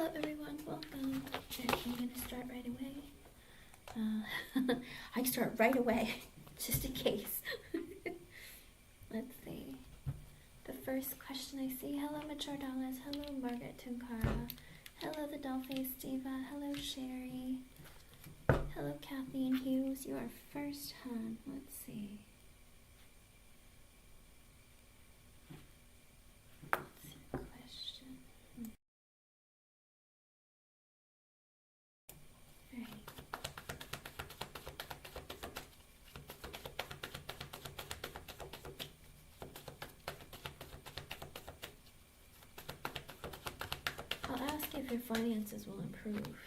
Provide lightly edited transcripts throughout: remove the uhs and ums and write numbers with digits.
Hello everyone, welcome. And I'm gonna start right away. I start right away, just in case. Let's see. The first question I see. Hello Mature Dallas. Hello Margaret Tunkara. Hello the Dollface Diva. Hello Sherry. Hello Kathleen Hughes. You are first, hon. Let's see. What's your question? Alright. I'll ask if your finances will improve.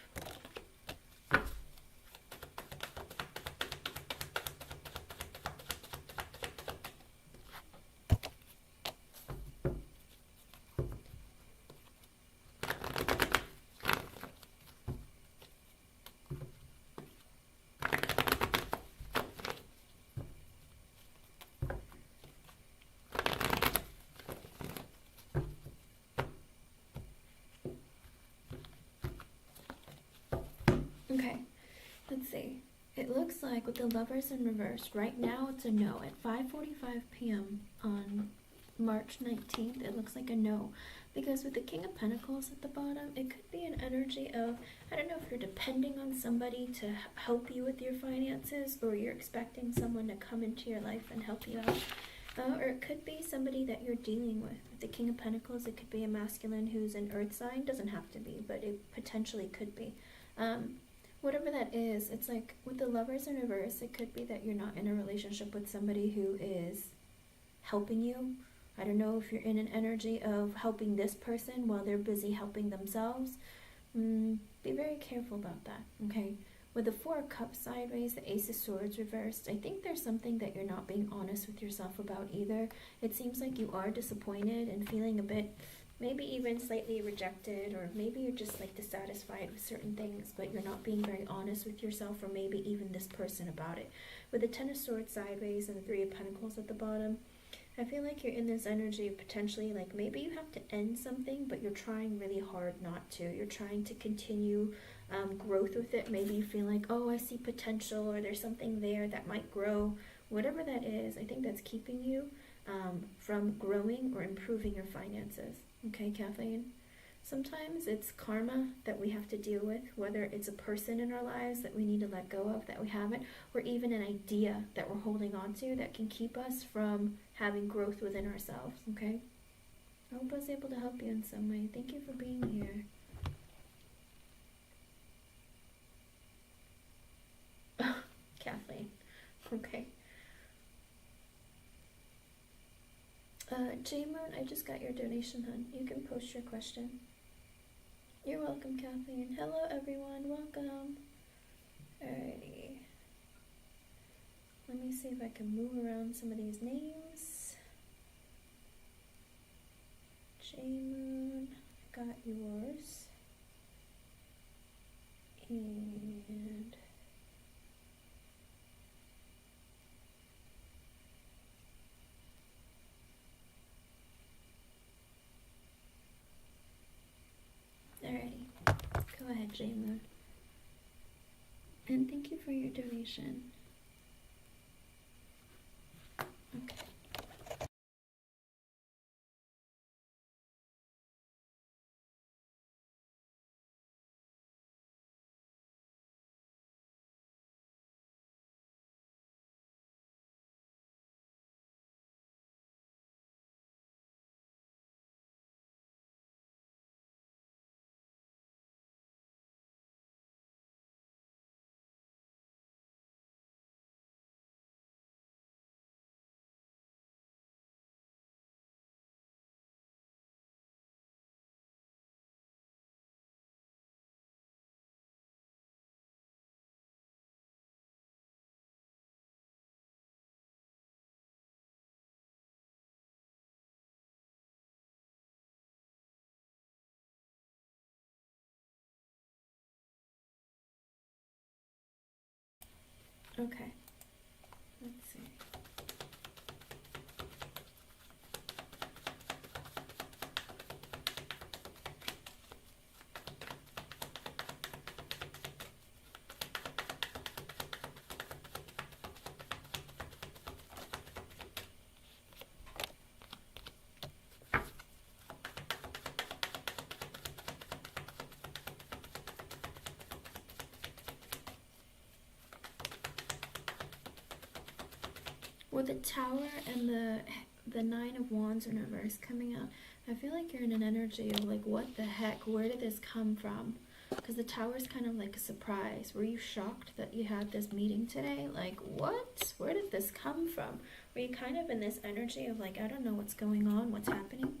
Okay, let's see. It looks like with the Lovers in reverse, right now it's a no. At 5:45 p.m. on March 19th, it looks like a no. Because with the King of Pentacles at the bottom, it could be an energy of, I don't know if you're depending on somebody to help you with your finances, or you're expecting someone to come into your life and help you out. Or it could be somebody that you're dealing with. With the King of Pentacles, it could be a masculine who's an earth sign. Doesn't have to be, but it potentially could be. Whatever that is, it's like with the Lovers in reverse, it could be that you're not in a relationship with somebody who is helping you. I don't know if you're in an energy of helping this person while they're busy helping themselves. Be very careful about that, okay? With the Four of Cups sideways, the Ace of Swords reversed, I think there's something that you're not being honest with yourself about either. It seems like you are disappointed and feeling a bit, maybe even slightly rejected, or maybe you're just like dissatisfied with certain things, but you're not being very honest with yourself, or maybe even this person about it. With the Ten of Swords sideways and the Three of Pentacles at the bottom, I feel like you're in this energy of potentially like maybe you have to end something, but you're trying really hard not to. You're trying to continue growth with it. Maybe you feel like, oh, I see potential, or there's something there that might grow. Whatever that is, I think that's keeping you from growing or improving your finances. Okay, Kathleen? Sometimes it's karma that we have to deal with, whether it's a person in our lives that we need to let go of, that we haven't, or even an idea that we're holding on to that can keep us from having growth within ourselves, okay? I hope I was able to help you in some way. Thank you for being here. Kathleen. Okay. J-Moon, I just got your donation, hon. You can post your question. You're welcome, Kathleen. Hello, everyone. Welcome. Alrighty. Let me see if I can move around some of these names. J-Moon, got yours. And alrighty. Go ahead, J-Moon. And thank you for your donation. Okay. Okay. Let's see. With the Tower and the Nine of Wands in reverse coming out, I feel like you're in an energy of like, what the heck? Where did this come from? Because the Tower is kind of like a surprise. Were you shocked that you had this meeting today? Like, what? Where did this come from? Were you kind of in this energy of like, I don't know what's going on, what's happening?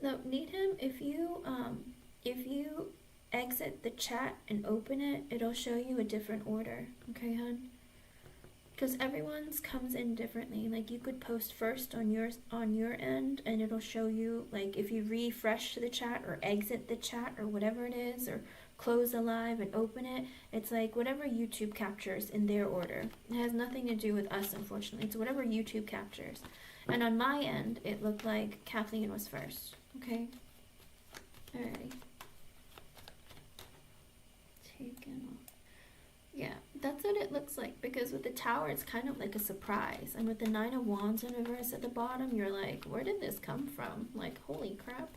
Now, need him, if you exit the chat and open it, it'll show you a different order. Okay, hon? Because everyone's comes in differently. Like, you could post first on your end, and it'll show you, like, if you refresh the chat or exit the chat or whatever it is, or close the live and open it, it's like whatever YouTube captures in their order. It has nothing to do with us, unfortunately. It's whatever YouTube captures. And on my end, it looked like Kathleen was first. Okay? Alrighty. Taken off. Yeah, that's what it looks like, because with the Tower, it's kind of like a surprise. And with the Nine of Wands in reverse at the bottom, you're like, where did this come from? Like, holy crap.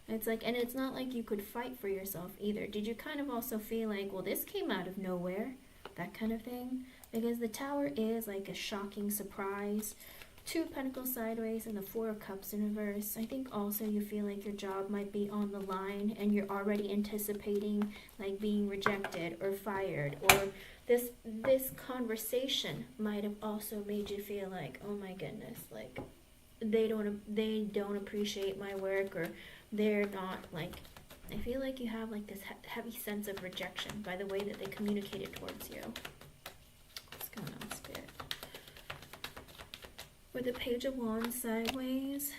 It's like, and it's not like you could fight for yourself either. Did you kind of also feel like, well, this came out of nowhere? That kind of thing? Because the Tower is like a shocking surprise. Two of Pentacles sideways and the Four of Cups in reverse. I think also you feel like your job might be on the line and you're already anticipating like being rejected or fired, or this conversation might have also made you feel like, oh my goodness, like they don't appreciate my work, or they're not like, I feel like you have like this heavy sense of rejection by the way that they communicated towards you. What's going on, Spirit? With the Page of Wands sideways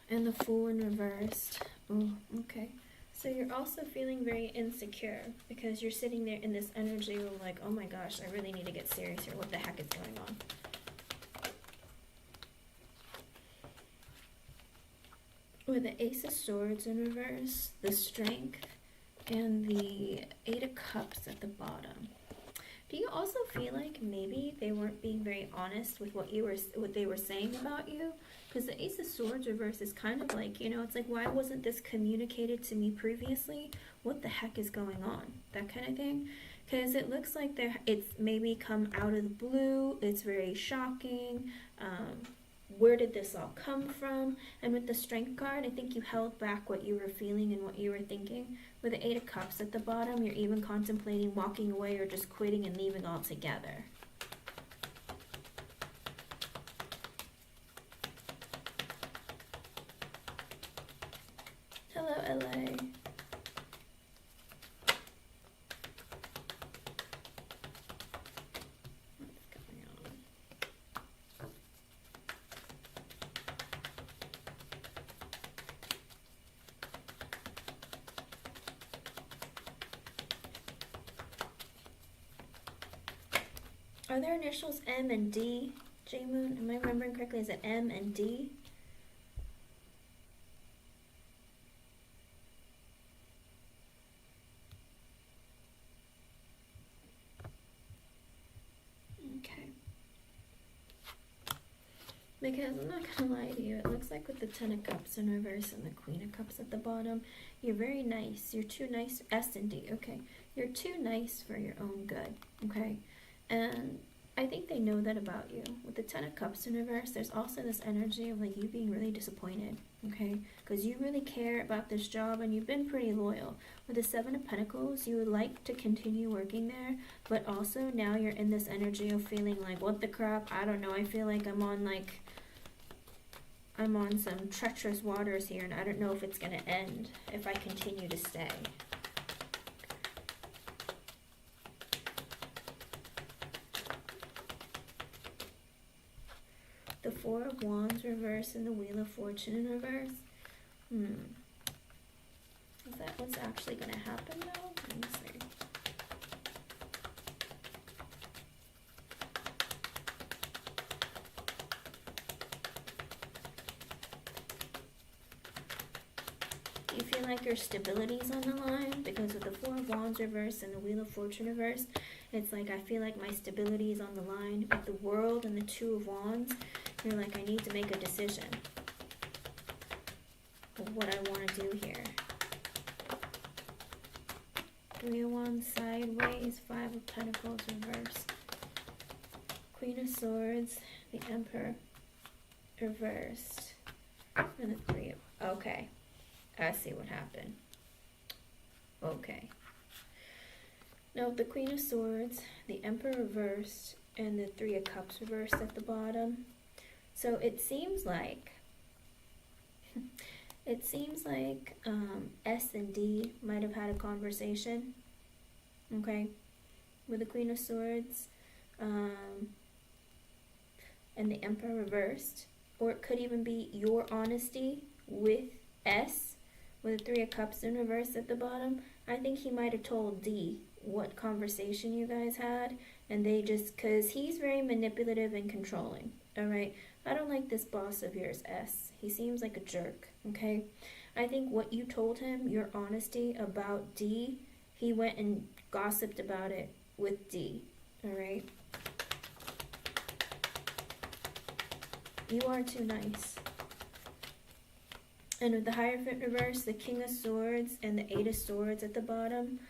and the Fool in reversed. Oh, okay. So you're also feeling very insecure because you're sitting there in this energy of like, oh my gosh, I really need to get serious here. What the heck is going on? With the Ace of Swords in reverse, the Strength, and the Eight of Cups at the bottom. Do you also feel like maybe they weren't being very honest with what they were saying about you? Because the Ace of Swords reverse is kind of like, you know, it's like, why wasn't this communicated to me previously? What the heck is going on? That kind of thing. Because it looks like it's maybe come out of the blue. It's very shocking. Where did this all come from? And with the Strength card, I think you held back what you were feeling and what you were thinking. With the Eight of Cups at the bottom, you're even contemplating walking away or just quitting and leaving altogether. Hello, LA. Are their initials M and D, J-Moon? Am I remembering correctly? Is it M and D? Okay. Because I'm not gonna lie to you, it looks like with the Ten of Cups in reverse and the Queen of Cups at the bottom, you're very nice. You're too nice. S and D, okay. You're too nice for your own good, okay? And I think they know that about you. With the Ten of Cups in reverse, there's also this energy of like you being really disappointed, okay? Because you really care about this job and you've been pretty loyal. With the Seven of Pentacles, you would like to continue working there, but also now you're in this energy of feeling like, what the crap? I don't know. I feel like I'm on some treacherous waters here, and I don't know if it's going to end if I continue to stay. The Four of Wands reverse and the Wheel of Fortune in reverse. Is that what's actually going to happen now? Let me see. You feel like your stability's on the line because of the Four of Wands reverse and the Wheel of Fortune reverse. It's like I feel like my stability is on the line. With the World and the Two of Wands, you're like, I need to make a decision of what I want to do here. Three of Wands sideways, Five of Pentacles reverse, Queen of Swords, the Emperor reversed, and the Three of... Okay, I see what happened. Okay. Now, the Queen of Swords, the Emperor reversed, and the Three of Cups reversed at the bottom. So it seems like... S and D might have had a conversation, okay, with the Queen of Swords, and the Emperor reversed, or it could even be your honesty with S, with the Three of Cups in reverse at the bottom. I think he might have told D what conversation you guys had, and they just, because he's very manipulative and controlling, alright? I don't like this boss of yours, S. He seems like a jerk, okay? I think what you told him, your honesty about D, he went and gossiped about it with D, alright? You are too nice. And with the Hierophant reverse, the King of Swords and the Eight of Swords at the bottom,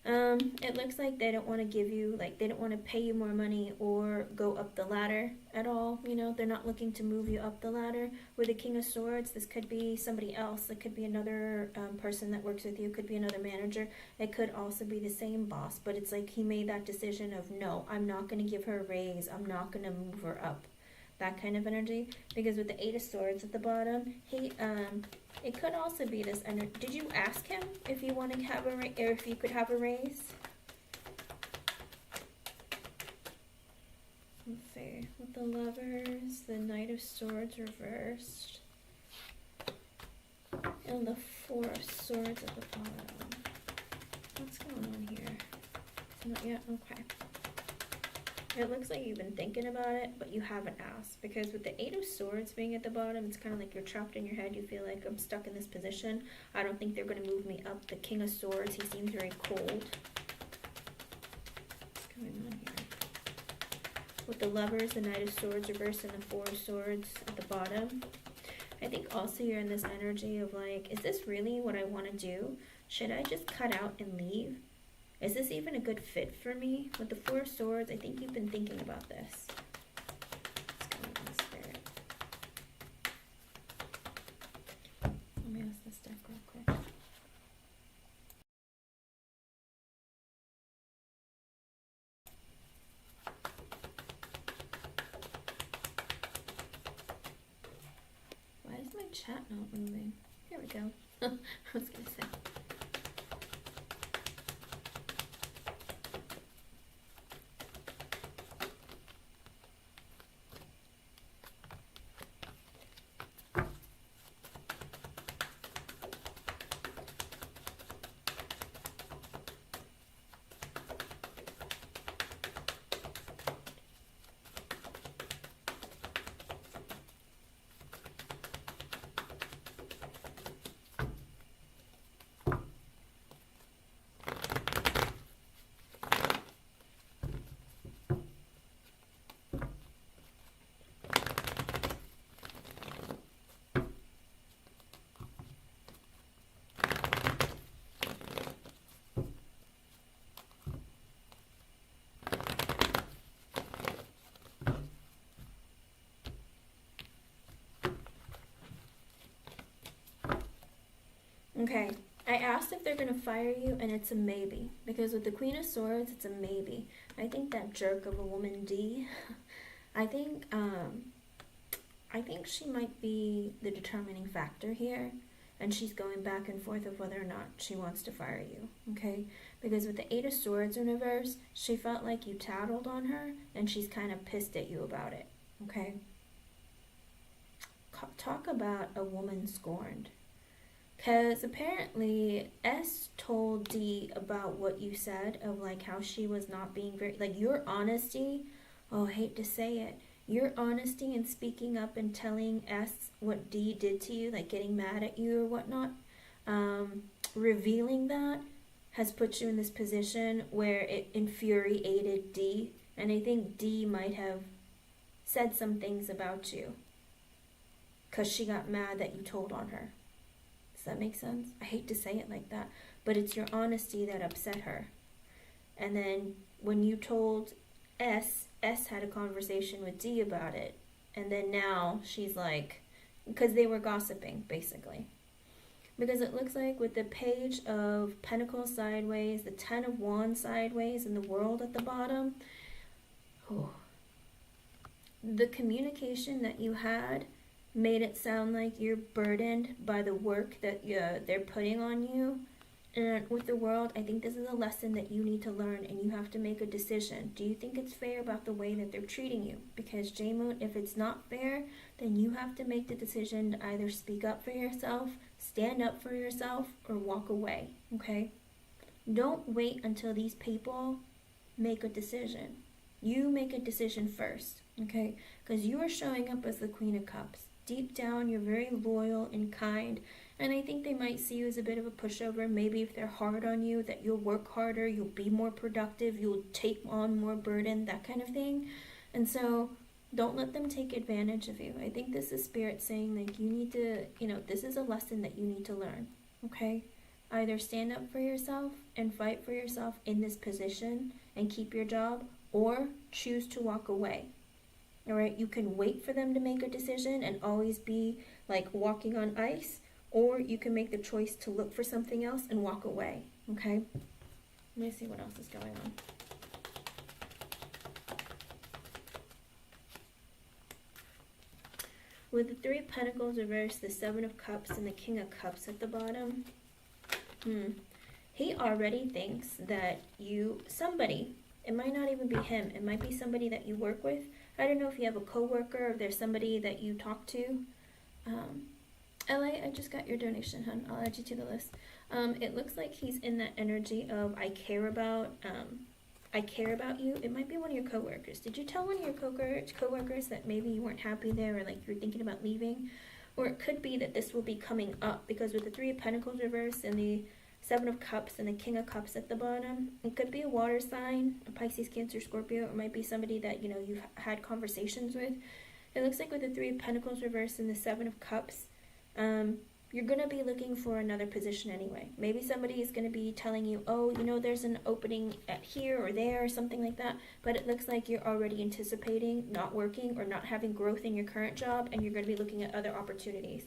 it looks like they don't want to give you, like, they don't want to pay you more money or go up the ladder at all. You know, they're not looking to move you up the ladder. With the King of Swords, this could be somebody else. It could be another person that works with you. It could be another manager. It could also be the same boss, but it's like he made that decision of, no, I'm not going to give her a raise. I'm not going to move her up. That kind of energy. Because with the Eight of Swords at the bottom, he, it could also be this energy. Did you ask him if you want to have a raise, or if you could have a raise? Let's see. With the Lovers, the Knight of Swords reversed, and the Four of Swords at the bottom. What's going on here? Not yet? Okay. It looks like you've been thinking about it, but you haven't asked. Because with the Eight of Swords being at the bottom, it's kind of like you're trapped in your head. You feel like, I'm stuck in this position. I don't think they're going to move me up. The King of Swords, he seems very cold. What's going on here? With the Lovers, the Knight of Swords reversed, and the Four of Swords at the bottom. I think also you're in this energy of like, is this really what I want to do? Should I just cut out and leave? Is this even a good fit for me? With the Four of Swords, I think you've been thinking about this. Let's go with the Spirit. Let me ask this deck real quick. Why is my chat not moving? Here we go. I was gonna say. Okay, I asked if they're going to fire you, and it's a maybe. Because with the Queen of Swords, it's a maybe. I think that jerk of a woman, D, I think she might be the determining factor here. And she's going back and forth of whether or not she wants to fire you, okay? Because with the Eight of Swords in reverse, she felt like you tattled on her, and she's kind of pissed at you about it, okay? Talk about a woman scorned. Because apparently S told D about what you said of like how she was not being very, like your honesty, oh I hate to say it, your honesty in speaking up and telling S what D did to you, like getting mad at you or whatnot, revealing that has put you in this position where it infuriated D, and I think D might have said some things about you because she got mad that you told on her. Does that make sense? I hate to say it like that, but it's your honesty that upset her. And then when you told S S had a conversation with D about it, and then now she's like, because they were gossiping, basically. Because it looks like with the Page of Pentacles sideways, the Ten of Wands sideways, and the World at the bottom, the communication that you had made it sound like you're burdened by the work that they're putting on you. And with the World, I think this is a lesson that you need to learn, and you have to make a decision. Do you think it's fair about the way that they're treating you? Because J-Moon, if it's not fair, then you have to make the decision to either speak up for yourself, stand up for yourself, or walk away, okay? Don't wait until these people make a decision. You make a decision first, okay? Because you are showing up as the Queen of Cups. Deep down, you're very loyal and kind. And I think they might see you as a bit of a pushover. Maybe if they're hard on you, that you'll work harder, you'll be more productive, you'll take on more burden, that kind of thing. And so don't let them take advantage of you. I think this is Spirit saying, like, you need to, this is a lesson that you need to learn, okay? Either stand up for yourself and fight for yourself in this position and keep your job, or choose to walk away. All right, you can wait for them to make a decision and always be like walking on ice, or you can make the choice to look for something else and walk away, okay? Let me see what else is going on. With the Three of Pentacles reversed, the Seven of Cups, and the King of Cups at the bottom, he already thinks that somebody, it might not even be him, it might be somebody that you work with. I don't know if you have a coworker, or if there's somebody that you talk to. LA, I just got your donation, hon. I'll add you to the list. It looks like he's in that energy of I care about you. It might be one of your coworkers. Did you tell one of your coworkers that maybe you weren't happy there, or like you're thinking about leaving? Or it could be that this will be coming up, because with the Three of Pentacles reversed and the Seven of Cups and the King of Cups at the bottom, it could be a water sign, a Pisces, Cancer, Scorpio. It might be somebody that you've had conversations with. It looks like with the Three of Pentacles reversed and the Seven of Cups, you're going to be looking for another position anyway. Maybe somebody is going to be telling you, oh, there's an opening at here or there or something like that. But it looks like you're already anticipating not working or not having growth in your current job, and you're going to be looking at other opportunities.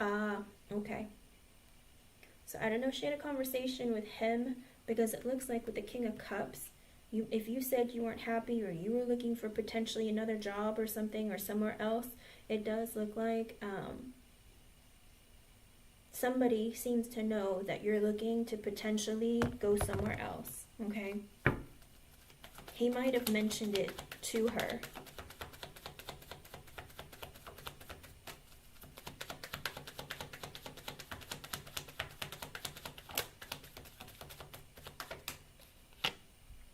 Okay. So I don't know if she had a conversation with him, because it looks like with the King of Cups, if you said you weren't happy, or you were looking for potentially another job or something, or somewhere else, it does look like somebody seems to know that you're looking to potentially go somewhere else, okay? He might have mentioned it to her.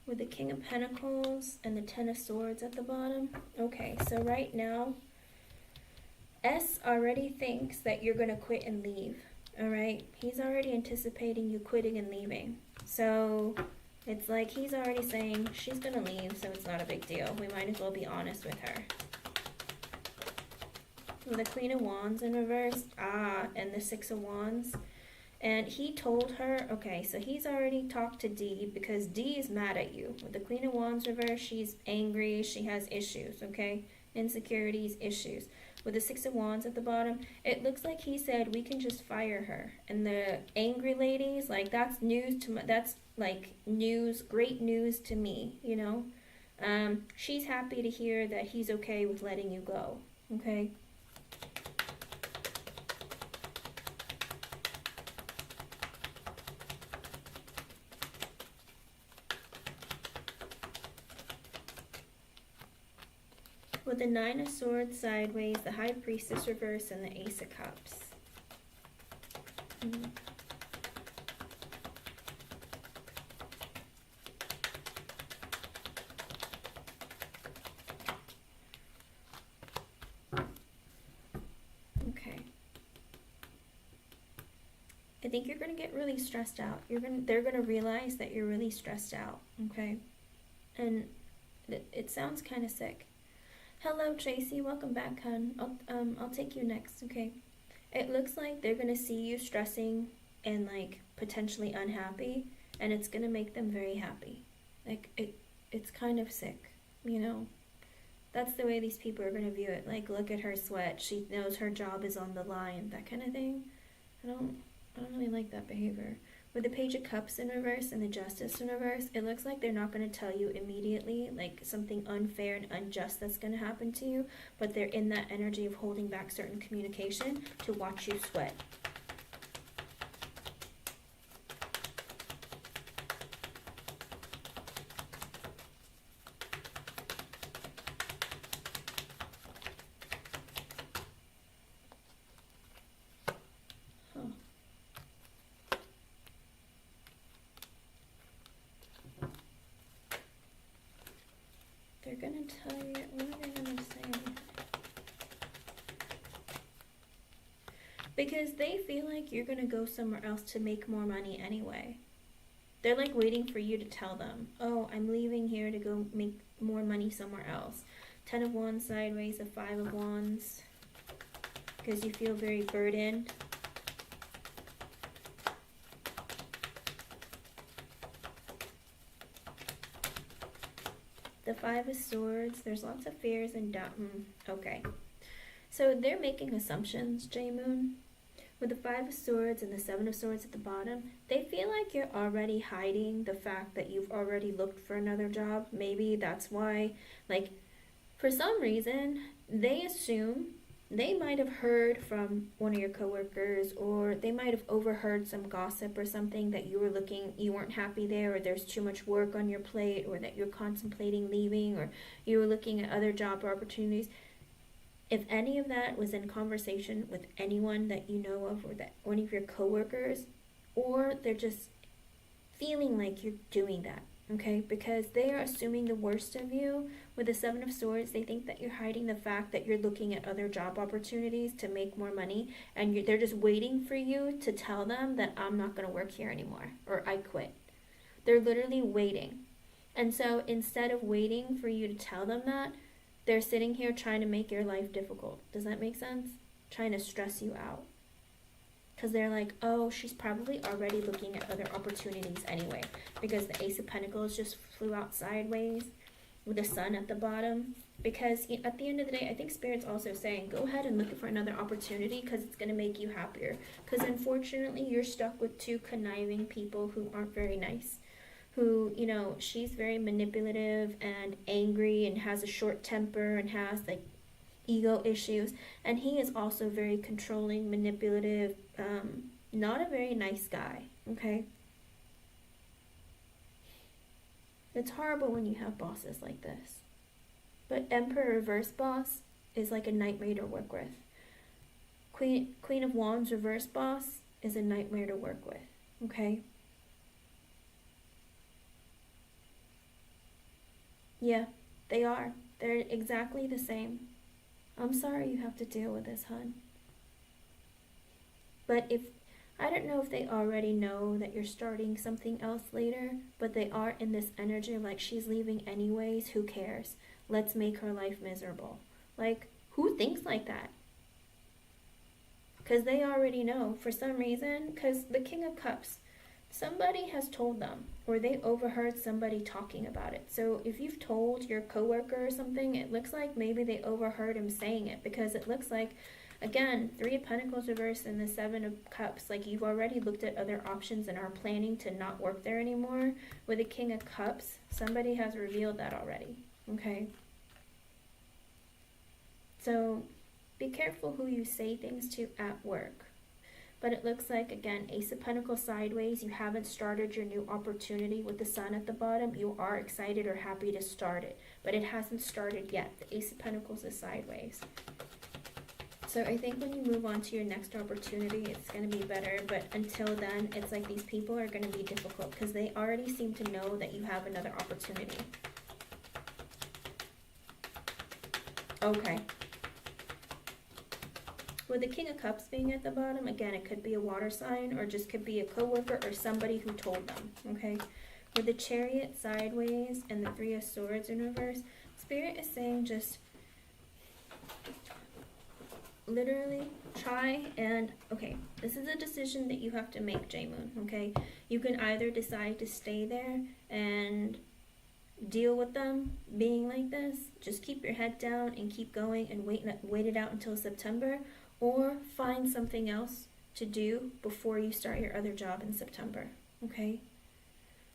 With the King of Pentacles and the Ten of Swords at the bottom. Okay, so right now, S already thinks that you're going to quit and leave, all right? He's already anticipating you quitting and leaving. So it's like he's already saying she's going to leave, so it's not a big deal. We might as well be honest with her. With the Queen of Wands in reverse, and the Six of Wands. And he told her, okay, so he's already talked to D, because D is mad at you. With the Queen of Wands reverse, she's angry, she has issues, okay? Insecurities, issues. With the Six of Wands at the bottom, it looks like he said, we can just fire her. And the angry ladies, like, that's news to me, that's like news, great news to me, She's happy to hear that he's okay with letting you go, okay? With the Nine of Swords sideways, the High Priestess reverse, and the Ace of Cups. Okay. I think you're going to get really stressed out. They're going to realize that you're really stressed out, okay? And it sounds kind of sick. Hello, Tracy. Welcome back, hon. I'll take you next, okay? It looks like they're going to see you stressing and, like, potentially unhappy, and it's going to make them very happy. Like, it's kind of sick, you know. That's the way these people are going to view it. Like, look at her sweat. She knows her job is on the line. That kind of thing. I don't really like that behavior. With the Page of Cups in reverse and the Justice in reverse, it looks like they're not going to tell you immediately, like, something unfair and unjust that's going to happen to you, but they're in that energy of holding back certain communication to watch you sweat. They're gonna tell you, what are they gonna say? Because they feel like you're gonna go somewhere else to make more money anyway. They're like waiting for you to tell them, oh, I'm leaving here to go make more money somewhere else. 10 of Wands sideways, a 5 of Wands. Because you feel very burdened. The 5 of Swords, there's lots of fears and doubt. Okay. So they're making assumptions, J-Moon. With the 5 of Swords and the 7 of Swords at the bottom, they feel like you're already hiding the fact that you've already looked for another job. Maybe that's why, like, for some reason, they assume they might have heard from one of your coworkers, or they might have overheard some gossip or something that you weren't happy there, or there's too much work on your plate, or that you're contemplating leaving, or you were looking at other job opportunities. If any of that was in conversation with anyone that you know of, or that one of your coworkers, or they're just feeling like you're doing that, okay? Because they are assuming the worst of you. With the 7 of Swords, they think that you're hiding the fact that you're looking at other job opportunities to make more money, and they're just waiting for you to tell them that I'm not going to work here anymore, or I quit. They're literally waiting. And so instead of waiting for you to tell them that, they're sitting here trying to make your life difficult. Does that make sense? Trying to stress you out. Because they're like, oh, she's probably already looking at other opportunities anyway. Because the Ace of Pentacles just flew out sideways with the Sun at the bottom. Because at the end of the day, I think Spirit's also saying, go ahead and look for another opportunity because it's going to make you happier. Because unfortunately, you're stuck with 2 conniving people who aren't very nice. Who, you know, she's very manipulative and angry and has a short temper and has, like, ego issues. And he is also very controlling, manipulative, not a very nice guy, okay? It's horrible when you have bosses like this. But Emperor reverse boss is like a nightmare to work with. Queen of Wands reverse boss is a nightmare to work with, okay? Yeah, they are. They're exactly the same. I'm sorry you have to deal with this, hon. But I don't know if they already know that you're starting something else later, but they are in this energy of like, she's leaving anyways, who cares? Let's make her life miserable. Like, who thinks like that? Because they already know for some reason, because the King of Cups, somebody has told them, or they overheard somebody talking about it. So if you've told your coworker or something, it looks like maybe they overheard him saying it, because it looks like, again, 3 of Pentacles reversed and the 7 of Cups, like you've already looked at other options and are planning to not work there anymore. With the King of Cups, somebody has revealed that already, okay? So be careful who you say things to at work. But it looks like, again, Ace of Pentacles sideways. You haven't started your new opportunity with the Sun at the bottom. You are excited or happy to start it, but it hasn't started yet. The Ace of Pentacles is sideways. So I think when you move on to your next opportunity, it's going to be better. But until then, it's like these people are going to be difficult because they already seem to know that you have another opportunity. Okay. With the King of Cups being at the bottom, again, it could be a water sign or just could be a coworker or somebody who told them, okay? With the Chariot sideways and the 3 of Swords in reverse, Spirit is saying just literally try and, okay, this is a decision that you have to make, J-Moon, okay? You can either decide to stay there and deal with them being like this, just keep your head down and keep going and wait it out until September, or find something else to do before you start your other job in September, okay?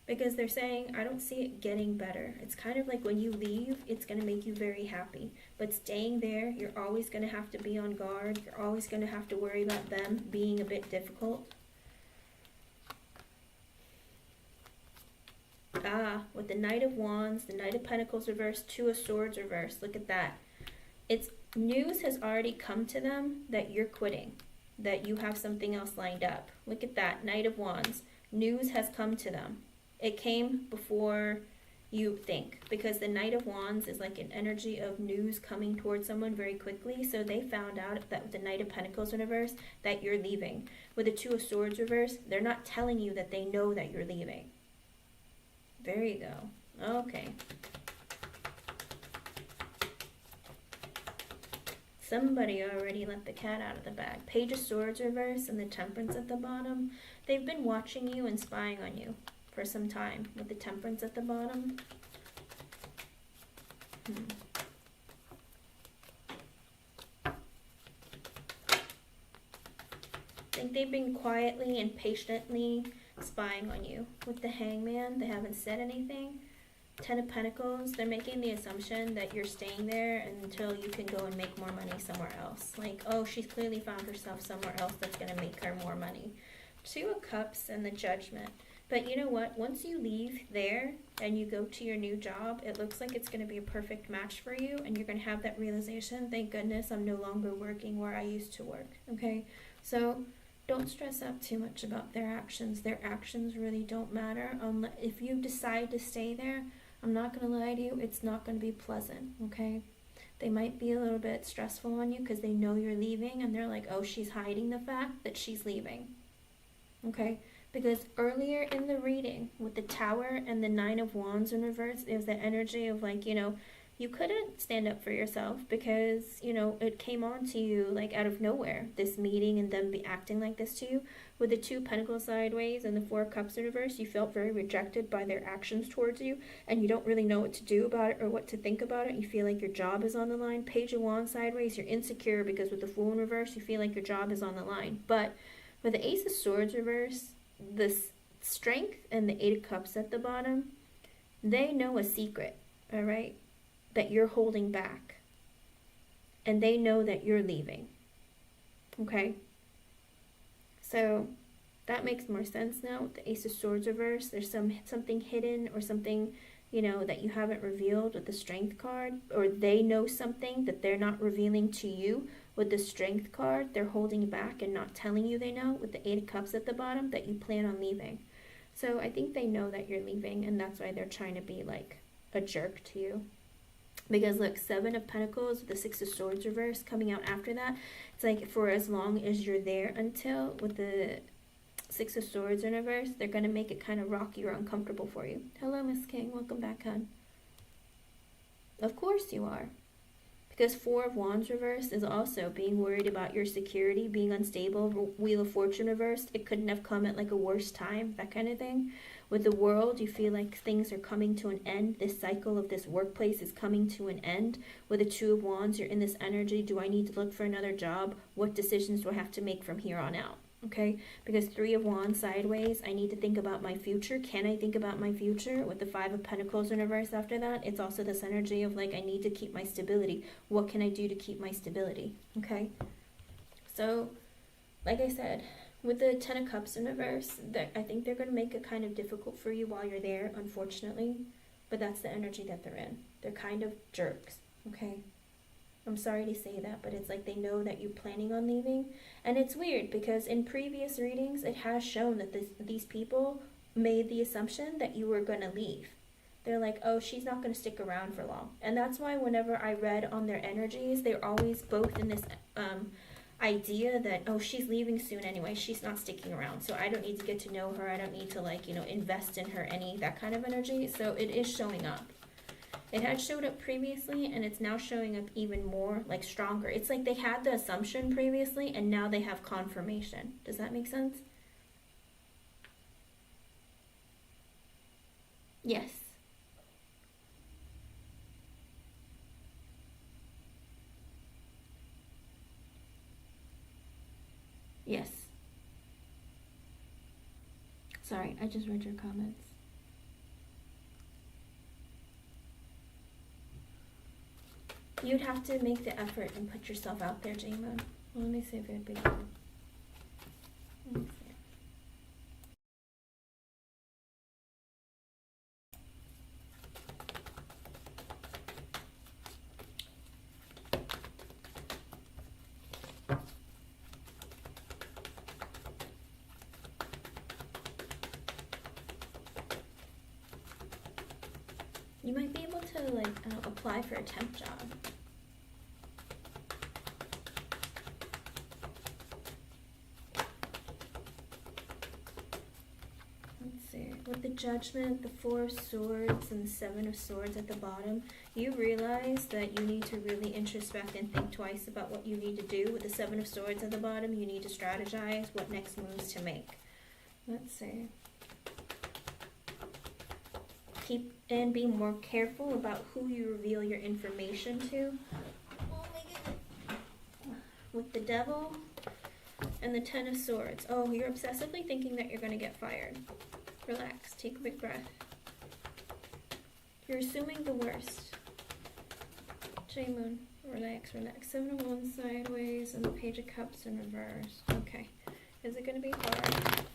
Because they're saying, I don't see it getting better. It's kind of like when you leave, it's going to make you very happy. But staying there, you're always going to have to be on guard. You're always going to have to worry about them being a bit difficult. With the Knight of Wands, the Knight of Pentacles reversed, Two of Swords reversed. Look at that. It's news has already come to them that you're quitting, that you have something else lined up. Look at that, Knight of Wands. News has come to them. It came before you think, because the Knight of Wands is like an energy of news coming towards someone very quickly. So they found out that with the Knight of Pentacles in reverse, that you're leaving. With the Two of Swords reverse, they're not telling you that they know that you're leaving. There you go. Okay. Somebody already let the cat out of the bag. Page of Swords reverse and the Temperance at the bottom. They've been watching you and spying on you for some time with the Temperance at the bottom. I think they've been quietly and patiently spying on you. With the Hangman, they haven't said anything. Ten of Pentacles, they're making the assumption that you're staying there until you can go and make more money somewhere else. Like, oh, she's clearly found herself somewhere else that's going to make her more money. Two of Cups and the Judgment. But you know what? Once you leave there and you go to your new job, it looks like it's going to be a perfect match for you, and you're going to have that realization, thank goodness I'm no longer working where I used to work, okay? So don't stress out too much about their actions. Their actions really don't matter. If you decide to stay there, I'm not going to lie to you, it's not going to be pleasant, okay? They might be a little bit stressful on you because they know you're leaving, and they're like, oh, she's hiding the fact that she's leaving, okay? Because earlier in the reading, with the Tower and the Nine of Wands in reverse, there's the energy of like, you know, you couldn't stand up for yourself because, you know, it came on to you like out of nowhere, this meeting and them be acting like this to you. With the Two Pentacles sideways and the Four of Cups in reverse, you felt very rejected by their actions towards you, and you don't really know what to do about it or what to think about it. You feel like your job is on the line. Page of Wands sideways, you're insecure because with the Fool in reverse, you feel like your job is on the line. But with the Ace of Swords reverse, the Strength and the Eight of Cups at the bottom, they know a secret, all right, that you're holding back, and they know that you're leaving, okay? So that makes more sense now with the Ace of Swords reverse. There's something hidden or something, you know, that you haven't revealed with the Strength card, or they know something that they're not revealing to you. With the Strength card, they're holding back and not telling you they know, with the Eight of Cups at the bottom, that you plan on leaving. So I think they know that you're leaving, and that's why they're trying to be like a jerk to you. Because look, Seven of Pentacles with the Six of Swords reverse coming out after that. It's like for as long as you're there until, with the Six of Swords in reverse, they're going to make it kind of rocky or uncomfortable for you. Hello, Miss King. Welcome back, hon. Of course you are. Because Four of Wands reversed is also being worried about your security, being unstable. Wheel of Fortune reversed, it couldn't have come at like a worse time, that kind of thing. With the World, you feel like things are coming to an end. This cycle of this workplace is coming to an end. With the Two of Wands, you're in this energy. Do I need to look for another job? What decisions do I have to make from here on out? Okay, because Three of Wands sideways, I need to think about my future. Can I think about my future? With the Five of Pentacles in reverse after that, it's also this energy of like, I need to keep my stability. What can I do to keep my stability? Okay, so like I said, with the Ten of Cups in reverse, I think they're going to make it kind of difficult for you while you're there, unfortunately. But that's the energy that they're in. They're kind of jerks, okay? I'm sorry to say that, but it's like they know that you're planning on leaving. And it's weird because in previous readings, it has shown that these people made the assumption that you were going to leave. They're like, oh, she's not going to stick around for long. And that's why whenever I read on their energies, they're always both in this idea that, oh, she's leaving soon anyway. She's not sticking around. So I don't need to get to know her. I don't need to, like, you know, invest in her, that kind of energy. So it is showing up. It had showed up previously, and it's now showing up even more, like, stronger. It's like they had the assumption previously, and now they have confirmation. Does that make sense? Yes. Sorry, I just read your comments. You'd have to make the effort and put yourself out there, J-Moon. Well, let me see if it'd be good. Let me see. You might be able to like apply for a temp job. Let's see. With the Judgment, the Four of Swords, and the Seven of Swords at the bottom, you realize that you need to really introspect and think twice about what you need to do. With the Seven of Swords at the bottom, you need to strategize what next moves to make. Let's see. Keep and be more careful about who you reveal your information to. Oh my goodness. With the Devil and the Ten of Swords. Oh, you're obsessively thinking that you're going to get fired. Relax. Take a big breath. You're assuming the worst. J-Moon. Relax, relax. Seven of Wands sideways and the Page of Cups in reverse. Okay. Is it going to be hard?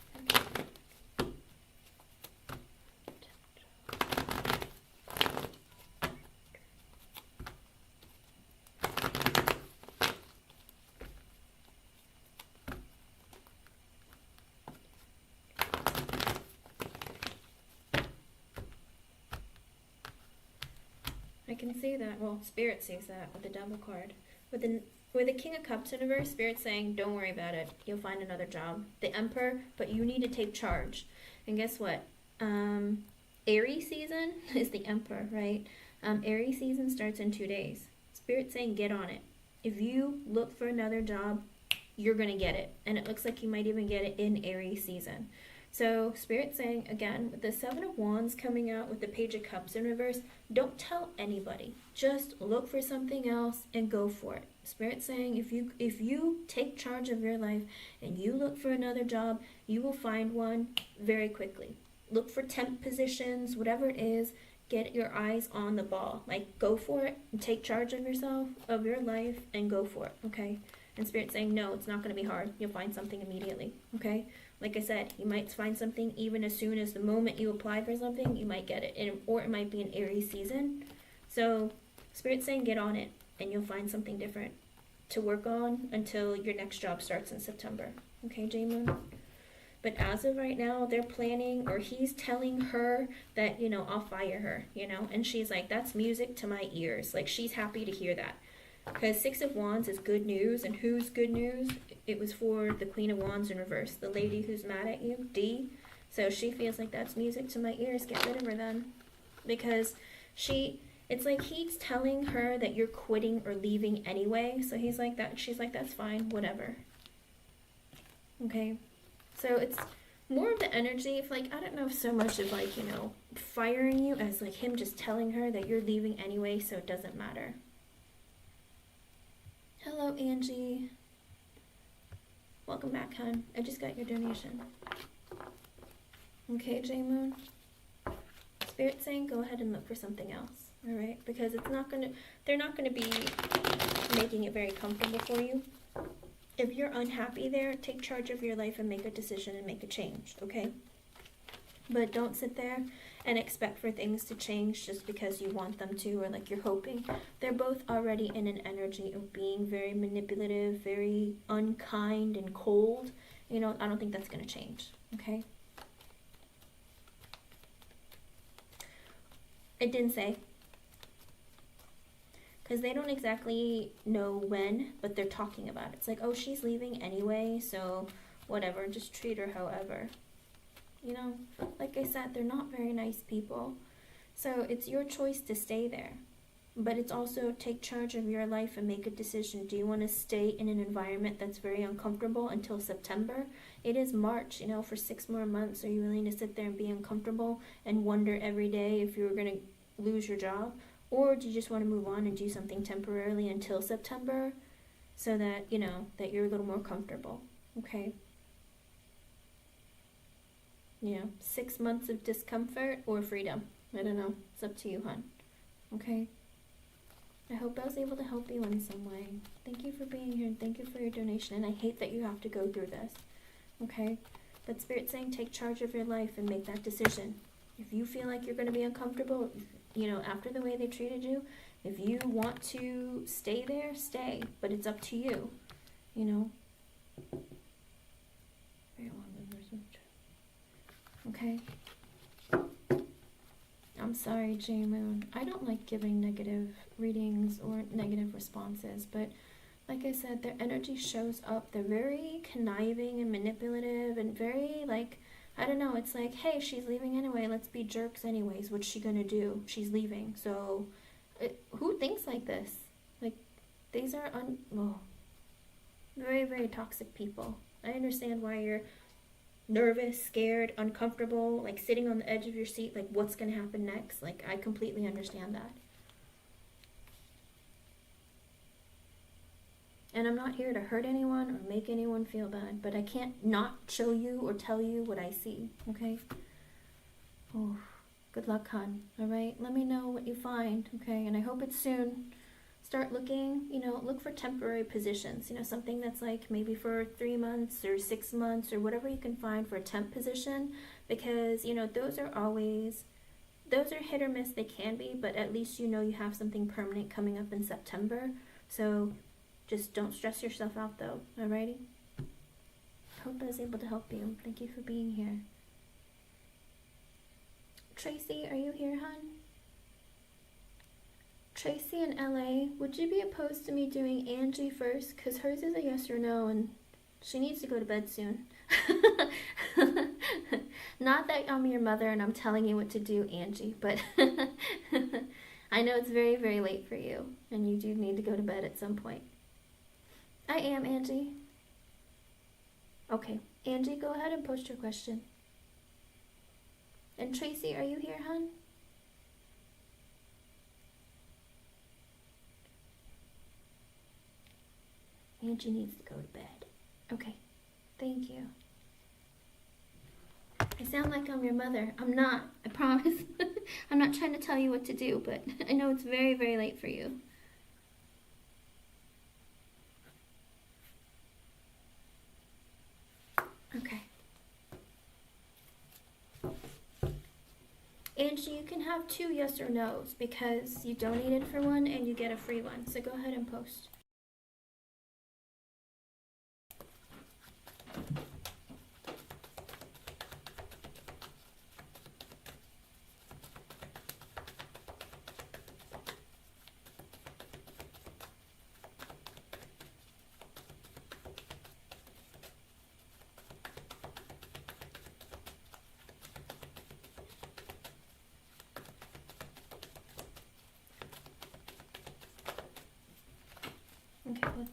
I can see that. Well, Spirit sees that with the Devil card. With the King of Cups in reverse, Spirit's saying, don't worry about it. You'll find another job. The Emperor, but you need to take charge. And guess what? Aries season is the Emperor, right? Aries season starts in 2 days. Spirit's saying, get on it. If you look for another job, you're going to get it. And it looks like you might even get it in Aries season. So Spirit's saying, again, with the Seven of Wands coming out with the Page of Cups in reverse, don't tell anybody. Just look for something else and go for it. Spirit's saying, if you take charge of your life and you look for another job, you will find one very quickly. Look for temp positions, whatever it is, get your eyes on the ball. Like, go for it and take charge of yourself, of your life, and go for it, okay? And Spirit's saying, no, it's not going to be hard. You'll find something immediately, okay? Like I said, you might find something even as soon as the moment you apply for something, you might get it. Or it might be an Aries season. So Spirit's saying get on it and you'll find something different to work on until your next job starts in September. Okay, J-Moon? But as of right now, they're planning, or he's telling her that, you know, I'll fire her, you know? And she's like, that's music to my ears. Like, she's happy to hear that. Because Six of Wands is good news, and who's good news? It was for the Queen of Wands in reverse, the lady who's mad at you, D. So she feels like that's music to my ears. Get rid of her then. Because it's like he's telling her that you're quitting or leaving anyway. So he's like that. She's like, that's fine, whatever. Okay. So it's more of the energy of like, I don't know so much of like, you know, firing you as like him just telling her that you're leaving anyway, so it doesn't matter. Hello, Angie. Welcome back, hon. I just got your donation. Okay, J-Moon. Spirit's saying go ahead and look for something else, alright? Because they're not gonna be making it very comfortable for you. If you're unhappy there, take charge of your life and make a decision and make a change, okay? But don't sit there and expect for things to change just because you want them to or like you're hoping. They're both already in an energy of being very manipulative, very unkind and cold. You know, I don't think that's going to change, okay? It didn't say. Because they don't exactly know when, but they're talking about it. It's like, oh, she's leaving anyway, so whatever, just treat her however. You know, like I said, they're not very nice people. So it's your choice to stay there. But it's also take charge of your life and make a decision. Do you want to stay in an environment that's very uncomfortable until September? It is March, you know, for 6 more months. Are you willing to sit there and be uncomfortable and wonder every day if you're going to lose your job? Or do you just want to move on and do something temporarily until September so that, you know, that you're a little more comfortable? Okay. Yeah, 6 months of discomfort or freedom. I don't know. It's up to you, hon. Okay? I hope I was able to help you in some way. Thank you for being here and thank you for your donation. And I hate that you have to go through this. Okay? But Spirit's saying take charge of your life and make that decision. If you feel like you're going to be uncomfortable, you know, after the way they treated you, if you want to stay there, stay. But it's up to you. You know? Okay? I'm sorry, J-Moon. I don't like giving negative readings or negative responses, but like I said, their energy shows up. They're very conniving and manipulative and very, like, I don't know, it's like, hey, she's leaving anyway, let's be jerks anyways. What's she gonna do? She's leaving. So, who thinks like this? Like, these are very, very toxic people. I understand why you're nervous, scared, uncomfortable, like sitting on the edge of your seat, like what's going to happen next. Like, I completely understand that. And I'm not here to hurt anyone or make anyone feel bad, but I can't not show you or tell you what I see, okay? Oh, good luck, hon, all right? Let me know what you find, okay? And I hope it's soon. Start looking, you know, look for temporary positions, you know, something that's like maybe for 3 months or 6 months or whatever you can find for a temp position, because, you know, those are hit or miss. They can be, but at least you know you have something permanent coming up in September. So just don't stress yourself out though, alrighty? Hope I was able to help you. Thank you for being here. Tracy, are you here, hon? Tracy in LA, would you be opposed to me doing Angie first? Because hers is a yes or no, and she needs to go to bed soon. Not that I'm your mother and I'm telling you what to do, Angie, but I know it's very, very late for you, and you do need to go to bed at some point. I am, Angie. Okay, Angie, go ahead and post your question. And Tracy, are you here, hon? Angie needs to go to bed. Okay, thank you. I sound like I'm your mother. I'm not, I promise. I'm not trying to tell you what to do, but I know it's very, very late for you. Okay. Angie, you can have 2 yes or no's because you donated for one and you get a free one. So go ahead and post. Okay, let's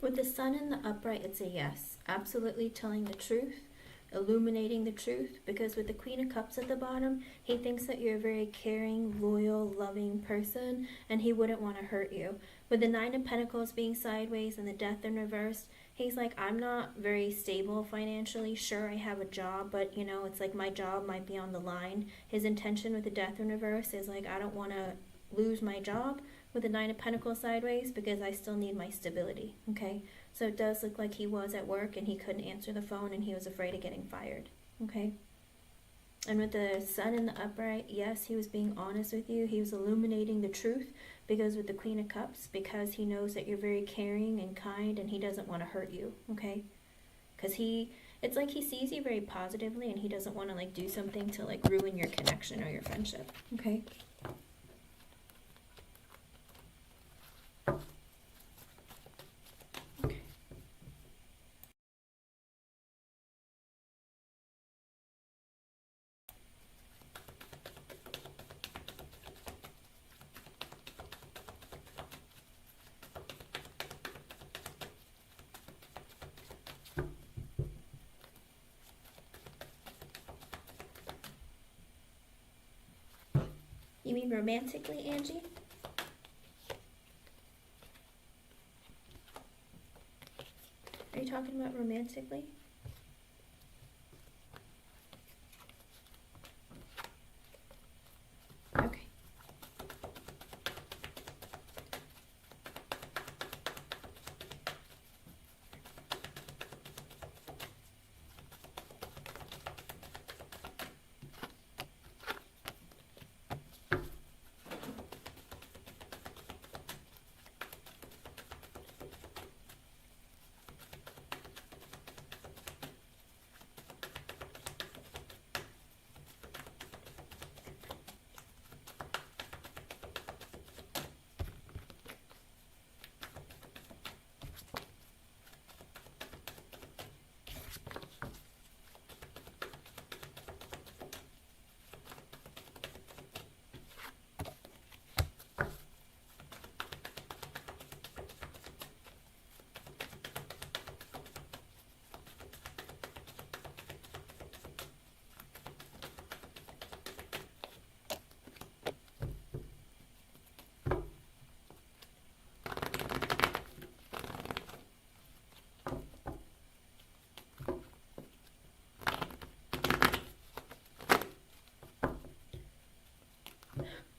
with the sun in the upright, it's a yes. Absolutely telling the truth, illuminating the truth, because with the Queen of Cups at the bottom, he thinks that you're a very caring, loyal, loving person, and he wouldn't want to hurt you. With the Nine of Pentacles being sideways and the Death in reverse, he's like, I'm not very stable financially. Sure, I have a job, but you know, it's like my job might be on the line. His intention with the Death in reverse is like, I don't want to lose my job with the Nine of Pentacles sideways because I still need my stability, okay? So it does look like he was at work and he couldn't answer the phone and he was afraid of getting fired, okay? And with the Sun in the upright, yes, he was being honest with you. He was illuminating the truth, because with the Queen of Cups, because he knows that you're very caring and kind and he doesn't want to hurt you, okay? Because it's like he sees you very positively and he doesn't want to like do something to like ruin your connection or your friendship, okay? You mean romantically, Angie? Are you talking about romantically? Okay.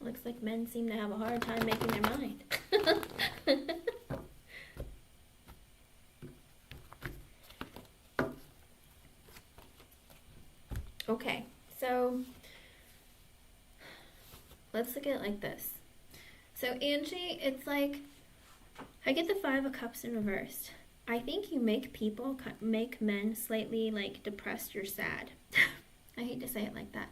Looks like men seem to have a hard time making their mind. Okay, so let's look at it like this. So Angie, it's like, I get the Five of Cups in reversed. I think you make men slightly like depressed or sad. I hate to say it like that.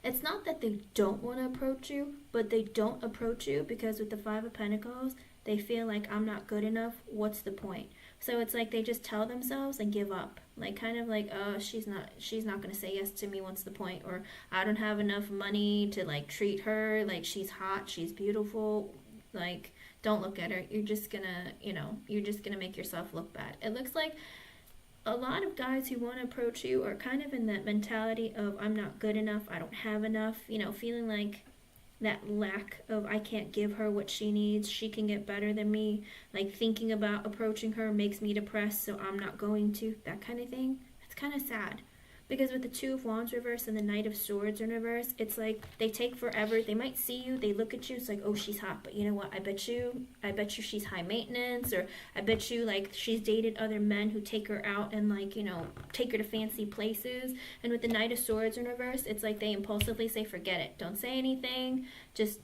It's not that they don't want to approach you, but they don't approach you because with the Five of Pentacles, they feel like, I'm not good enough, what's the point? So it's like they just tell themselves and give up. Like kind of like, oh, she's not going to say yes to me, what's the point? Or I don't have enough money to like treat her, like she's hot, she's beautiful, like don't look at her. You're just going to make yourself look bad. It looks like a lot of guys who want to approach you are kind of in that mentality of, I'm not good enough, I don't have enough, feeling like that lack of, I can't give her what she needs, she can get better than me, like thinking about approaching her makes me depressed, so I'm not going to, that kind of thing. It's kind of sad. Because with the Two of Wands reverse and the Knight of Swords in reverse, it's like they take forever. They might see you, they look at you, it's like, oh, she's hot, but you know what? I bet you she's high maintenance, or I bet you like she's dated other men who take her out and like, take her to fancy places. And with the Knight of Swords in reverse, it's like they impulsively say, forget it. Don't say anything. Just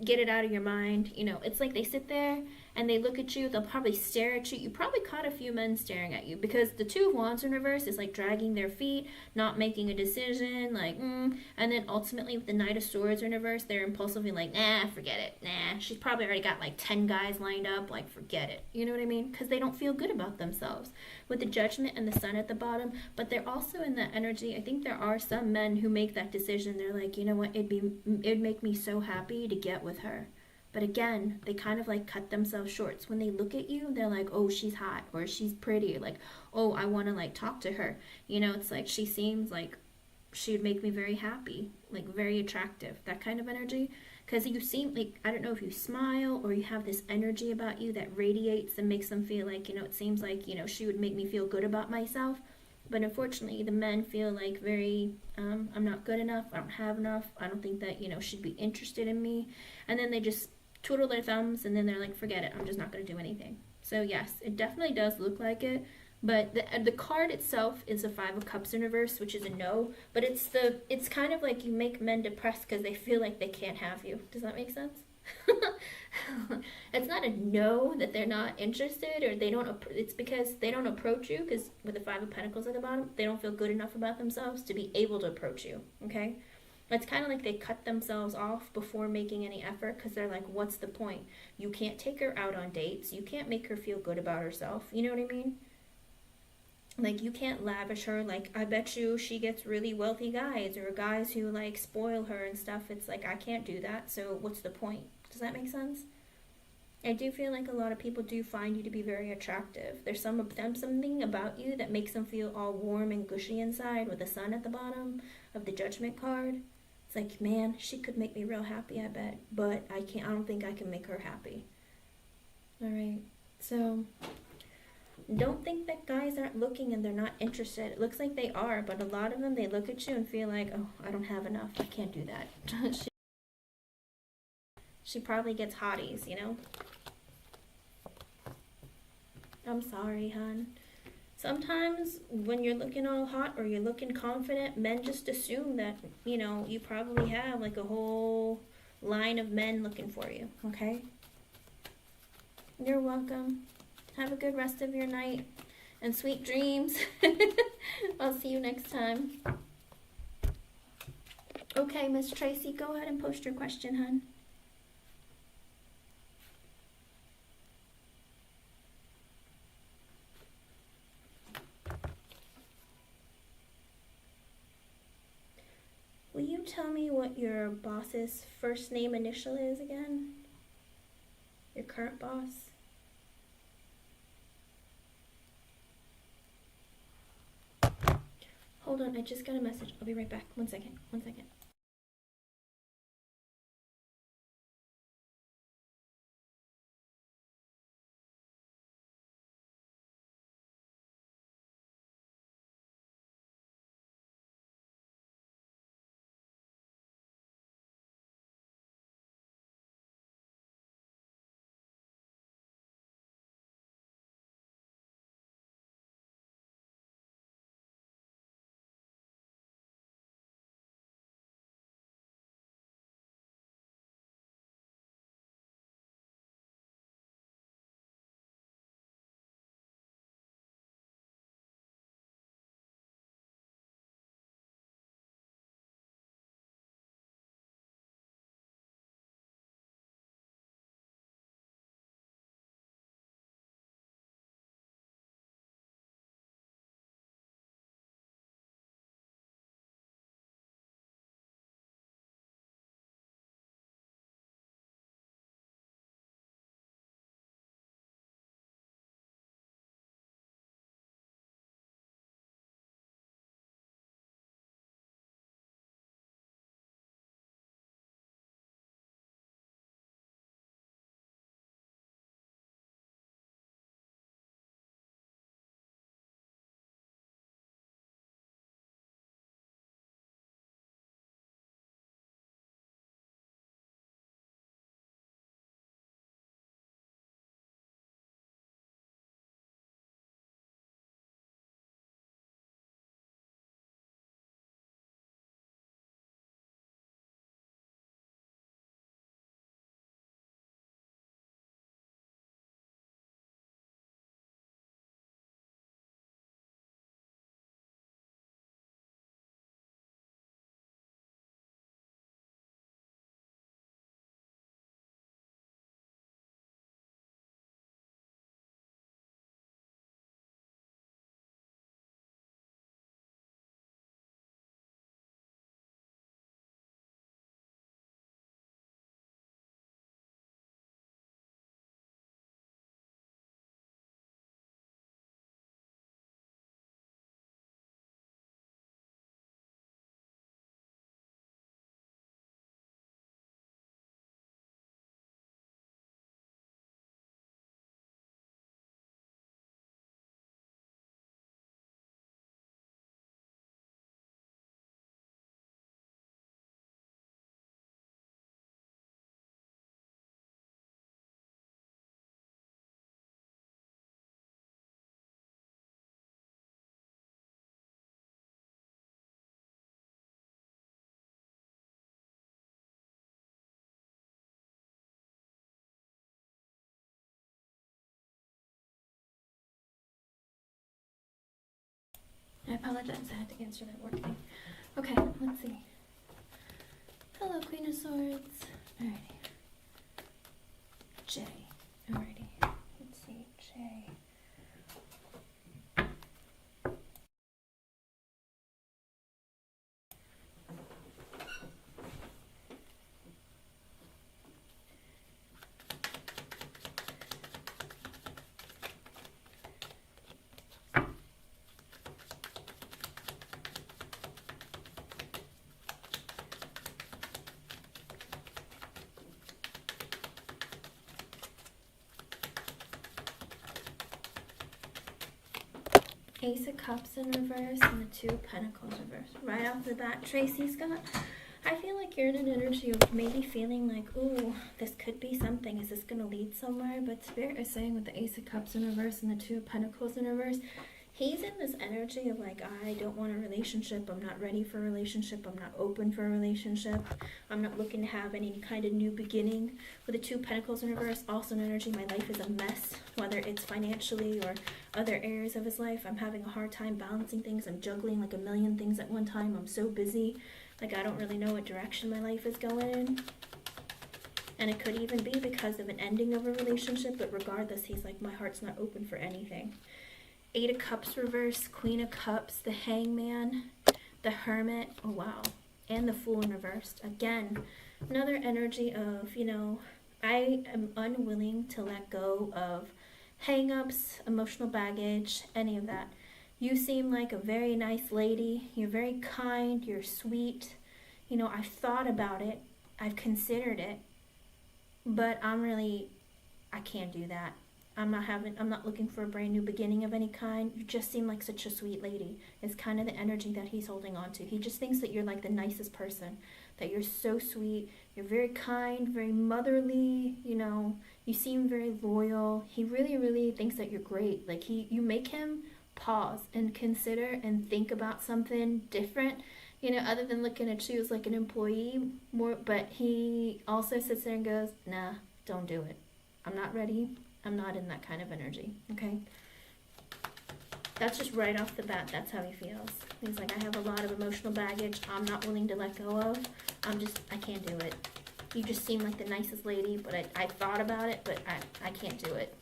get it out of your mind. It's like they sit there and they look at you, they'll probably stare at you. You probably caught a few men staring at you because the Two of Wands in reverse is like dragging their feet, not making a decision, like, and then ultimately with the Knight of Swords in reverse, they're impulsively like, nah, forget it, nah. She's probably already got like 10 guys lined up, like, forget it. You know what I mean? Because they don't feel good about themselves. With the Judgment and the Sun at the bottom, but they're also in that energy. I think there are some men who make that decision. They're like, you know what, it'd make me so happy to get with her. But again, they kind of like cut themselves short. So when they look at you, they're like, oh, she's hot, or she's pretty, like, oh, I want to like talk to her. It's like she seems like she would make me very happy, like very attractive, that kind of energy. Because you seem like, I don't know if you smile or you have this energy about you that radiates and makes them feel like, it seems like, she would make me feel good about myself. But unfortunately, the men feel like very, I'm not good enough, I don't have enough, I don't think that, she'd be interested in me. And then they just twiddle their thumbs and then they're like, forget it, I'm just not going to do anything. So yes, it definitely does look like it. But the card itself is a Five of Cups in reverse, which is a no. But it's kind of like you make men depressed because they feel like they can't have you. Does that make sense? It's not a no that they're not interested or they don't. It's because they don't approach you, because with the Five of Pentacles at the bottom, they don't feel good enough about themselves to be able to approach you. Okay. It's kind of like they cut themselves off before making any effort, because they're like, what's the point? You can't take her out on dates. You can't make her feel good about herself. You know what I mean? Like, you can't lavish her. Like, I bet you she gets really wealthy guys or guys who like spoil her and stuff. It's like, I can't do that, so what's the point? Does that make sense? I do feel like a lot of people do find you to be very attractive. There's something about you that makes them feel all warm and gushy inside, with the sun at the bottom of the Judgment card. It's like, man, she could make me real happy, I bet, but I don't think I can make her happy. All right, so don't think that guys aren't looking and they're not interested. It looks like they are, but a lot of them, they look at you and feel like, oh, I don't have enough, I can't do that. She probably gets hotties, I'm sorry, hun. Sometimes when you're looking all hot or you're looking confident, men just assume that, you probably have like a whole line of men looking for you, okay? You're welcome. Have a good rest of your night and sweet dreams. I'll see you next time. Okay, Miss Tracy, go ahead and post your question, hun. Will you tell me what your boss's first name initial is again? Your current boss? Hold on, I just got a message. I'll be right back. One second. I apologize, I had to answer that work thing. Okay, let's see. Hello, Queen of Swords. Alrighty. J. Alrighty. Let's see, J. Ace of Cups in reverse and the Two of Pentacles reverse. Right off the bat, Tracy Scott, I feel like you're in an energy of maybe feeling like, ooh, this could be something. Is this going to lead somewhere? But Spirit is saying with the Ace of Cups in reverse and the Two of Pentacles in reverse, he's in this energy of like, I don't want a relationship. I'm not ready for a relationship. I'm not open for a relationship. I'm not looking to have any kind of new beginning. With the Two of Pentacles in reverse, also an energy, my life is a mess, whether it's financially or other areas of his life. I'm having a hard time balancing things. I'm juggling like a million things at one time. I'm so busy. Like, I don't really know what direction my life is going in. And it could even be because of an ending of a relationship. But regardless, he's like, my heart's not open for anything. Eight of Cups reverse, Queen of Cups, the Hangman, the Hermit. Oh, wow. And the Fool in reverse. Again, another energy of, you know, I am unwilling to let go of hang-ups, emotional baggage, any of that. You seem like a very nice lady. You're very kind. You're sweet. You know, I've thought about it. I've considered it. But I can't do that. I'm not looking for a brand new beginning of any kind. You just seem like such a sweet lady. It's kind of the energy that he's holding on to. He just thinks that you're like the nicest person. That you're so sweet. You're very kind, very motherly, you know. You seem very loyal. He really, really thinks that you're great. Like, you make him pause and consider and think about something different, you know, other than looking at you as like an employee more. But he also sits there and goes, nah, don't do it. I'm not ready. I'm not in that kind of energy. Okay, that's just right off the bat. That's how he feels. He's like, I have a lot of emotional baggage I'm not willing to let go of. I can't do it. You just seem like the nicest lady, but I thought about it, but I can't do it.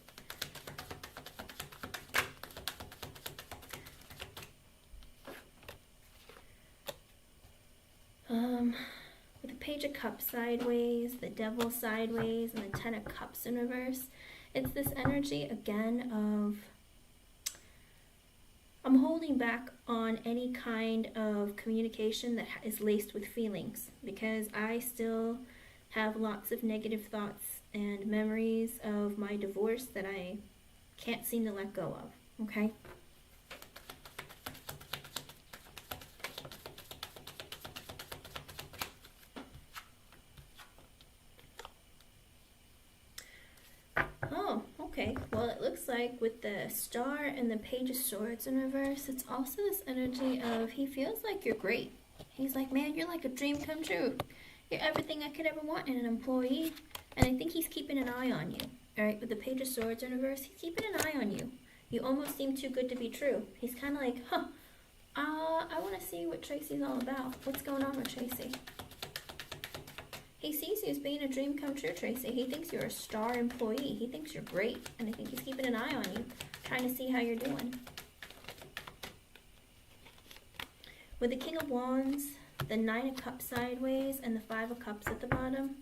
With the Page of Cups sideways, the Devil sideways, and the Ten of Cups in reverse, it's this energy again of I'm holding back on any kind of communication that is laced with feelings, because I still have lots of negative thoughts and memories of my divorce that I can't seem to let go of. Okay? Oh, okay. Well, it looks like with the Star and the Page of Swords in reverse, it's also this energy of he feels like you're great. He's like, man, you're like a dream come true. You're everything I could ever want in an employee. And I think he's keeping an eye on you. All right, with the Page of Swords in reverse, he's keeping an eye on you. You almost seem too good to be true. He's kind of like, I want to see what Tracy's all about. What's going on with Tracy? He sees you as being a dream come true, Tracy. He thinks you're a star employee. He thinks you're great. And I think he's keeping an eye on you, trying to see how you're doing. With the King of Wands, the Nine of Cups sideways, and the Five of Cups at the bottom.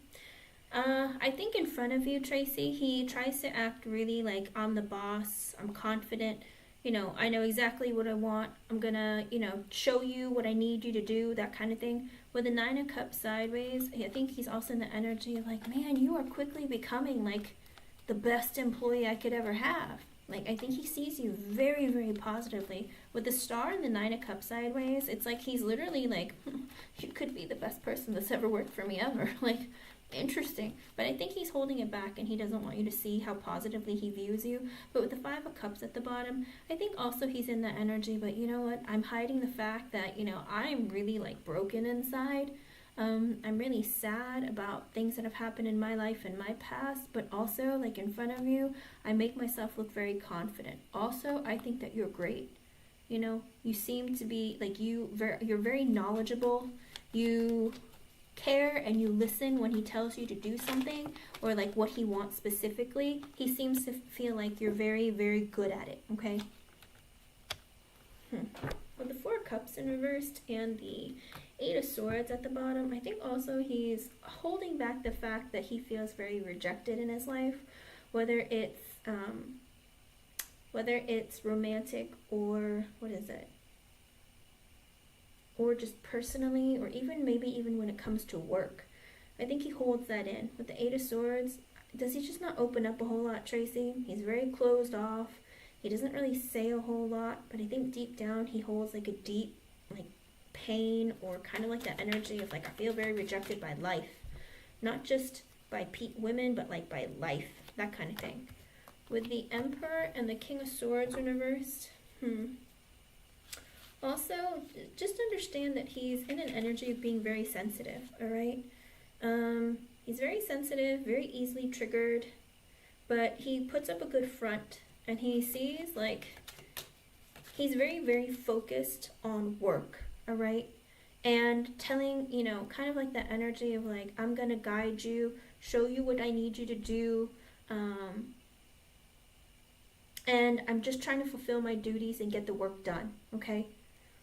I think in front of you, Tracy, he tries to act really like, I'm the boss, I'm confident, you know, I know exactly what I want, I'm gonna, you know, show you what I need you to do, that kind of thing. With the Nine of Cups sideways, I think he's also in the energy of like, man, you are quickly becoming like the best employee I could ever have. Like, I think he sees you very, very positively. With the Star and the Nine of Cups sideways, it's like he's literally like, you could be the best person that's ever worked for me ever. Like, interesting. But I think he's holding it back and he doesn't want you to see how positively he views you. But with the Five of Cups at the bottom, I think also he's in that energy. But you know what? I'm hiding the fact that, you know, I'm really like broken inside. I'm really sad about things that have happened in my life and my past, but also, like, in front of you, I make myself look very confident. Also, I think that you're great. You know, you seem to be like you're very knowledgeable. You care and you listen when he tells you to do something, or like what he wants specifically. He seems to feel like you're very, very good at it, okay? With the Four of Cups in reversed and the Eight of Swords at the bottom, I think also he's holding back the fact that he feels very rejected in his life, whether it's romantic or what is it? Or just personally, or maybe even when it comes to work. I think he holds that in. With the Eight of Swords, does he just not open up a whole lot, Tracy? He's very closed off. He doesn't really say a whole lot, but I think deep down he holds like a deep like pain, or kind of like that energy of like, I feel very rejected by life. Not just by women, but like by life, that kind of thing. With the Emperor and the King of Swords in reversed, also, just understand that he's in an energy of being very sensitive, all right? He's very sensitive, very easily triggered, but he puts up a good front, and he sees, like, he's very, very focused on work, all right? And telling, you know, kind of like that energy of, like, I'm going to guide you, show you what I need you to do, and I'm just trying to fulfill my duties and get the work done, okay?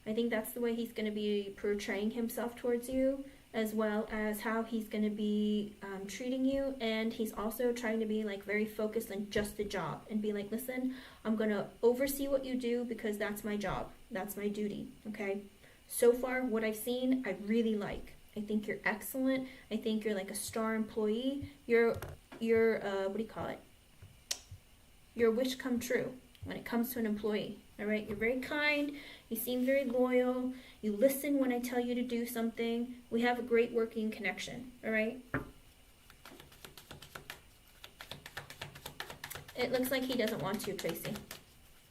I think that's the way he's going to be portraying himself towards you, as well as how he's going to be treating you. And he's also trying to be like very focused on just the job and be like, listen, I'm going to oversee what you do because that's my job. That's my duty. Okay. So far, what I've seen, I really like. I think you're excellent. I think you're like a star employee. You're what do you call it? Your wish come true when it comes to an employee. All right. You're very kind. You seem very loyal. You listen when I tell you to do something. We have a great working connection, all right? It looks like he doesn't want to, Tracy.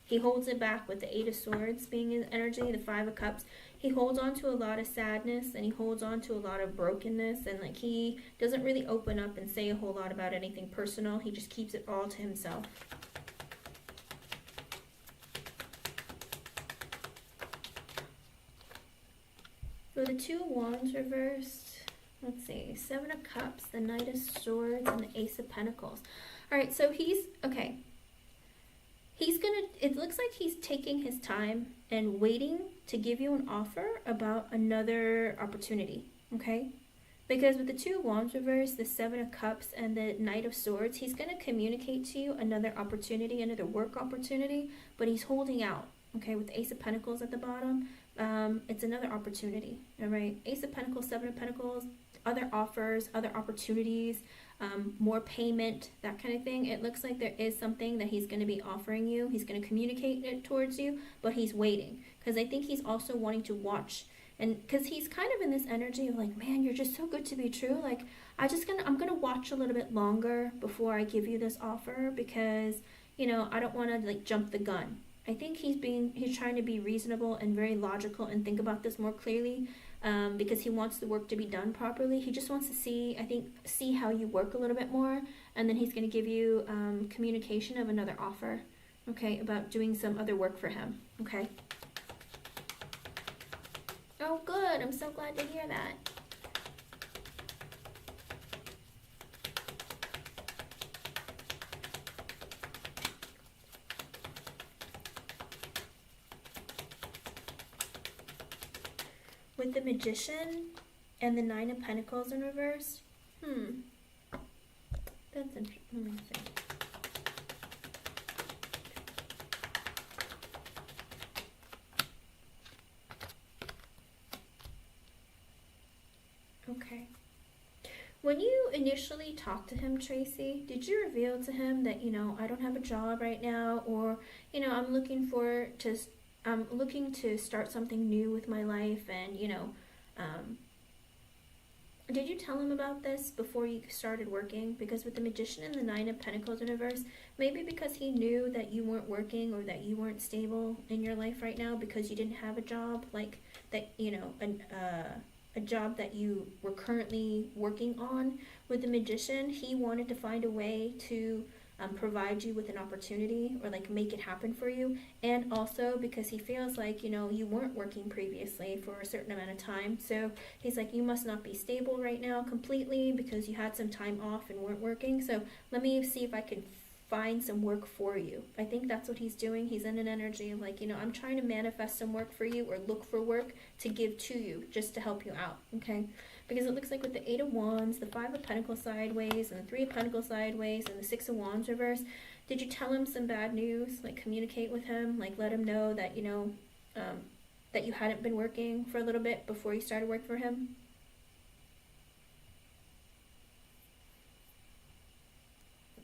He holds it back with the Eight of Swords being his energy, the Five of Cups. He holds on to a lot of sadness, and he holds on to a lot of brokenness, and like he doesn't really open up and say a whole lot about anything personal. He just keeps it all to himself. For the Two of Wands reversed, let's see, Seven of Cups, the Knight of Swords, and the Ace of Pentacles. All right, so it looks like he's taking his time and waiting to give you an offer about another opportunity, okay? Because with the Two of Wands reversed, the Seven of Cups, and the Knight of Swords, he's going to communicate to you another opportunity, another work opportunity, but he's holding out, okay? With the Ace of Pentacles at the bottom, it's another opportunity, all right? Ace of Pentacles, Seven of Pentacles, other offers, other opportunities, more payment, that kind of thing. It looks like there is something that he's going to be offering you. He's going to communicate it towards you, but he's waiting because I think he's also wanting to watch, and because he's kind of in this energy of like, man, you're just so good to be true. Like, I'm gonna watch a little bit longer before I give you this offer because, you know, I don't want to like jump the gun. I think he's trying to be reasonable and very logical and think about this more clearly, because he wants the work to be done properly. He just wants to see how you work a little bit more, and then he's going to give you communication of another offer, okay, about doing some other work for him, okay? Oh, good. I'm so glad to hear that. With the Magician and the Nine of Pentacles in reverse, that's interesting. Let me see. Okay. When you initially talked to him, Tracy, did you reveal to him that, you know, I don't have a job right now, or, you know, I'm looking to start something new with my life, and, you know, did you tell him about this before you started working? Because with the Magician and the Nine of Pentacles in reverse, maybe because he knew that you weren't working or that you weren't stable in your life right now because you didn't have a job, like that, you know, a job that you were currently working on. With the Magician, he wanted to find a way to provide you with an opportunity or like make it happen for you. And also because he feels like, you know, you weren't working previously for a certain amount of time. So he's like, you must not be stable right now completely because you had some time off and weren't working. So let me see if I can find some work for you. I think that's what he's doing. He's in an energy of like, you know, I'm trying to manifest some work for you or look for work to give to you just to help you out, okay? Because it looks like with the 8 of Wands, the 5 of Pentacles sideways, and the 3 of Pentacles sideways, and the 6 of Wands reverse, did you tell him some bad news? Like communicate with him, like let him know that, you know, that you hadn't been working for a little bit before you started work for him?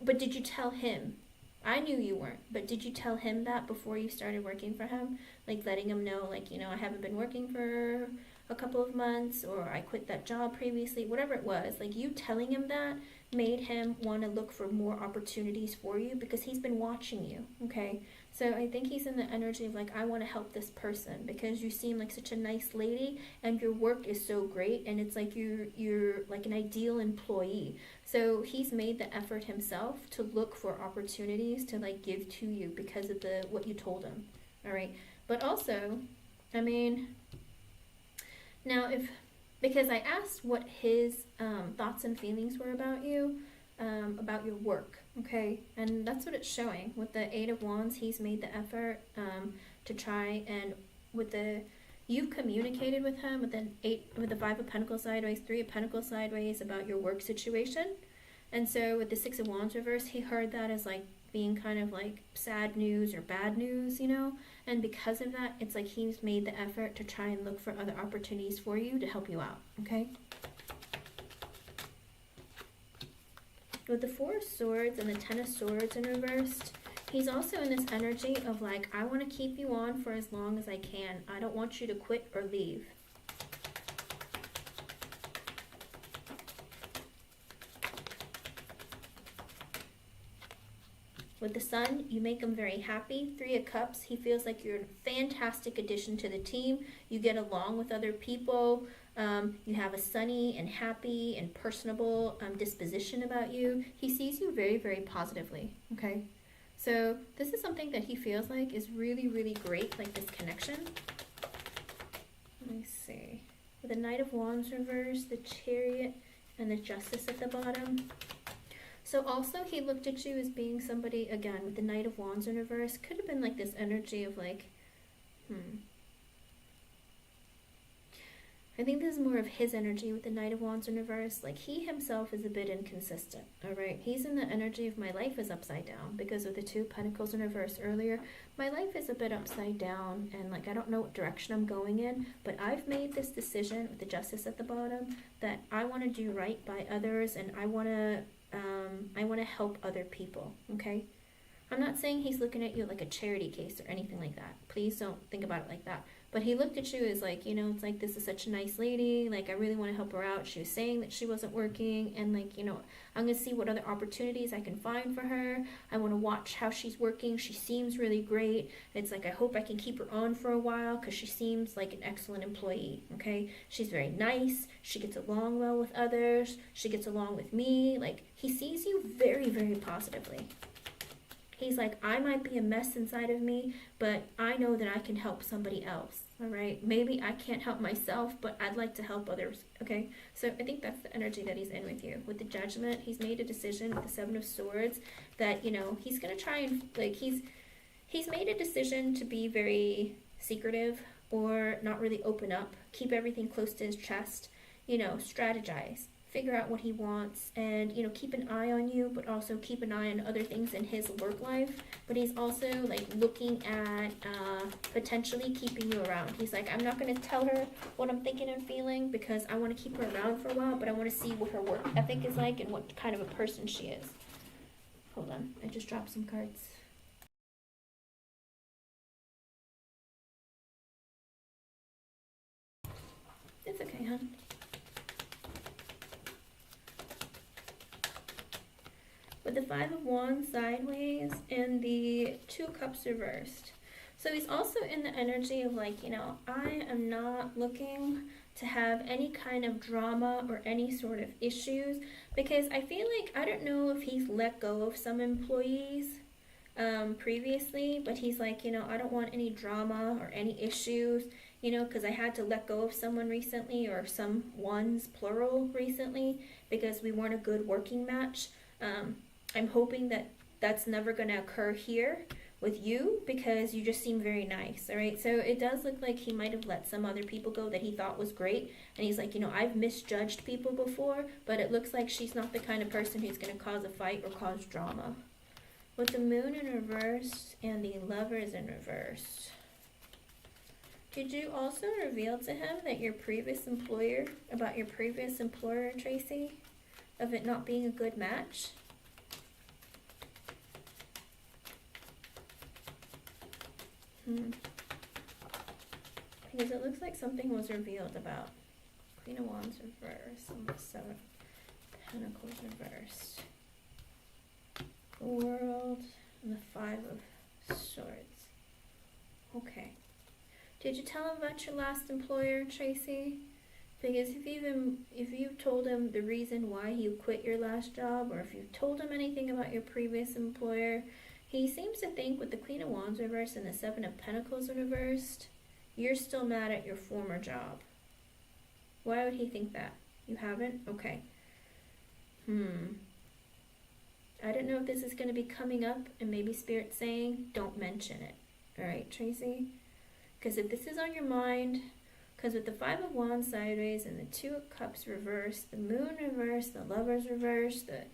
But did you tell him? I knew you weren't, but did you tell him that before you started working for him? Like letting him know, like, you know, I haven't been working for a couple of months, or I quit that job previously, whatever it was. Like you telling him that made him want to look for more opportunities for you because he's been watching you, okay? So I think he's in the energy of like, I want to help this person because you seem like such a nice lady and your work is so great, and it's like you're like an ideal employee. So he's made the effort himself to look for opportunities to like give to you because of the what you told him. All right. But also, I mean, now because I asked what his thoughts and feelings were about you, about your work, okay? And that's what it's showing. With the 8 of Wands, he's made the effort to try, and with the you've communicated with him with the 5 of Pentacles sideways, 3 of Pentacles sideways about your work situation. And so with the 6 of Wands reverse, he heard that as like being kind of like sad news or bad news, you know? And because of that, it's like he's made the effort to try and look for other opportunities for you to help you out, okay? With the 4 of Swords and the 10 of Swords in reversed, he's also in this energy of like, I want to keep you on for as long as I can. I don't want you to quit or leave. With the Sun, you make him very happy. 3 of Cups, he feels like you're a fantastic addition to the team. You get along with other people. You have a sunny and happy and personable disposition about you. He sees you very, very positively, okay? So this is something that he feels like is really, really great, like this connection. Let me see. With the Knight of Wands reverse, the Chariot, and the Justice at the bottom. So also he looked at you as being somebody, again, with the Knight of Wands in reverse, could have been like this energy of like, I think this is more of his energy with the Knight of Wands in reverse. Like he himself is a bit inconsistent, all right? He's in the energy of my life is upside down because of the 2 Pentacles in reverse earlier. My life is a bit upside down and like I don't know what direction I'm going in, but I've made this decision with the Justice at the bottom that I want to do right by others, and I want to help other people, okay? I'm not saying he's looking at you like a charity case or anything like that. Please don't think about it like that. But he looked at you as like, you know, it's like, this is such a nice lady. Like, I really want to help her out. She was saying that she wasn't working. And like, you know, I'm going to see what other opportunities I can find for her. I want to watch how she's working. She seems really great. It's like, I hope I can keep her on for a while because she seems like an excellent employee, okay? She's very nice. She gets along well with others. She gets along with me. Like, he sees you very, very positively. He's like, I might be a mess inside of me, but I know that I can help somebody else, all right? Maybe I can't help myself, but I'd like to help others, okay? So I think that's the energy that he's in with you. With the Judgment, he's made a decision with the 7 of Swords that, you know, he's going to try and, like, he's made a decision to be very secretive or not really open up, keep everything close to his chest, you know, strategize. Figure out what he wants and, you know, keep an eye on you, but also keep an eye on other things in his work life. But he's also like looking at potentially keeping you around. He's like, I'm not going to tell her what I'm thinking and feeling because I want to keep her around for a while, but I want to see what her work ethic is like and what kind of a person she is. Hold on, I just dropped some cards. It's okay, hon. With the 5 of Wands sideways and the 2 Cups reversed. So he's also in the energy of like, you know, I am not looking to have any kind of drama or any sort of issues, because I feel like, I don't know if he's let go of some employees previously, but he's like, you know, I don't want any drama or any issues, you know, because I had to let go of someone recently, or some ones plural recently, because we weren't a good working match. I'm hoping that that's never going to occur here with you, because you just seem very nice. All right, so it does look like he might have let some other people go that he thought was great, and he's like, you know, I've misjudged people before, but it looks like she's not the kind of person who's going to cause a fight or cause drama. With the moon in reverse and the lovers in reverse, could you also reveal to him that your previous employer, Tracy, of it not being a good match? Because it looks like something was revealed about Queen of Wands reversed and the Seven of Pentacles reversed, the World, and the Five of Swords. Okay. Did you tell him about your last employer, Tracy? Because if you've told him the reason why you quit your last job, or if you've told him anything about your previous employer, he seems to think with the Queen of Wands reversed and the Seven of Pentacles reversed, you're still mad at your former job. Why would he think that? You haven't? Okay. I don't know if this is going to be coming up, and maybe Spirit's saying, don't mention it. Alright, Tracy? Because if this is on your mind, because with the Five of Wands sideways and the Two of Cups reversed, the Moon reversed, the Lovers reversed, the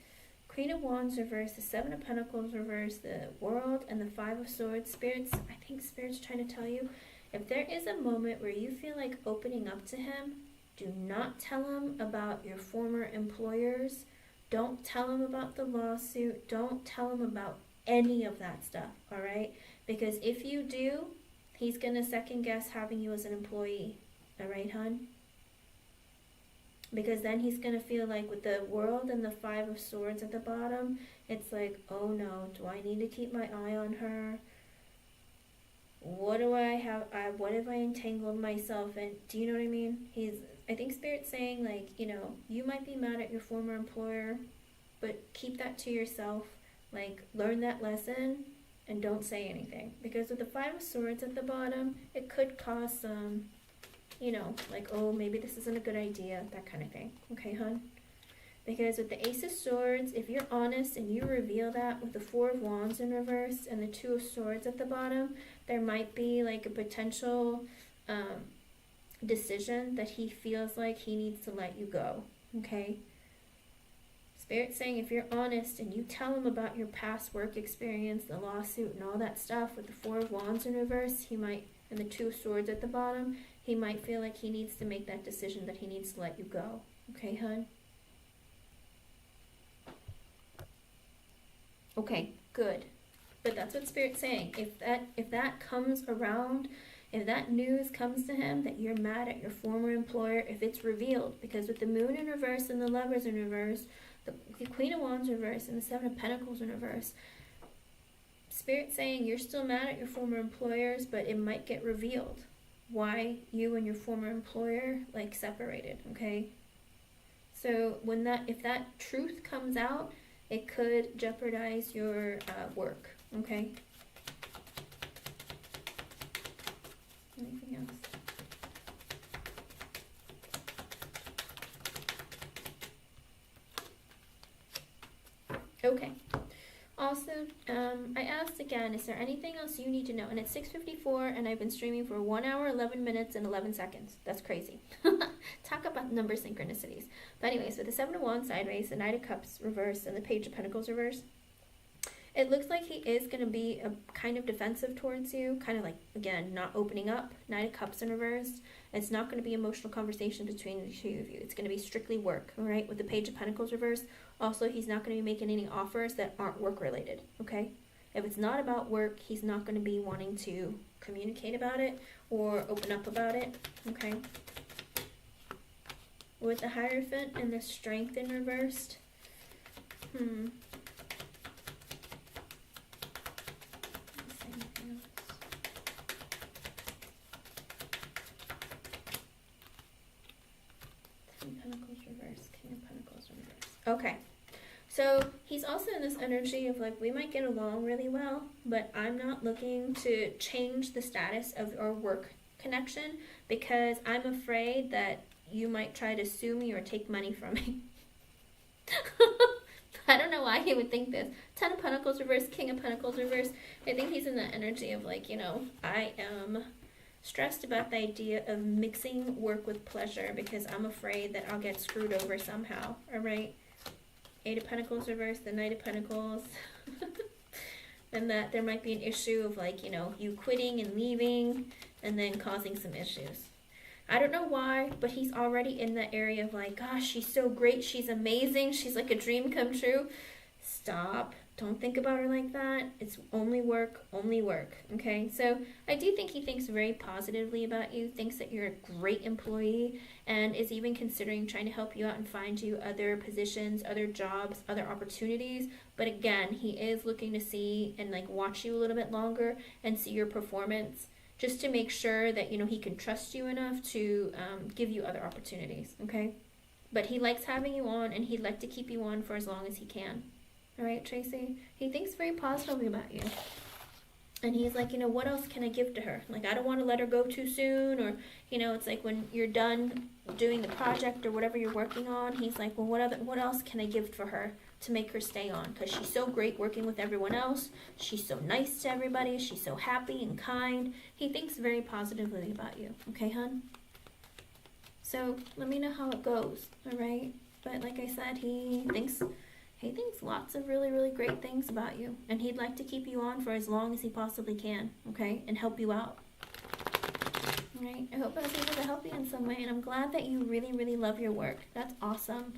Queen of Wands reversed, the Seven of Pentacles reversed, the World, and the Five of Swords, I think Spirit's trying to tell you, if there is a moment where you feel like opening up to him, do not tell him about your former employers. Don't tell him about the lawsuit. Don't tell him about any of that stuff, alright? Because if you do, he's going to second guess having you as an employee. Alright, hon? Because then he's going to feel like with the World and the Five of Swords at the bottom, it's like, oh no, do I need to keep my eye on her? What do I have? What have I entangled myself in? Do you know what I mean? I think Spirit's saying, like, you know, you might be mad at your former employer, but keep that to yourself. Like, learn that lesson and don't say anything. Because with the Five of Swords at the bottom, it could cause some, you know, like, oh, maybe this isn't a good idea, that kind of thing. Okay, hon? Because with the Ace of Swords, if you're honest and you reveal that with the Four of Wands in reverse and the Two of Swords at the bottom, there might be like a potential decision that he feels like he needs to let you go. Okay? Spirit's saying if you're honest and you tell him about your past work experience, the lawsuit and all that stuff with the Four of Wands in reverse, he might, and the Two of Swords at the bottom, he might feel like he needs to make that decision that he needs to let you go. Okay, hun? Okay, good. But that's what Spirit's saying. If that comes around, if that news comes to him that you're mad at your former employer, if it's revealed, because with the Moon in reverse and the Lovers in reverse, the Queen of Wands reverse and the Seven of Pentacles in reverse, Spirit's saying you're still mad at your former employers, but it might get revealed why you and your former employer like separated. Okay, so if that truth comes out, it could jeopardize your work. Okay. Anything else? Okay. Also, I asked again, is there anything else you need to know? And it's 6:54, and I've been streaming for 1 hour, 11 minutes, and 11 seconds. That's crazy. Talk about number synchronicities. But anyways, with the Seven of Wands sideways, the Knight of Cups reversed, and the Page of Pentacles reversed, it looks like he is going to be a kind of defensive towards you, kind of like, again, not opening up. Knight of Cups in reversed. It's not going to be emotional conversation between the two of you. It's going to be strictly work, all right? With the Page of Pentacles reversed, also, he's not going to be making any offers that aren't work-related, okay? If it's not about work, he's not going to be wanting to communicate about it or open up about it, okay? With the Hierophant and the Strength in reversed, reverse. King of Pentacles in reverse. Okay. So he's also in this energy of like, we might get along really well, but I'm not looking to change the status of our work connection because I'm afraid that you might try to sue me or take money from me. I don't know why he would think this. Ten of Pentacles reverse, King of Pentacles reverse. I think he's in that energy of like, you know, I am stressed about the idea of mixing work with pleasure because I'm afraid that I'll get screwed over somehow, all right? Eight of Pentacles reverse, the Knight of Pentacles. And that there might be an issue of like, you know, you quitting and leaving and then causing some issues. I don't know why, but he's already in that area of like, gosh, she's so great, she's amazing, she's like a dream come true. Stop. Don't think about her like that. It's only work, okay? So I do think he thinks very positively about you, thinks that you're a great employee, and is even considering trying to help you out and find you other positions, other jobs, other opportunities. But again, he is looking to see and like watch you a little bit longer and see your performance just to make sure that, you know, he can trust you enough to give you other opportunities, okay? But he likes having you on, and he'd like to keep you on for as long as he can. All right, Tracy? He thinks very positively about you. And he's like, you know, what else can I give to her? Like, I don't want to let her go too soon. Or, you know, it's like when you're done doing the project or whatever you're working on, he's like, well, what else can I give for her to make her stay on? Because she's so great working with everyone else. She's so nice to everybody. She's so happy and kind. He thinks very positively about you. Okay, hon? So let me know how it goes, all right? But like I said, he thinks lots of really, really great things about you. And he'd like to keep you on for as long as he possibly can, okay? And help you out. All right? I hope I was able to help you in some way. And I'm glad that you really, really love your work. That's awesome.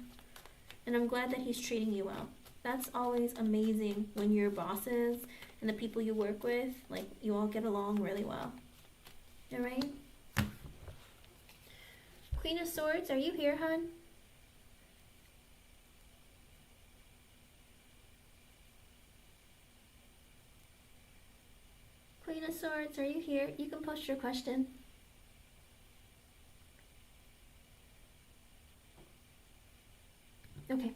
And I'm glad that he's treating you well. That's always amazing when your bosses and the people you work with, like, you all get along really well. All right? Queen of Swords, are you here, hon? Queen of Swords, are you here? You can post your question. Okay.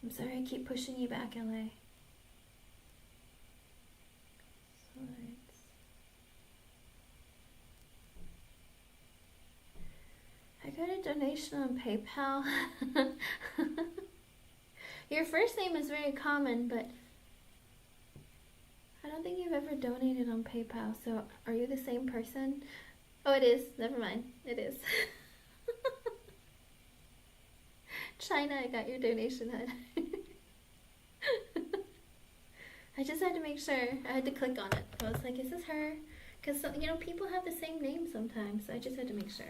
I'm sorry I keep pushing you back, LA. Swords. I got a donation on PayPal. Your first name is very common, but I don't think you've ever donated on PayPal, so are you the same person? Oh, it is. Never mind. It is. China, I got your donation, hon. I just had to make sure. I had to click on it. I was like, is this her? Because, you know, people have the same name sometimes, so I just had to make sure.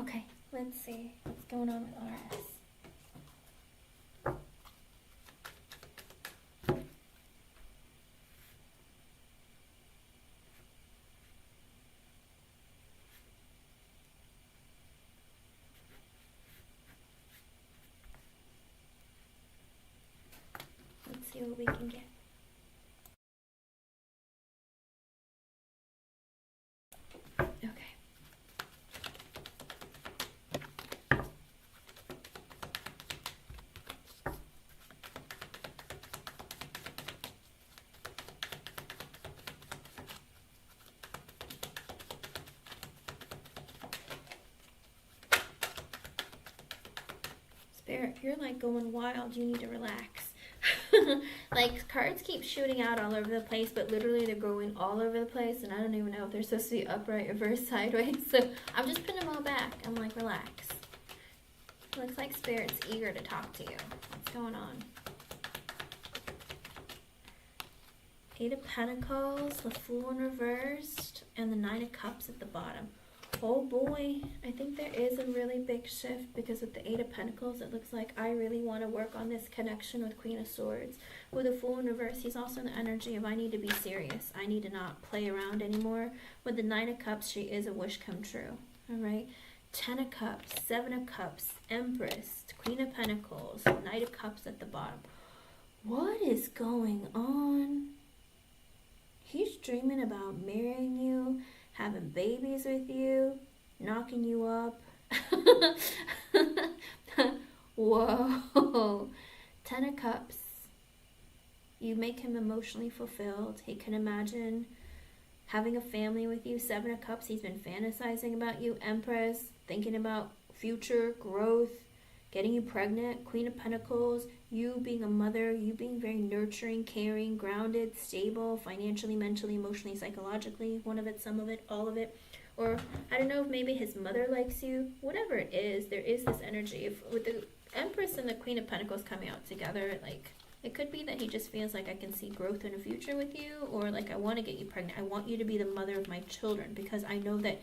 Okay, let's see what's going on with RS. Let's see what we can get. Okay. Spirit, you're like going wild. You need to relax. Like, cards keep shooting out all over the place, but literally they're going all over the place, and I don't even know if they're supposed to be upright, reverse, sideways. So I'm just putting them all back. I'm like, relax. Looks like Spirit's eager to talk to you. What's going on? Eight of Pentacles, the Fool in reversed, and the Nine of Cups at the bottom. Oh boy, I think there is a really big shift because with the Eight of Pentacles, it looks like I really want to work on this connection with Queen of Swords. With the Fool in reverse, he's also in the energy of I need to be serious. I need to not play around anymore. With the Nine of Cups, she is a wish come true. All right. 10 of Cups, 7 of Cups, Empress, Queen of Pentacles, Knight of Cups at the bottom. What is going on? He's dreaming about marrying you, having babies with you, knocking you up. Whoa. 10 of Cups. You make him emotionally fulfilled. He can imagine having a family with you. 7 of Cups. He's been fantasizing about you. Empress. Thinking about future growth. Getting you pregnant. Queen of Pentacles. You being a mother. You being very nurturing, caring, grounded, stable, financially, mentally, emotionally, psychologically. One of it, some of it, all of it. Or I don't know if maybe his mother likes you. Whatever it is, there is this energy. If with the Empress and the Queen of Pentacles coming out together, like, it could be that he just feels like I can see growth in the future with you, or like I want to get you pregnant. I want you to be the mother of my children because I know that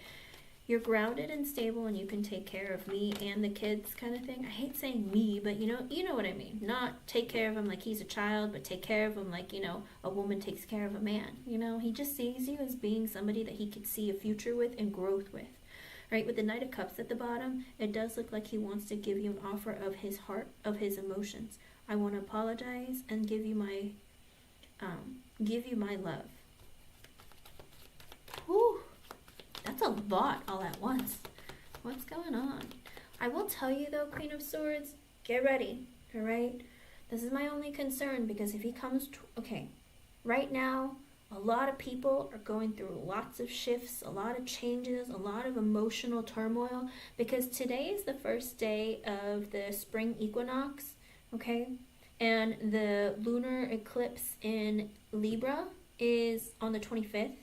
you're grounded and stable and you can take care of me and the kids kind of thing. I hate saying me, but you know what I mean. Not take care of him like he's a child, but take care of him like, a woman takes care of a man. He just sees you as being somebody that he could see a future with and growth with. Right, with the Knight of Cups at the bottom, it does look like he wants to give you an offer of his heart, of his emotions. I want to apologize and give you my love. Whew, that's a lot all at once. What's going on? I will tell you though, Queen of Swords, get ready, all right? This is my only concern because if he comes, okay, right now, a lot of people are going through lots of shifts, a lot of changes, a lot of emotional turmoil because today is the first day of the spring equinox, okay? And the lunar eclipse in Libra is on the 25th.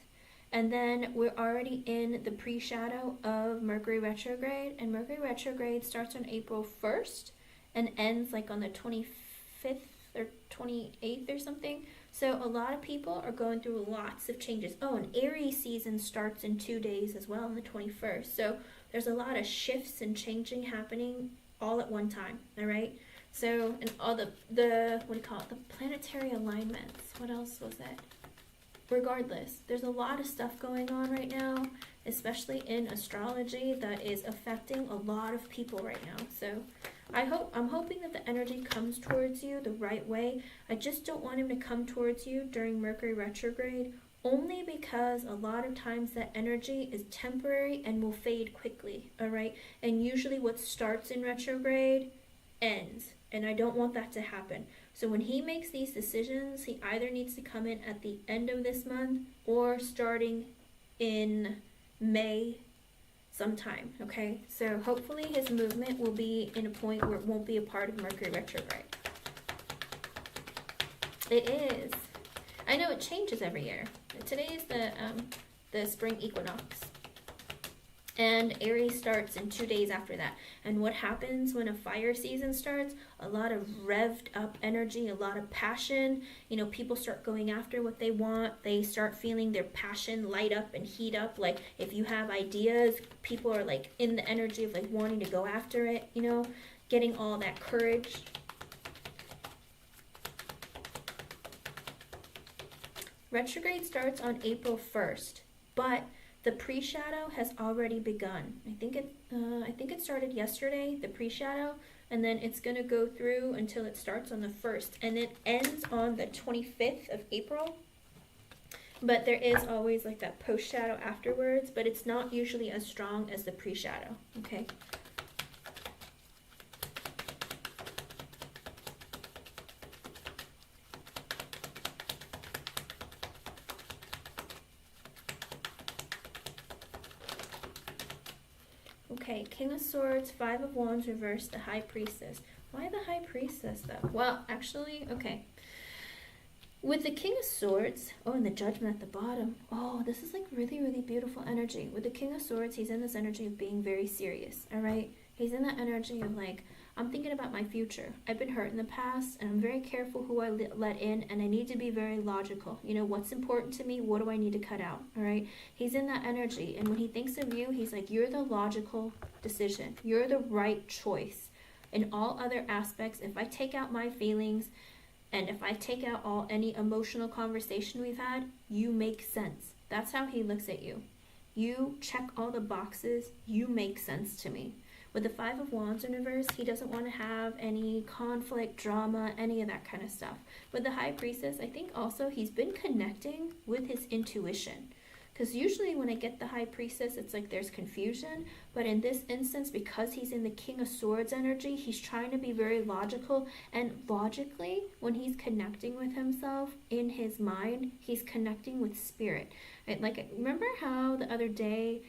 And then we're already in the pre-shadow of Mercury retrograde. And Mercury retrograde starts on April 1st and ends like on the 25th or 28th or something. So a lot of people are going through lots of changes. Oh, and Aries season starts in 2 days as well on the 21st. So there's a lot of shifts and changing happening all at one time, all right? So, and all the what do you call it? The planetary alignments. What else was it? Regardless, there's a lot of stuff going on right now, especially in astrology, that is affecting a lot of people right now. So I'm hoping that the energy comes towards you the right way. I just don't want him to come towards you during Mercury retrograde, only because a lot of times that energy is temporary and will fade quickly, all right? And usually what starts in retrograde ends, and I don't want that to happen. So when he makes these decisions, he either needs to come in at the end of this month or starting in May sometime, okay? So hopefully his movement will be in a point where it won't be a part of Mercury retrograde. It is. I know it changes every year. Today is the spring equinox. And Aries starts in 2 days after that. And what happens when a fire season starts? A lot of revved up energy, a lot of passion. People start going after what they want. They start feeling their passion light up and heat up. Like if you have ideas, people are like in the energy of like wanting to go after it, getting all that courage. Retrograde starts on April 1st, but the pre-shadow has already begun. I think it started yesterday, the pre-shadow, and then it's going to go through until it starts on the 1st, and it ends on the 25th of April. But there is always like that post-shadow afterwards, but it's not usually as strong as the pre-shadow, okay? Okay, King of Swords, Five of Wands, reversed, the High Priestess. Why the High Priestess, though? Well, actually, okay. With the King of Swords, oh, and the Judgment at the bottom. Oh, this is like really, really beautiful energy. With the King of Swords, he's in this energy of being very serious, all right? He's in that energy of like, I'm thinking about my future. I've been hurt in the past, and I'm very careful who I let in, and I need to be very logical. You know, what's important to me? What do I need to cut out? All right? He's in that energy, and when he thinks of you, he's like, you're the logical decision. You're the right choice. In all other aspects, if I take out my feelings, and if I take out any emotional conversation we've had, you make sense. That's how he looks at you. You check all the boxes. You make sense to me. With the Five of Wands in reverse, he doesn't want to have any conflict, drama, any of that kind of stuff. With the High Priestess, I think also he's been connecting with his intuition. Because usually when I get the High Priestess, it's like there's confusion. But in this instance, because he's in the King of Swords energy, he's trying to be very logical. And logically, when he's connecting with himself in his mind, he's connecting with spirit. Right? Like, remember how the other day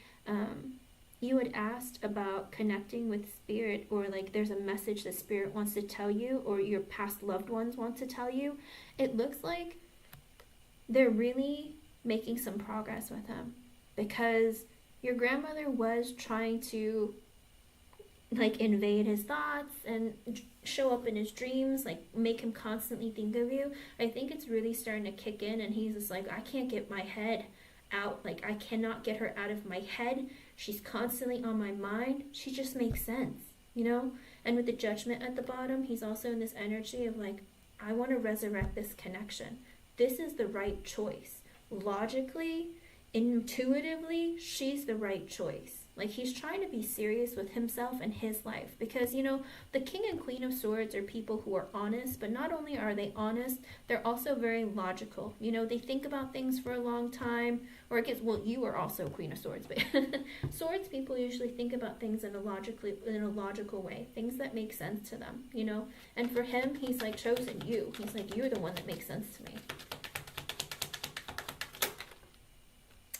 you had asked about connecting with spirit, or like there's a message that spirit wants to tell you, or your past loved ones want to tell you? It looks like they're really making some progress with him, because your grandmother was trying to like invade his thoughts and show up in his dreams, like make him constantly think of you. I think it's really starting to kick in, and he's just like, I can't get my head out, like I cannot get her out of my head. She's constantly on my mind. She just makes sense, you know? And with the Judgment at the bottom, he's also in this energy of like, I want to resurrect this connection. This is the right choice. Logically, intuitively, she's the right choice. Like, he's trying to be serious with himself and his life, because, you know, the King and Queen of Swords are people who are honest, but not only are they honest, they're also very logical. You know, they think about things for a long time, or I guess, well, you are also Queen of Swords, but Swords people usually think about things in a logical way, things that make sense to them, you know. And for him, he's like chosen you. He's like, you're the one that makes sense to me.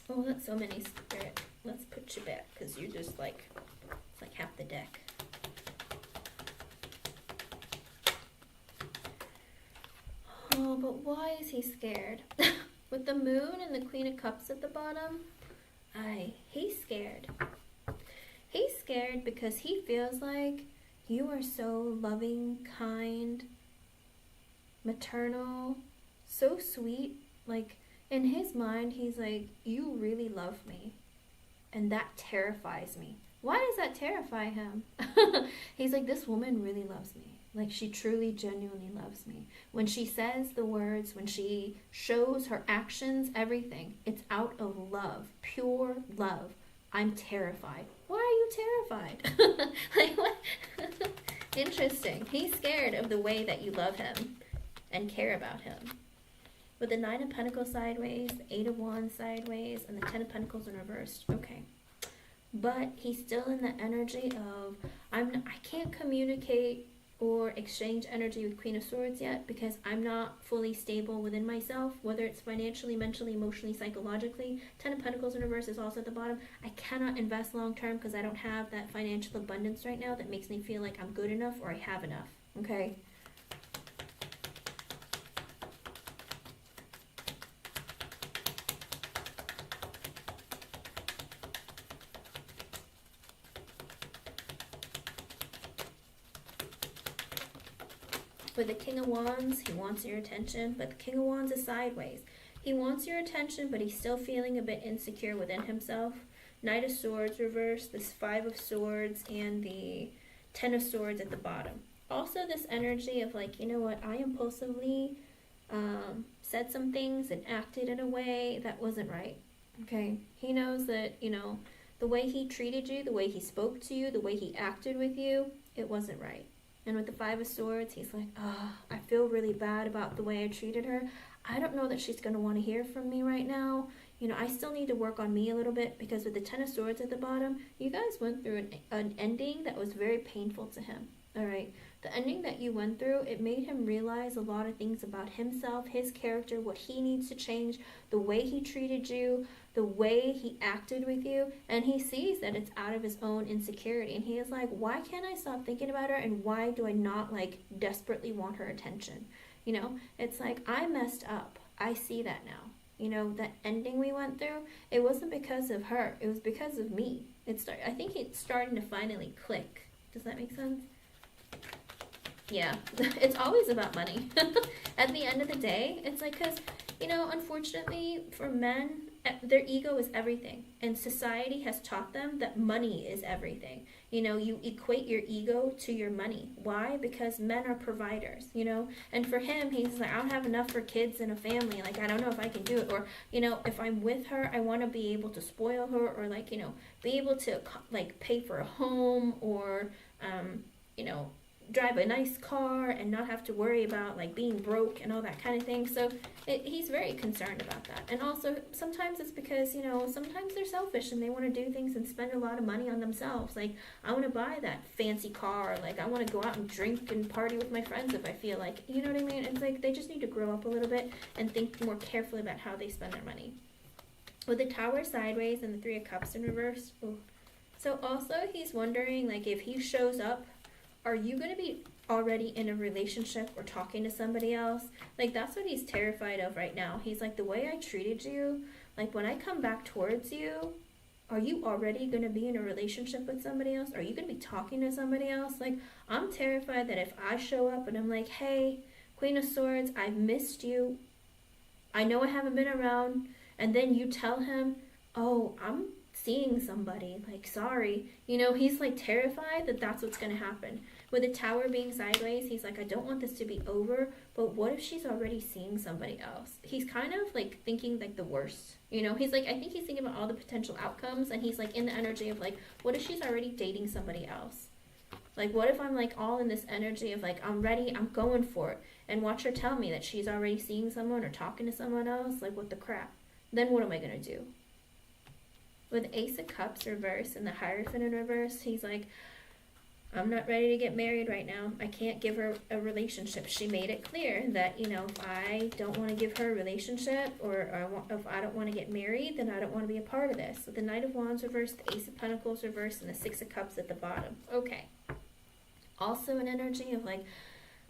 Oh, that's so many, Spirit. Let's put you back, because you're just like, it's like half the deck. Oh, but why is he scared? With the Moon and the Queen of Cups at the bottom, he's scared. He's scared because he feels like you are so loving, kind, maternal, so sweet. Like, in his mind, he's like, you really love me. And that terrifies me. Why does that terrify him? He's like, this woman really loves me. Like, she truly, genuinely loves me. When she says the words, when she shows her actions, everything, it's out of love, pure love. I'm terrified. Why are you terrified? Like, what? Interesting. He's scared of the way that you love him and care about him. With the Nine of Pentacles sideways, the Eight of Wands sideways, and the Ten of Pentacles in reversed. Okay. But he's still in the energy of, I can't communicate or exchange energy with Queen of Swords yet, because I'm not fully stable within myself, whether it's financially, mentally, emotionally, psychologically. Ten of Pentacles in reverse is also at the bottom. I cannot invest long term because I don't have that financial abundance right now that makes me feel like I'm good enough or I have enough. Okay? With the King of Wands, he wants your attention, but the King of Wands is sideways. He wants your attention, but he's still feeling a bit insecure within himself. Knight of Swords reverse, this Five of Swords, and the Ten of Swords at the bottom. Also this energy of like, you know what, I impulsively said some things and acted in a way that wasn't right. Okay? He knows that, you know, the way he treated you, the way he spoke to you, the way he acted with you, it wasn't right. And with the Five of Swords, he's like, I feel really bad about the way I treated her. I don't know that she's going to want to hear from me right now. You know, I still need to work on me a little bit, because with the Ten of Swords at the bottom, you guys went through an ending that was very painful to him. All right. The ending that you went through, it made him realize a lot of things about himself, his character, what he needs to change, the way he treated you, the way he acted with you, and he sees that it's out of his own insecurity, and he is like, why can't I stop thinking about her, and why do I not like desperately want her attention? You know, it's like, I messed up. I see that now. You know, that ending we went through, it wasn't because of her, it was because of me. I think it's starting to finally click. Does that make sense? Yeah, it's always about money. At the end of the day, it's like, because, unfortunately for men, their ego is everything. And society has taught them that money is everything. You equate your ego to your money. Why? Because men are providers. And for him, he's like, I don't have enough for kids and a family. Like, I don't know if I can do it. Or, if I'm with her, I want to be able to spoil her, or, like, be able to, like, pay for a home, or, you know, drive a nice car and not have to worry about, like, being broke and all that kind of thing. So he's very concerned about that. And also sometimes it's because, sometimes they're selfish and they want to do things and spend a lot of money on themselves. Like, I want to buy that fancy car, like, I want to go out and drink and party with my friends if I feel like, you know what I mean? It's like they just need to grow up a little bit and think more carefully about how they spend their money. With the Tower sideways and the Three of Cups in reverse, ooh. So also he's wondering, like, if he shows up, are you going to be already in a relationship or talking to somebody else? Like, that's what he's terrified of right now. He's like, the way I treated you, like, when I come back towards you, are you already going to be in a relationship with somebody else? Are you going to be talking to somebody else? Like, I'm terrified that if I show up and I'm like, hey, Queen of Swords, I've missed you. I know I haven't been around. And then you tell him, oh, I'm seeing somebody, like, sorry. He's, like, terrified that that's what's going to happen. With the Tower being sideways, he's like, I don't want this to be over, but what if she's already seeing somebody else? He's kind of, like, thinking, like, the worst. He's like, I think he's thinking about all the potential outcomes, and he's, like, in the energy of, like, what if she's already dating somebody else? Like, what if I'm, like, all in this energy of, like, I'm ready, I'm going for it, and watch her tell me that she's already seeing someone or talking to someone else? Like, what the crap? Then what am I going to do? With Ace of Cups reverse and the Hierophant in reverse, he's like, I'm not ready to get married right now. I can't give her a relationship. She made it clear that, if I don't want to give her a relationship, or if I don't want to get married, then I don't want to be a part of this. With the Knight of Wands reverse, the Ace of Pentacles reverse, and the Six of Cups at the bottom. Okay. Also an energy of, like,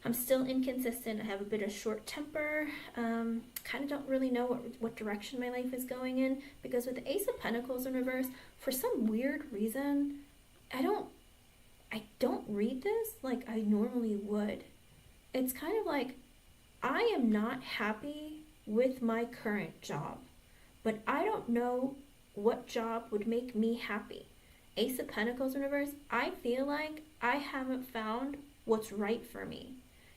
I'm still inconsistent. I have a bit of short temper. Kind of don't really know what direction my life is going in. Because with the Ace of Pentacles in reverse, for some weird reason, I don't read this like I normally would. It's kind of like, I am not happy with my current job, but I don't know what job would make me happy. Ace of Pentacles in reverse, I feel like I haven't found what's right for me.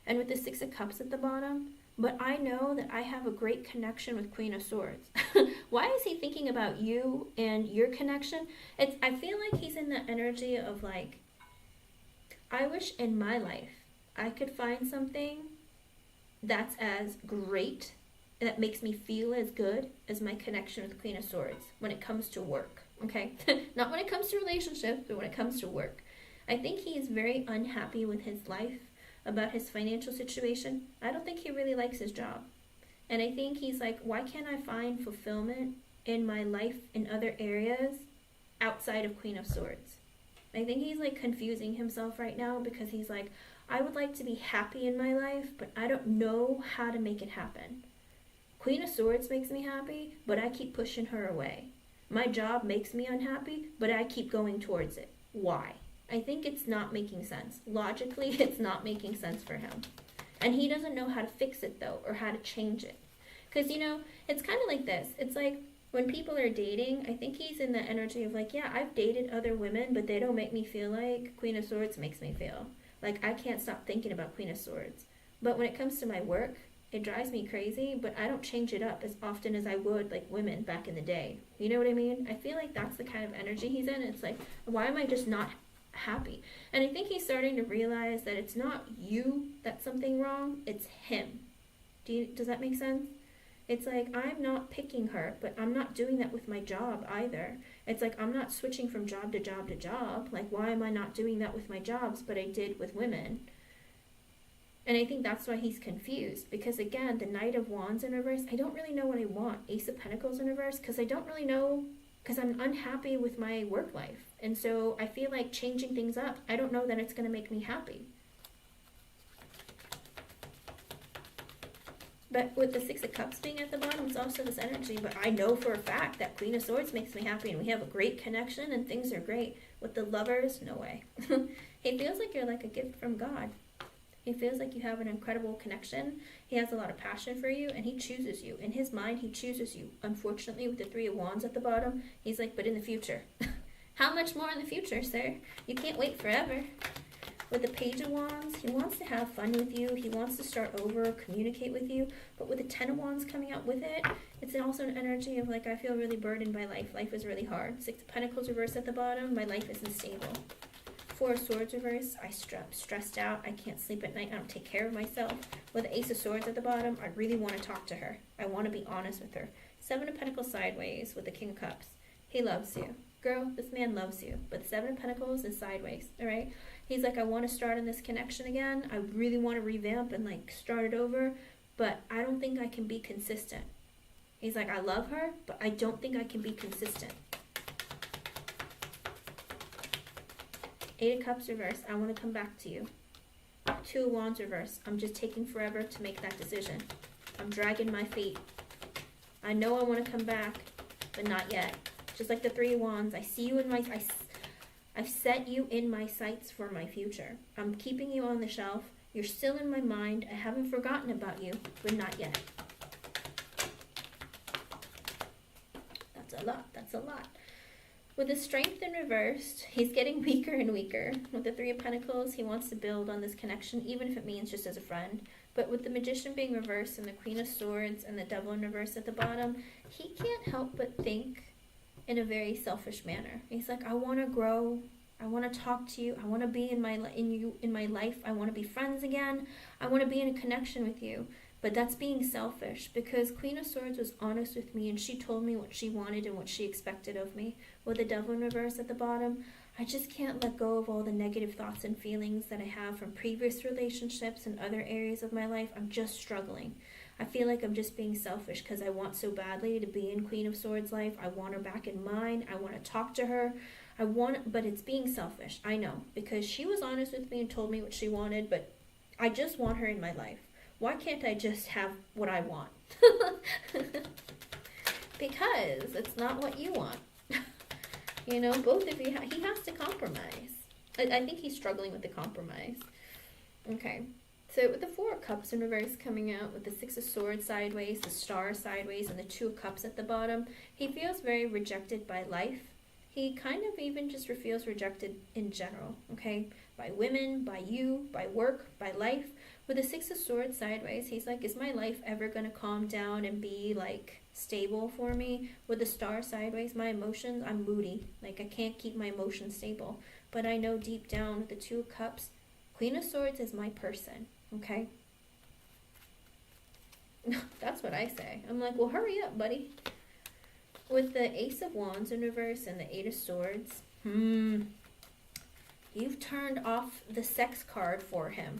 And with the Six of Cups at the bottom, but I know that I have a great connection with Queen of Swords. Why is he thinking about you and your connection? I feel like he's in the energy of, like, I wish in my life I could find something that's as great, that makes me feel as good as my connection with Queen of Swords when it comes to work, okay? Not when it comes to relationships, but when it comes to work. I think he is very unhappy with his life, about his financial situation. I don't think he really likes his job. And I think he's like, why can't I find fulfillment in my life in other areas outside of Queen of Swords? I think he's, like, confusing himself right now, because he's like, I would like to be happy in my life, but I don't know how to make it happen. Queen of Swords makes me happy, but I keep pushing her away. My job makes me unhappy, but I keep going towards it. Why? I think it's not making sense. Logically, it's not making sense for him. And he doesn't know how to fix it, though, or how to change it. Because, it's kind of like this. It's like, when people are dating, I think he's in the energy of, like, yeah, I've dated other women, but they don't make me feel like Queen of Swords makes me feel. Like, I can't stop thinking about Queen of Swords. But when it comes to my work, it drives me crazy, but I don't change it up as often as I would, like, women back in the day. You know what I mean? I feel like that's the kind of energy he's in. It's like, why am I just not happy? And I think he's starting to realize that it's not you that's something wrong, it's him. Does that make sense? It's like, I'm not picking her, but I'm not doing that with my job either. It's like, I'm not switching from job to job to job. Like, why am I not doing that with my jobs, but I did with women? And I think that's why he's confused. Because, again, the Knight of Wands in reverse, I don't really know what I want. Ace of Pentacles in reverse, because I don't really know, because I'm unhappy with my work life. And so I feel like changing things up, I don't know that it's going to make me happy. But with the Six of Cups being at the bottom, it's also this energy. But I know for a fact that Queen of Swords makes me happy, and we have a great connection, and things are great. With the Lovers, no way. It feels like you're like a gift from God. He feels like you have an incredible connection. He has a lot of passion for you, and he chooses you. In his mind, he chooses you. Unfortunately, with the Three of Wands at the bottom, he's like, but in the future. How much more in the future, sir? You can't wait forever. With the Page of Wands, he wants to have fun with you. He wants to start over, communicate with you. But with the Ten of Wands coming out with it, it's also an energy of like, I feel really burdened by life. Life is really hard. Six of Pentacles reversed at the bottom. My life isn't stable. Four of Swords reversed. Stressed out. I can't sleep at night. I don't take care of myself. With the Ace of Swords at the bottom, I really want to talk to her. I want to be honest with her. Seven of Pentacles sideways with the King of Cups. He loves you. Girl, this man loves you. But the Seven of Pentacles is sideways, all right? He's like, I want to start on this connection again. I really want to revamp and like start it over, but I don't think I can be consistent. He's like, I love her, but I don't think I can be consistent. Eight of Cups reverse. I want to come back to you. Two of Wands reverse. I'm just taking forever to make that decision. I'm dragging my feet. I know I want to come back, but not yet. Just like the Three of Wands, I see you in my... I've set you in my sights for my future. I'm keeping you on the shelf. You're still in my mind. I haven't forgotten about you, but not yet. That's a lot. That's a lot. With the Strength in reversed, he's getting weaker and weaker. With the Three of Pentacles, he wants to build on this connection, even if it means just as a friend. But with the Magician being reversed and the Queen of Swords and the Devil in reverse at the bottom, he can't help but think in a very selfish manner. He's like, I want to grow. I want to talk to you. I want to be in my life. I want to be friends again. I want to be in a connection with you. But that's being selfish, because Queen of Swords was honest with me and she told me what she wanted and what she expected of me. With the Devil in reverse at the bottom, I just can't let go of all the negative thoughts and feelings that I have from previous relationships and other areas of my life. I'm just struggling. I feel like I'm just being selfish because I want so badly to be in Queen of Swords' life. I want her back in mine. I want to talk to her. But it's being selfish. I know, because she was honest with me and told me what she wanted, but I just want her in my life. Why can't I just have what I want? Because it's not what you want. You know, both of you, he has to compromise. I think he's struggling with the compromise. Okay. So with the Four of Cups in reverse coming out, with the Six of Swords sideways, the Star sideways, and the Two of Cups at the bottom, he feels very rejected by life. He kind of even just feels rejected in general, okay? By women, by you, by work, by life. With the Six of Swords sideways, he's like, is my life ever going to calm down and be like stable for me? With the Star sideways, my emotions, I'm moody. Like, I can't keep my emotions stable. But I know deep down with the Two of Cups, Queen of Swords is my person. Okay? That's what I say. I'm like, well, hurry up, buddy. With the Ace of Wands in reverse and the Eight of Swords, you've turned off the sex card for him.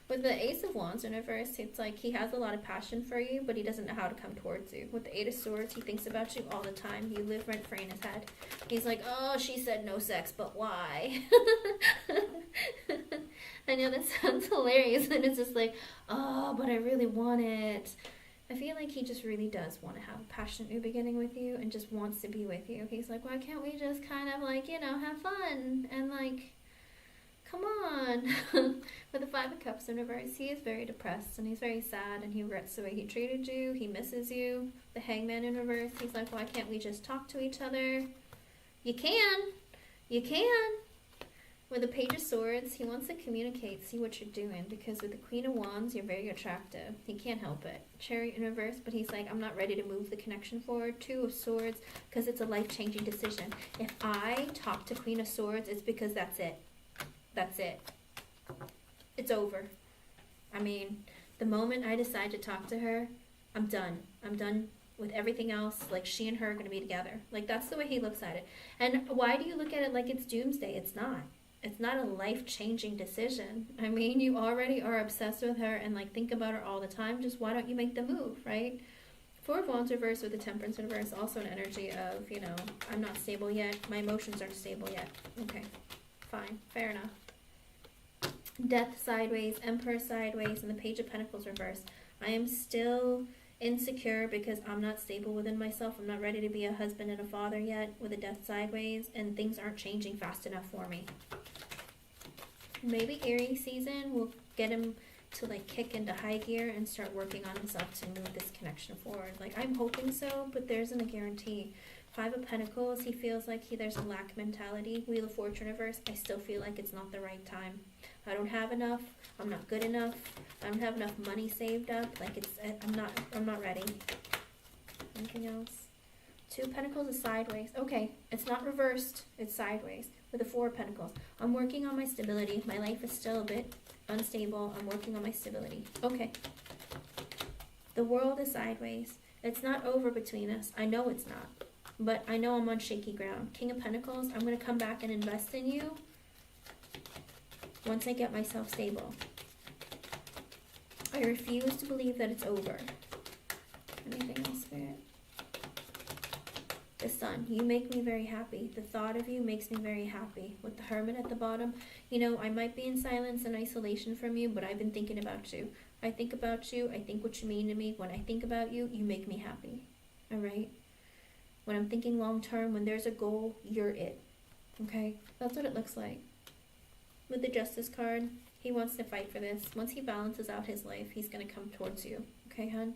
With the Ace of Wands in reverse, it's like he has a lot of passion for you, but he doesn't know how to come towards you. With the Eight of Swords, he thinks about you all the time. You live rent-free in his head. He's like, oh, she said no sex, but why? I know that sounds hilarious, and it's just like, oh, but I really want it. I feel like he just really does want to have a passionate new beginning with you and just wants to be with you. He's like, why can't we just kind of like, you know, have fun and like, come on. With the Five of Cups in reverse, he is very depressed and he's very sad and he regrets the way he treated you. He misses you. The Hangman in reverse, he's like, why can't we just talk to each other? You can. You can. With the Page of Swords, he wants to communicate, see what you're doing, because with the Queen of Wands, you're very attractive. He can't help it. Chariot in reverse, but he's like, I'm not ready to move the connection forward. Two of Swords, because it's a life-changing decision. If I talk to Queen of Swords, it's because that's it. That's it. It's over. I mean, the moment I decide to talk to her, I'm done. I'm done with everything else. Like, she and her are going to be together. Like, that's the way he looks at it. And why do you look at it like it's doomsday? It's not. It's not a life-changing decision. I mean, you already are obsessed with her and like think about her all the time. Just why don't you make the move, right? Four of Wands reverse with the Temperance in reverse, also an energy of, you know, I'm not stable yet. My emotions aren't stable yet. Okay, fine, fair enough. Death sideways, Emperor sideways, and the Page of Pentacles reverse. I am still insecure because I'm not stable within myself. I'm not ready to be a husband and a father yet with a Death sideways, and things aren't changing fast enough for me. Maybe Aries season will get him to like kick into high gear and start working on himself to move this connection forward. Like, I'm hoping so, but there isn't a guarantee. 5 of Pentacles, he feels like there's a lack mentality. Wheel of Fortune reverse, I still feel like it's not the right time. I don't have enough. I'm not good enough. I don't have enough money saved up. Like, I'm not ready. Anything else? 2 of Pentacles is sideways. Okay, it's not reversed. It's sideways with the 4 of Pentacles. I'm working on my stability. My life is still a bit unstable. I'm working on my stability. Okay. The World is sideways. It's not over between us. I know it's not. But I know I'm on shaky ground. King of Pentacles, I'm going to come back and invest in you once I get myself stable. I refuse to believe that it's over. Anything else, Spirit? The Sun, you make me very happy. The thought of you makes me very happy. With the Hermit at the bottom, you know, I might be in silence and isolation from you, but I've been thinking about you. I think about you. I think what you mean to me. When I think about you, you make me happy. All right? When I'm thinking long term, when there's a goal, you're it. Okay? That's what it looks like. With the Justice card, he wants to fight for this. Once he balances out his life, he's going to come towards you. Okay, hon?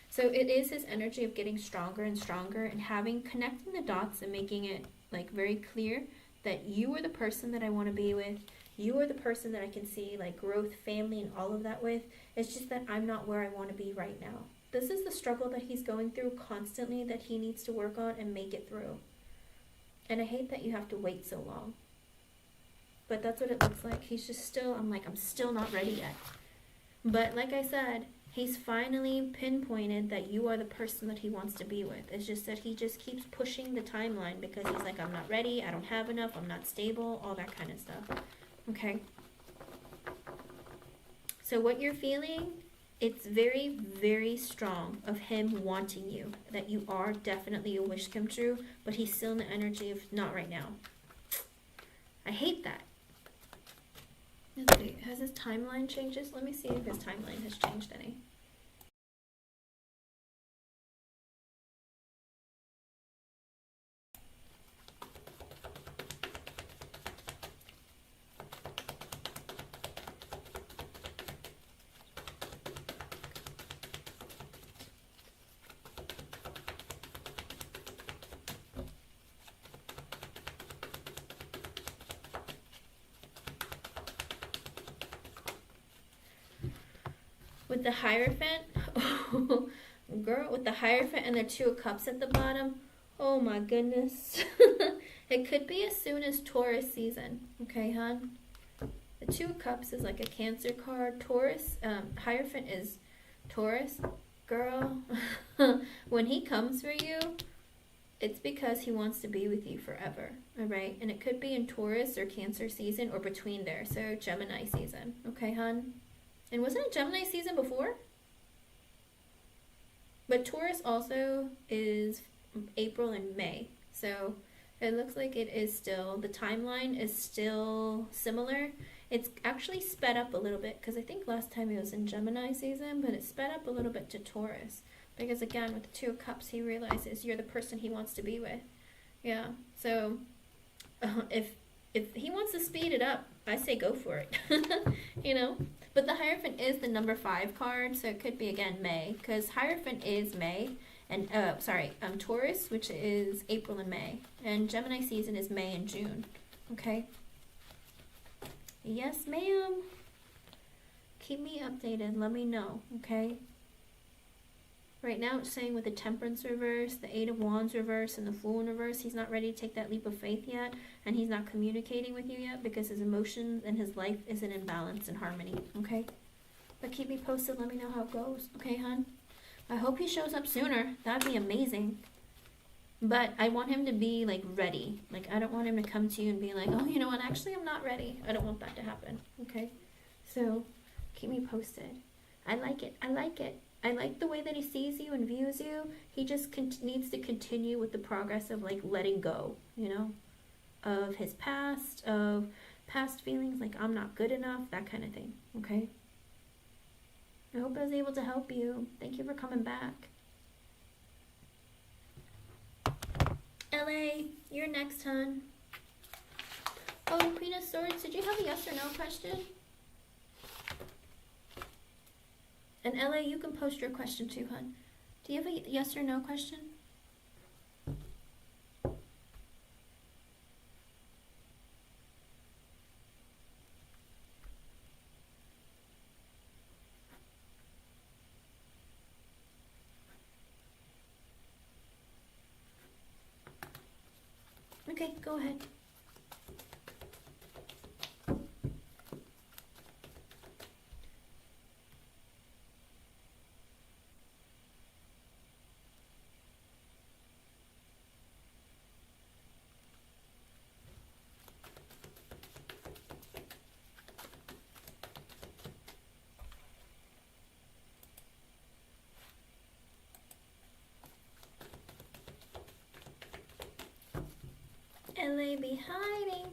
So it is his energy of getting stronger and stronger and connecting the dots and making it like very clear that you are the person that I want to be with. You are the person that I can see like growth, family, and all of that with. It's just that I'm not where I want to be right now. This is the struggle that he's going through constantly that he needs to work on and make it through. And I hate that you have to wait so long. But that's what it looks like. He's just still, I'm still not ready yet. But like I said, he's finally pinpointed that you are the person that he wants to be with. It's just that he just keeps pushing the timeline because he's like, I'm not ready, I don't have enough, I'm not stable, all that kind of stuff. Okay? So what you're feeling, it's very, very strong of him wanting you. That you are definitely a wish come true, but he's still in the energy of not right now. I hate that. Let's see, has his timeline changes? Let me see if his timeline has changed any. With the Hierophant, oh, girl, with the Hierophant and the 2 of Cups at the bottom, oh my goodness. It could be as soon as Taurus season, okay, hon? The 2 of Cups is like a Cancer card. Taurus, Hierophant is Taurus. Girl, when he comes for you, it's because he wants to be with you forever, all right? And it could be in Taurus or Cancer season or between there, so Gemini season, okay, hon? And wasn't it Gemini season before? But Taurus also is April and May. So it looks like it is still, the timeline is still similar. It's actually sped up a little bit because I think last time it was in Gemini season, but it sped up a little bit to Taurus. Because again, with the 2 of Cups, he realizes you're the person he wants to be with. Yeah, so if he wants to speed it up, I say go for it, you know? But the Hierophant is the number 5 card, so it could be, again, May. Because Hierophant is May, and, Taurus, which is April and May. And Gemini season is May and June, okay? Yes, ma'am. Keep me updated. Let me know, okay? Right now it's saying with the Temperance reverse, the 8 of Wands reverse, and the Fool in reverse, he's not ready to take that leap of faith yet, and he's not communicating with you yet because his emotions and his life isn't in balance and harmony, okay? But keep me posted, let me know how it goes, okay, hon? I hope he shows up sooner. That'd be amazing. But I want him to be, like, ready. Like, I don't want him to come to you and be like, oh, you know what, actually I'm not ready. I don't want that to happen, okay? So, keep me posted. I like it. I like it. I like the way that he sees you and views you. He just needs to continue with the progress of like letting go, you know, of his past, of past feelings like I'm not good enough, that kind of thing, okay? I hope I was able to help you. Thank you for coming back. LA, you're next, hon. Oh, Queen of Swords, did you have a yes or no question? And LA, you can post your question too, hon. Do you have a yes or no question? Okay, go ahead. LA be hiding.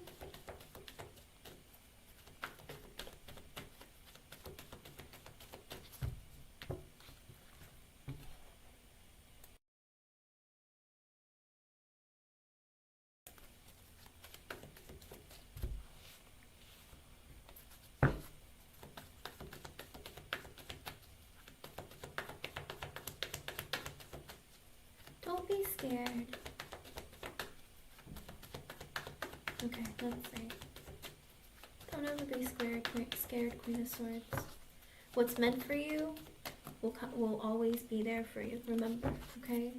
Don't be scared. Okay, let's see. Don't ever be scared, Queen of Swords. What's meant for you will always be there for you, remember, okay?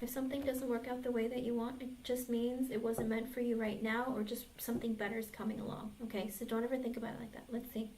If something doesn't work out the way that you want, it just means it wasn't meant for you right now, or just something better is coming along, okay? So don't ever think about it like that. Let's see.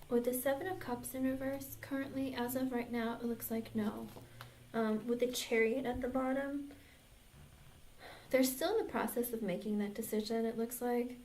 With the Seven of Cups in reverse, currently, as of right now, it looks like no. With the Chariot at the bottom, they're still in the process of making that decision, it looks like.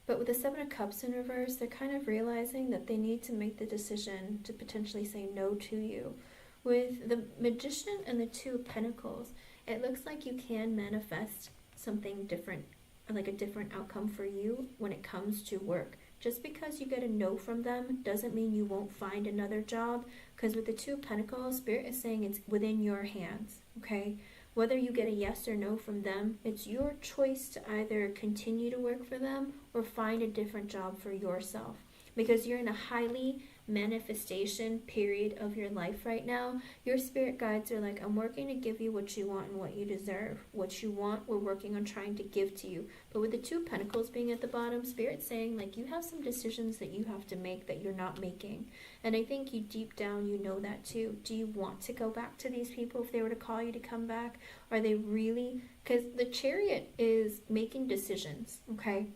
But with the Seven of Cups in reverse, they're kind of realizing that they need to make the decision to potentially say no to you. With the Magician and the Two of Pentacles, it looks like you can manifest something different, like a different outcome for you when it comes to work. Just because you get a no from them doesn't mean you won't find another job, because with the Two of Pentacles, Spirit is saying it's within your hands, okay? Whether you get a yes or no from them, it's your choice to either continue to work for them or find a different job for yourself. Because you're in a highly manifestation period of your life right now. Your spirit guides are like, I'm working to give you what you want and what you deserve. What you want, we're working on trying to give to you. But with the Two of Pentacles being at the bottom, Spirit's saying like you have some decisions that you have to make that you're not making. And I think you deep down, you know that too. Do you want to go back to these people if they were to call you to come back? Are they really? Because the Chariot is making decisions, okay?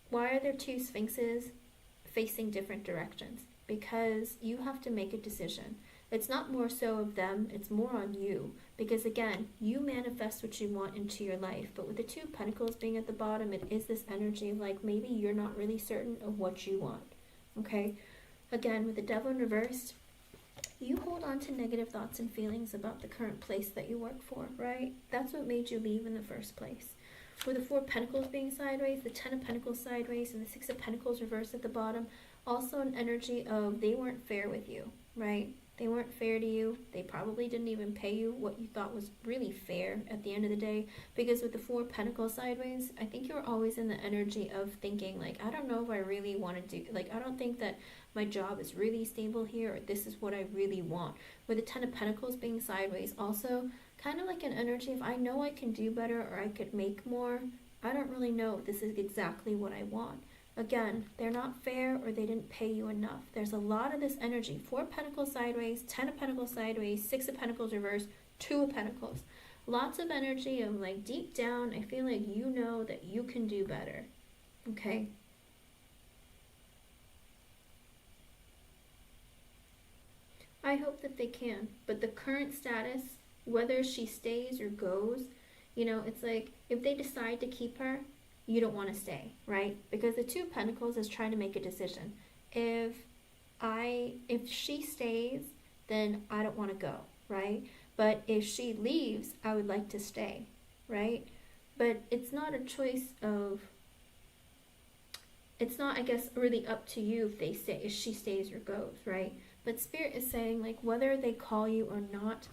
Why are there two Sphinxes facing different directions? Because you have to make a decision. It's not more so of them, it's more on you. Because again, you manifest what you want into your life. But with the Two of Pentacles being at the bottom, it is this energy of like maybe you're not really certain of what you want. Okay? Again, with the Devil in reverse, you hold on to negative thoughts and feelings about the current place that you work for, right? That's what made you leave in the first place. With the Four of Pentacles being sideways, the Ten of Pentacles sideways, and the Six of Pentacles reversed at the bottom, also an energy of they weren't fair with you, right? They weren't fair to you. They probably didn't even pay you what you thought was really fair at the end of the day. Because with the Four of Pentacles sideways, I think you're always in the energy of thinking, like, I don't know if I really want to do, like, I don't think that my job is really stable here, or this is what I really want. With the Ten of Pentacles being sideways, also kind of like an energy of, I know I can do better or I could make more. I don't really know if this is exactly what I want. Again, they're not fair or they didn't pay you enough. There's a lot of this energy. Four of Pentacles sideways, Ten of Pentacles sideways, Six of Pentacles reversed, Two of Pentacles. Lots of energy of, like, deep down, I feel like you know that you can do better. Okay? I hope that they can. But the current status, whether she stays or goes, you know, it's like, if they decide to keep her, you don't want to stay, right? Because the Two of Pentacles is trying to make a decision. If she stays, then I don't want to go, right? But if she leaves, I would like to stay, right? But it's not a choice of, it's not, I guess, really up to you if they stay, if she stays or goes, right? But Spirit is saying, like, whether they call you or not,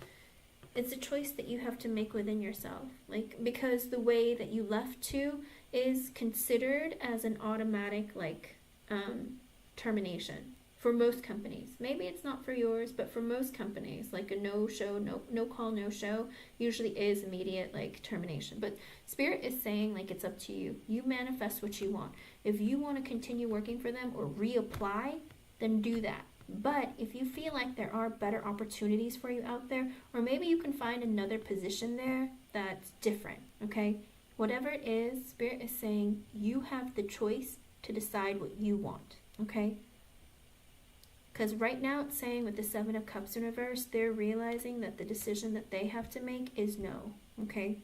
it's a choice that you have to make within yourself. Like, because the way that you left to is considered as an automatic, like, termination for most companies. Maybe it's not for yours, but for most companies, like a no-show, no call, no show usually is immediate, like, termination. But Spirit is saying, like, it's up to you. You manifest what you want. If you want to continue working for them or reapply, then do that. But if you feel like there are better opportunities for you out there, or maybe you can find another position there that's different, okay? Whatever it is, Spirit is saying you have the choice to decide what you want, okay? Because right now it's saying with the Seven of Cups in reverse, they're realizing that the decision that they have to make is no, okay?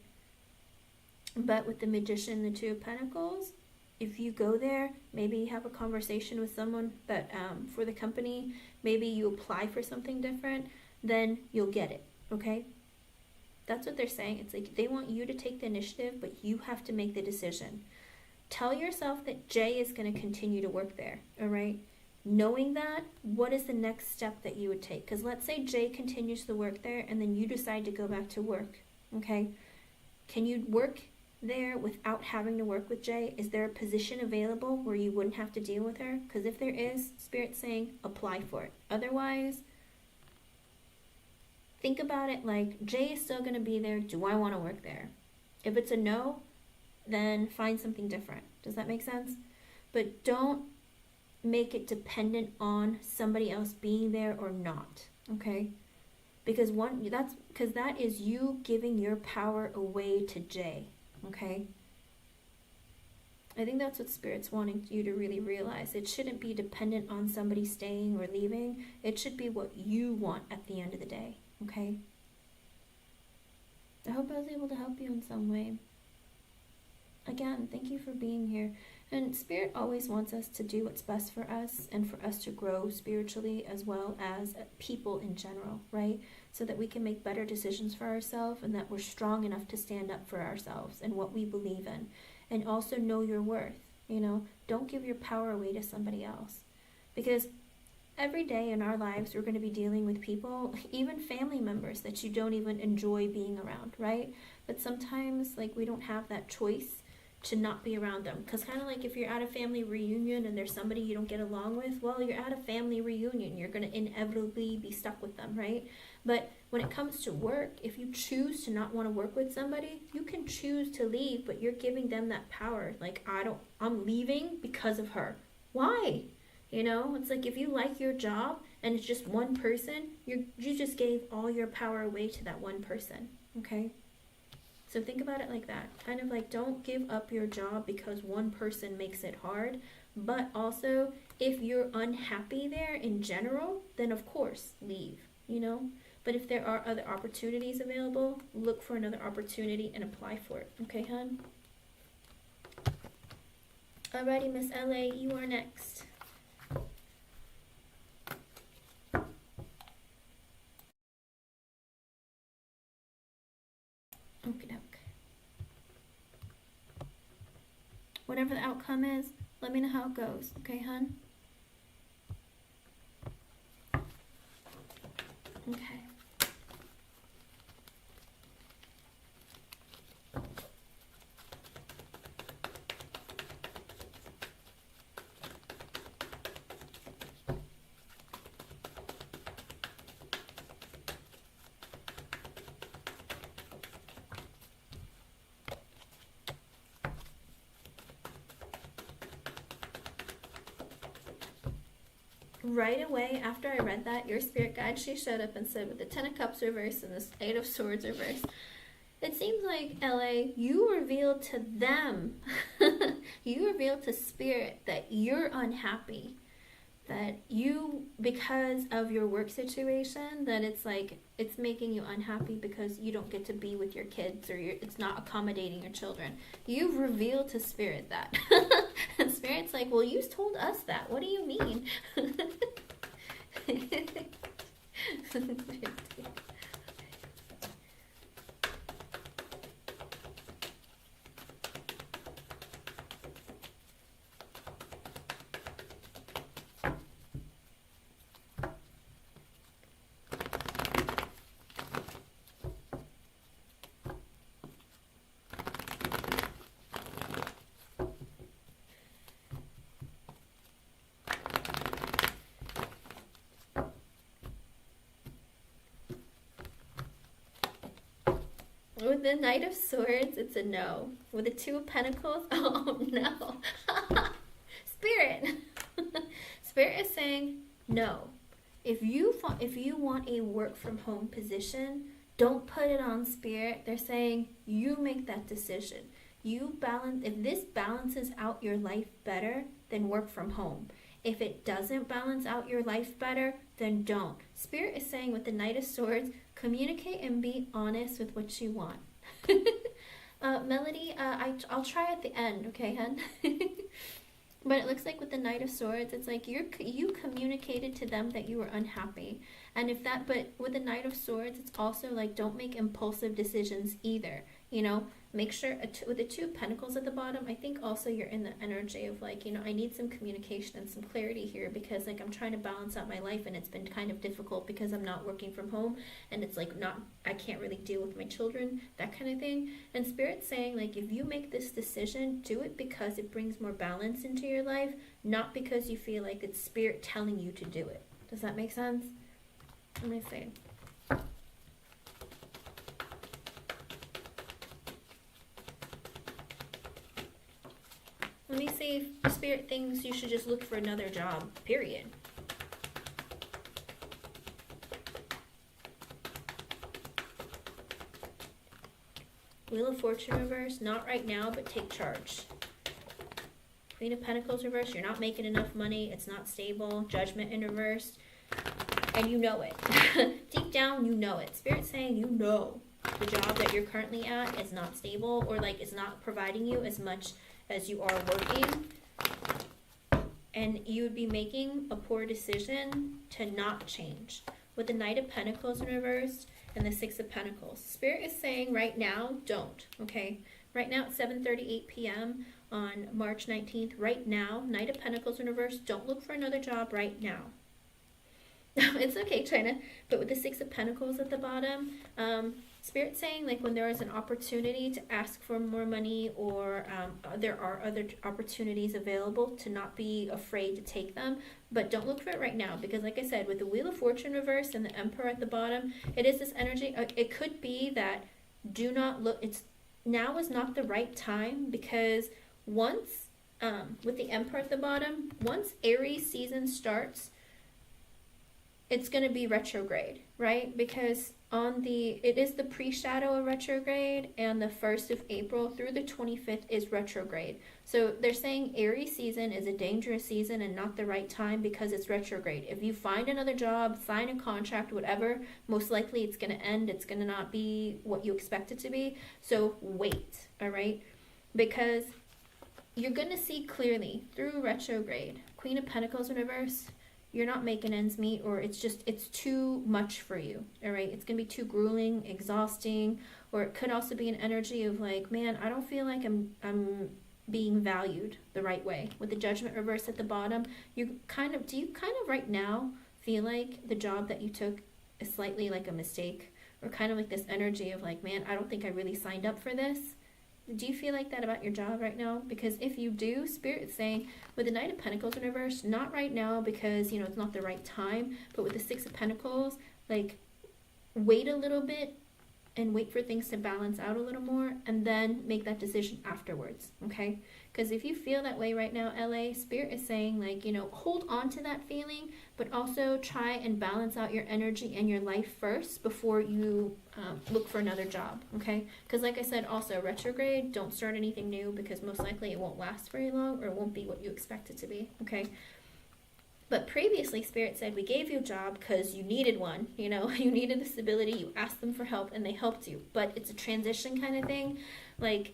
But with the Magician and the Two of Pentacles, if you go there, maybe you have a conversation with someone that for the company, maybe you apply for something different, then you'll get it, okay? That's what they're saying. It's like they want you to take the initiative, but you have to make the decision. Tell yourself that Jay is going to continue to work there, all right? Knowing that, what is the next step that you would take? Because let's say Jay continues to work there and then you decide to go back to work, okay? Can you work there without having to work with Jay? Is there a position available where you wouldn't have to deal with her? Because if there is, Spirit's saying apply for it. Otherwise, think about it like, Jay is still going to be there. Do I want to work there? If it's a no, then find something different. Does that make sense? But don't make it dependent on somebody else being there or not, okay? Because that is you giving your power away to Jay, okay? I think that's what Spirit's wanting you to really realize. It shouldn't be dependent on somebody staying or leaving. It should be what you want at the end of the day, okay? I hope I was able to help you in some way. Again, thank you for being here. And Spirit always wants us to do what's best for us and for us to grow spiritually as well as people in general, right? So that we can make better decisions for ourselves and that we're strong enough to stand up for ourselves and what we believe in. And also know your worth, you know? Don't give your power away to somebody else. Because every day in our lives, we're going to be dealing with people, even family members that you don't even enjoy being around, right? But sometimes, like, we don't have that choice to not be around them. Because kind of like if you're at a family reunion and there's somebody you don't get along with, well, you're at a family reunion. You're going to inevitably be stuck with them, right? But when it comes to work, if you choose to not want to work with somebody, you can choose to leave, but you're giving them that power. Like, I'm leaving because of her. Why? You know, it's like if you like your job and it's just one person, you just gave all your power away to that one person, okay? So think about it like that. Kind of like, don't give up your job because one person makes it hard. But also, if you're unhappy there in general, then of course, leave, you know? But if there are other opportunities available, look for another opportunity and apply for it. Okay, hon? Alrighty, Miss LA, you are next. Okie doke. Whatever the outcome is, let me know how it goes. Okay, hun? right away after I read that, your spirit guide, she showed up and said, with the 10 of Cups reversed and this 8 of Swords reversed, it seems like, LA, you revealed to them, you revealed to Spirit that you're unhappy. That you, because of your work situation, that it's like, it's making you unhappy because you don't get to be with your kids, or it's not accommodating your children. You've revealed to Spirit that. And Spirit's like, well, you told us that. What do you mean? With the Knight of Swords, it's a no. With the 2 of Pentacles, oh no. Spirit. Spirit is saying no. If you want a work from home position, don't put it on Spirit. They're saying you make that decision. You balance. If this balances out your life better, then work from home. If it doesn't balance out your life better, then don't. Spirit is saying with the Knight of Swords, communicate and be honest with what you want. Melody, I'll try at the end, okay, hun? But it looks like with the Knight of Swords, it's like you communicated to them that you were unhappy. And if that, but with the Knight of Swords, it's also like, don't make impulsive decisions either. You know, make sure, with the 2 of Pentacles at the bottom, I think also you're in the energy of like, you know, I need some communication and some clarity here, because like I'm trying to balance out my life, and it's been kind of difficult because I'm not working from home, and it's like I can't really deal with my children, that kind of thing. And Spirit's saying like, if you make this decision, do it because it brings more balance into your life, not because you feel like it's Spirit telling you to do it. Does that make sense? Let me see. Let me see if Spirit thinks you should just look for another job, period. Wheel of Fortune reverse, not right now, but take charge. Queen of Pentacles reverse, you're not making enough money, it's not stable. Judgment in reverse, and you know it. Deep down, you know it. Spirit's saying you know the job that you're currently at is not stable, or like it's not providing you as much as you are working, and you would be making a poor decision to not change. With the Knight of Pentacles in reverse and the 6 of Pentacles, Spirit is saying right now, don't, okay? Right now it's 7:38 p.m. on March 19th. Right now, Knight of Pentacles in reverse, don't look for another job right now. It's okay, China. But with the 6 of Pentacles at the bottom, Spirit's saying like when there is an opportunity to ask for more money, or there are other opportunities available, to not be afraid to take them, but don't look for it right now, because like I said, with the Wheel of Fortune reverse and the Emperor at the bottom, it is this energy. It could be that do not look, now is not the right time, because once with the Emperor at the bottom, once Aries season starts, it's going to be retrograde, right? Because it is the pre-shadow of retrograde, and the 1st of April through the 25th is retrograde. So they're saying Aries season is a dangerous season and not the right time because it's retrograde. If you find another job, sign a contract, whatever, most likely it's going to end. It's going to not be what you expect it to be. So wait, all right? Because you're going to see clearly through retrograde. Queen of Pentacles in reverse, you're not making ends meet, or it's too much for you, all right? It's gonna be too grueling, exhausting, or it could also be an energy of like, man, I don't feel like I'm being valued the right way. With the Judgment reverse at the bottom, do you kind of right now feel like the job that you took is slightly like a mistake, or kind of like this energy of like, man, I don't think I really signed up for this? Do you feel like that about your job right now? Because if you do, Spirit's saying with the Knight of Pentacles in reverse, not right now because, you know, it's not the right time. But with the 6 of Pentacles, like, wait a little bit and wait for things to balance out a little more, and then make that decision afterwards, okay? Because if you feel that way right now, LA, Spirit is saying, like, you know, hold on to that feeling, but also try and balance out your energy and your life first before you look for another job, okay? Because like I said, also, retrograde, don't start anything new, because most likely it won't last very long, or it won't be what you expect it to be, okay? But previously, Spirit said, we gave you a job because you needed one, you know, you needed the stability, you asked them for help, and they helped you. But it's a transition kind of thing, like,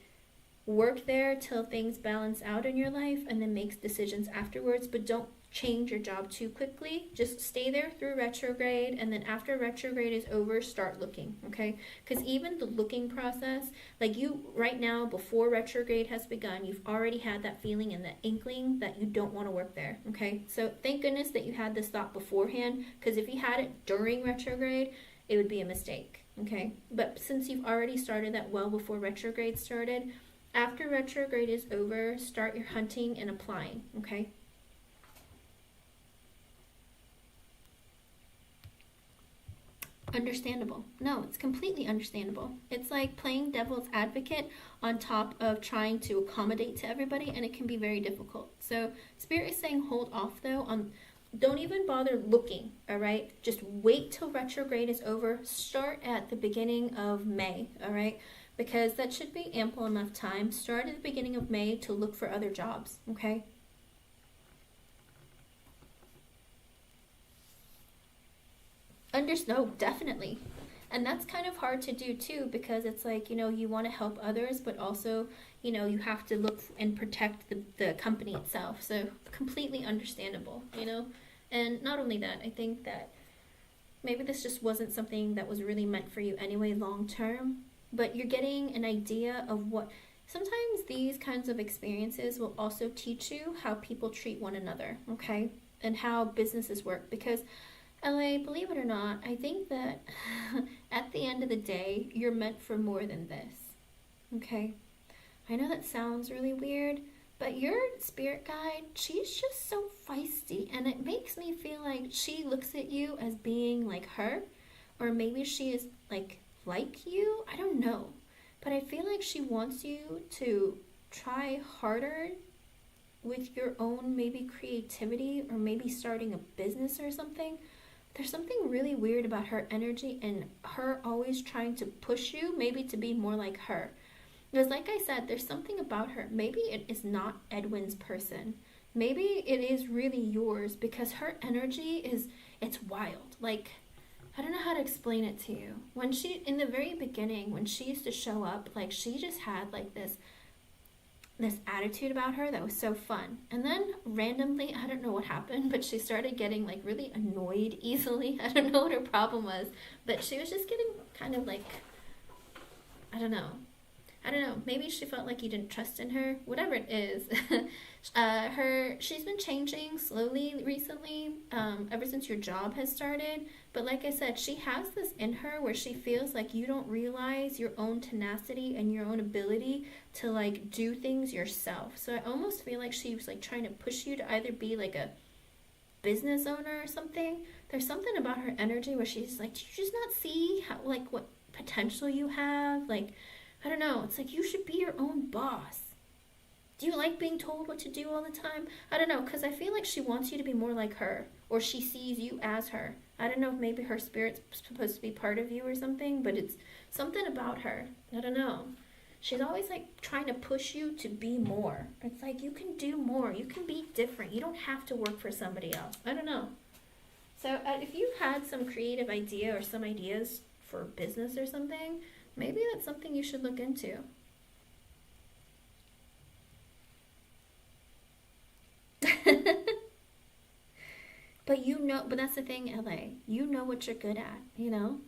work there till things balance out in your life, and then make decisions afterwards, but don't change your job too quickly. Just stay there through retrograde, and then after retrograde is over, start looking, okay? Because even the looking process, like, you right now, before retrograde has begun, you've already had that feeling and that inkling that you don't want to work there, okay? So thank goodness that you had this thought beforehand, because if you had it during retrograde, it would be a mistake, okay? But since you've already started that well before retrograde started, after retrograde is over, start your hunting and applying, okay? Understandable. No, it's completely understandable. It's like playing devil's advocate on top of trying to accommodate to everybody, and it can be very difficult. So Spirit is saying hold off though on, don't even bother looking, all right? Just wait till retrograde is over. Start at the beginning of May, all right? Because that should be ample enough time. Start at the beginning of May to look for other jobs, okay? No, definitely. And that's kind of hard to do too, because it's like, you know, you want to help others, but also, you know, you have to look and protect the company itself. So completely understandable, you know? And not only that, I think that maybe this just wasn't something that was really meant for you anyway long term, but you're getting an idea of what, sometimes these kinds of experiences will also teach you how people treat one another, okay? And how businesses work, because LA, believe it or not, I think that at the end of the day, you're meant for more than this, okay? I know that sounds really weird, but your spirit guide, she's just so feisty, and it makes me feel like she looks at you as being like her, or maybe she is like you, I don't know. But I feel like she wants you to try harder with your own maybe creativity, or maybe starting a business or something. There's something really weird about her energy and her always trying to push you maybe to be more like her. Because like I said, there's something about her. Maybe it is not Edwin's person. Maybe it is really yours, because her energy is, it's wild. Like, I don't know how to explain it to you. When she, in the very beginning, when she used to show up, like, she just had like this attitude about her that was so fun. And then randomly, I don't know what happened, but she started getting like really annoyed easily. I don't know what her problem was, but she was just getting kind of like, I don't know, maybe she felt like you didn't trust in her, whatever it is. She's been changing slowly recently, ever since your job has started. But like I said, she has this in her where she feels like you don't realize your own tenacity and your own ability to like do things yourself. So I almost feel like she was like trying to push you to either be like a business owner or something. There's something about her energy where she's like, do you just not see how, like, what potential you have? Like, I don't know. It's like, you should be your own boss. Do you like being told what to do all the time? I don't know, because I feel like she wants you to be more like her, or she sees you as her. I don't know if maybe her spirit's supposed to be part of you or something, but it's something about her. I don't know. She's always like trying to push you to be more. It's like, you can do more. You can be different. You don't have to work for somebody else. I don't know. So if you had some creative idea or some ideas for business or something, maybe that's something you should look into. But you know, but that's the thing, LA. You know what you're good at, you know?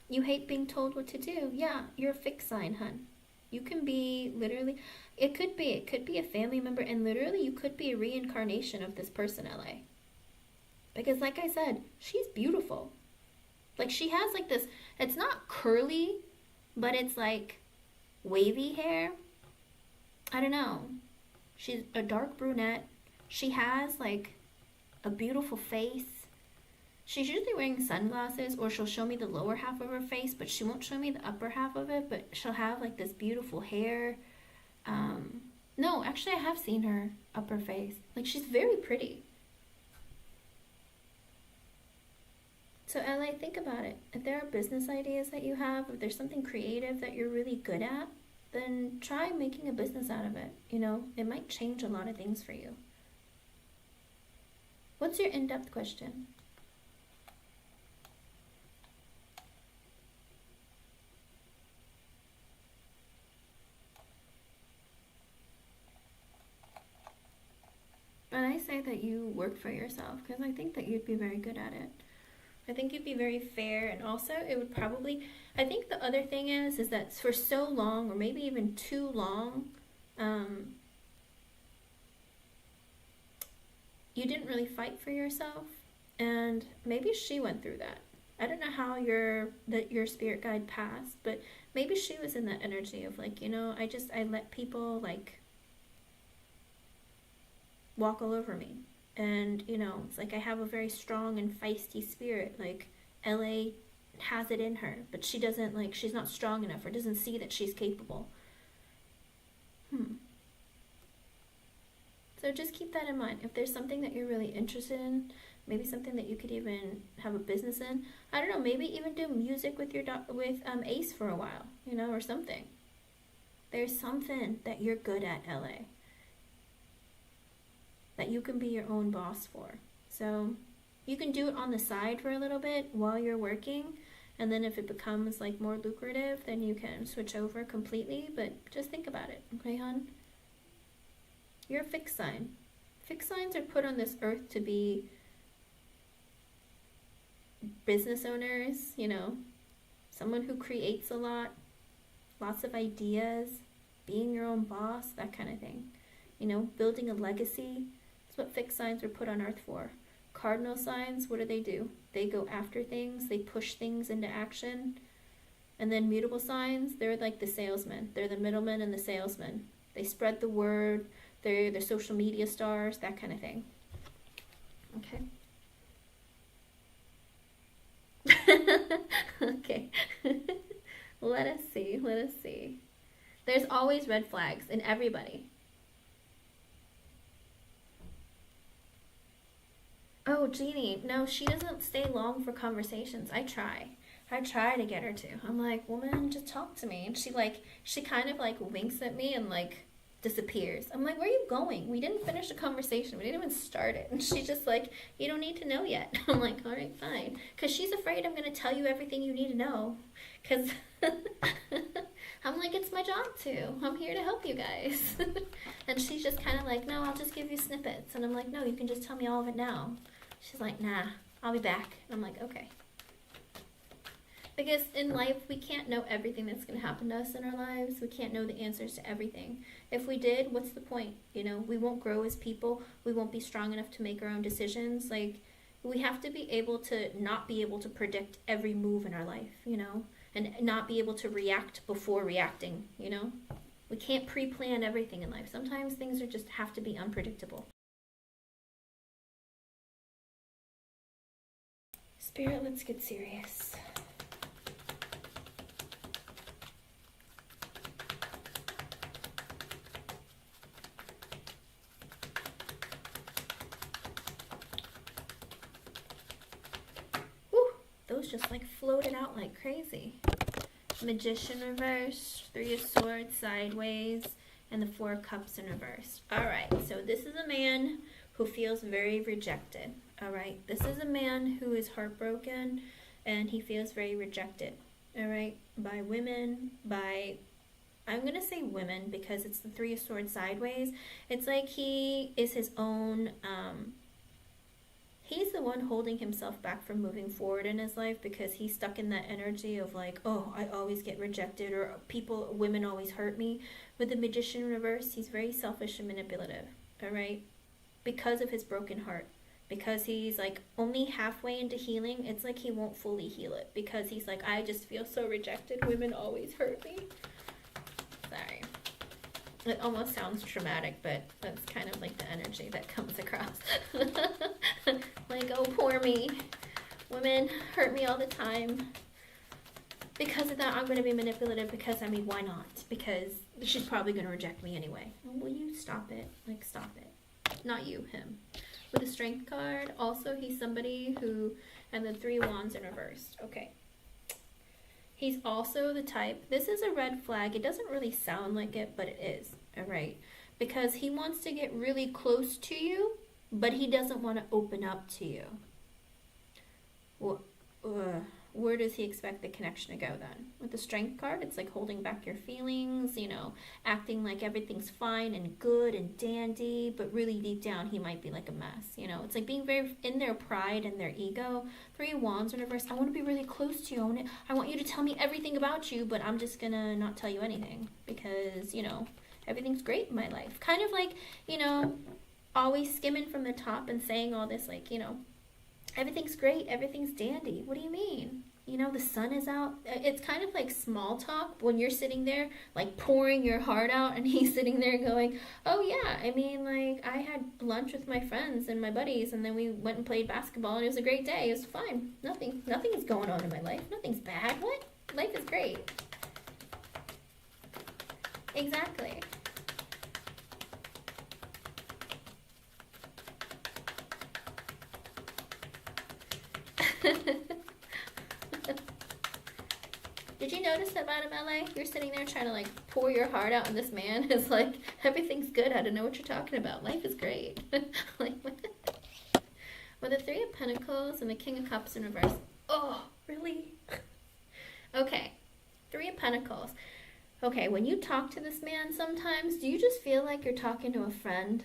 You hate being told what to do. Yeah, you're a fixed sign, hun. You can be literally, it could be a family member, and literally you could be a reincarnation of this person, LA. Because like I said, she's beautiful. Like, she has like this, it's not curly, but it's like wavy hair. I don't know. She's a dark brunette. She has like a beautiful face. She's usually wearing sunglasses, or she'll show me the lower half of her face, but she won't show me the upper half of it, but she'll have like this beautiful hair. No, actually I have seen her upper face. Like, she's very pretty. So LA, think about it. If there are business ideas that you have, if there's something creative that you're really good at, then try making a business out of it. You know, it might change a lot of things for you. What's your in-depth question? And I say that you work for yourself, because I think that you'd be very good at it. I think you'd be very fair, and also it would probably, I think the other thing is that for so long, or maybe even too long, you didn't really fight for yourself, and maybe she went through that. I don't know how your spirit guide passed, but maybe she was in that energy of like, you know, I let people like walk all over me. And, you know, it's like I have a very strong and feisty spirit. Like, LA has it in her, but she doesn't, like, she's not strong enough, or doesn't see that she's capable. So just keep that in mind. If there's something that you're really interested in, maybe something that you could even have a business in. I don't know, maybe even do music with your Ace for a while, you know, or something. There's something that you're good at, LA, that you can be your own boss for. So you can do it on the side for a little bit while you're working, and then if it becomes like more lucrative, then you can switch over completely. But just think about it, okay, hon? You're a fixed sign. Fixed signs are put on this earth to be business owners, you know, someone who creates a lot, lots of ideas, being your own boss, that kind of thing. You know, building a legacy. That's what fixed signs were put on earth for. Cardinal signs, what do? They go after things, they push things into action. And then mutable signs, they're like the salesmen. They're the middlemen and the salesmen. They spread the word, they're the social media stars, that kind of thing. Okay. Okay. Let us see. There's always red flags in everybody. Oh, Jeannie, no, she doesn't stay long for conversations. I try to get her to. I'm like, woman, just talk to me. And she kind of like winks at me and like disappears. I'm like, where are you going? We didn't finish the conversation. We didn't even start it. And she's just like, you don't need to know yet. I'm like, all right, fine. Because she's afraid I'm going to tell you everything you need to know. Because I'm like, it's my job to. I'm here to help you guys. And she's just kind of like, no, I'll just give you snippets. And I'm like, no, you can just tell me all of it now. She's like, nah, I'll be back. And I'm like, okay. Because in life, we can't know everything that's going to happen to us in our lives. We can't know the answers to everything. If we did, what's the point? You know, we won't grow as people. We won't be strong enough to make our own decisions. Like, we have to be able to not be able to predict every move in our life, you know, and not be able to react before reacting, you know. We can't pre-plan everything in life. Sometimes things are just have to be unpredictable. Spirit, let's get serious. Whew, those just like floated out like crazy. Magician reverse, Three of Swords sideways, and the Four of Cups in reverse. Alright, so this is a man who feels very rejected. Alright, this is a man who is heartbroken and he feels very rejected. Alright, by women, I'm going to say women because it's the Three of Swords sideways. It's like he is his own, he's the one holding himself back from moving forward in his life because he's stuck in that energy of like, oh, I always get rejected, or women always hurt me. With the Magician in reverse, he's very selfish and manipulative, all right? Because of his broken heart. Because he's like only halfway into healing, it's like he won't fully heal it. Because he's like, I just feel so rejected. Women always hurt me. Sorry. It almost sounds traumatic, but that's kind of like the energy that comes across. Like, oh, poor me. Women hurt me all the time. Because of that, I'm going to be manipulative because, I mean, why not? Because she's probably going to reject me anyway. Will you stop it? Like, stop it. Not you, him. With a strength card, also he's somebody who, and the 3 wands in reversed. Okay. He's also the type, this is a red flag. It doesn't really sound like it, but it is. All right. Because he wants to get really close to you, but he doesn't want to open up to you. Well, where does he expect the connection to go then? With the strength card, it's like holding back your feelings, you know, acting like everything's fine and good and dandy, but really deep down he might be like a mess, you know. It's like being very in their pride and their ego. 3 of Wands in reverse. I want to be really close to you. I want you to tell me everything about you, but I'm just gonna not tell you anything because, you know, everything's great in my life. Kind of like, you know, always skimming from the top and saying all this, like, you know, everything's great, everything's dandy. What do you mean? You know, the sun is out. It's kind of like small talk when you're sitting there, like pouring your heart out, and he's sitting there going, oh yeah, I mean, like, I had lunch with my friends and my buddies, and then we went and played basketball, and it was a great day. It was fine. Nothing is going on in my life. Nothing's bad. What? Life is great. Exactly. Did you notice that about him, LA? You're sitting there trying to like pour your heart out, and this man is like, everything's good. I don't know what you're talking about. Life is great. Like, with the 3 of Pentacles and the King of Cups in reverse. Oh, really? Okay, 3 of Pentacles. Okay, when you talk to this man sometimes, do you just feel like you're talking to a friend?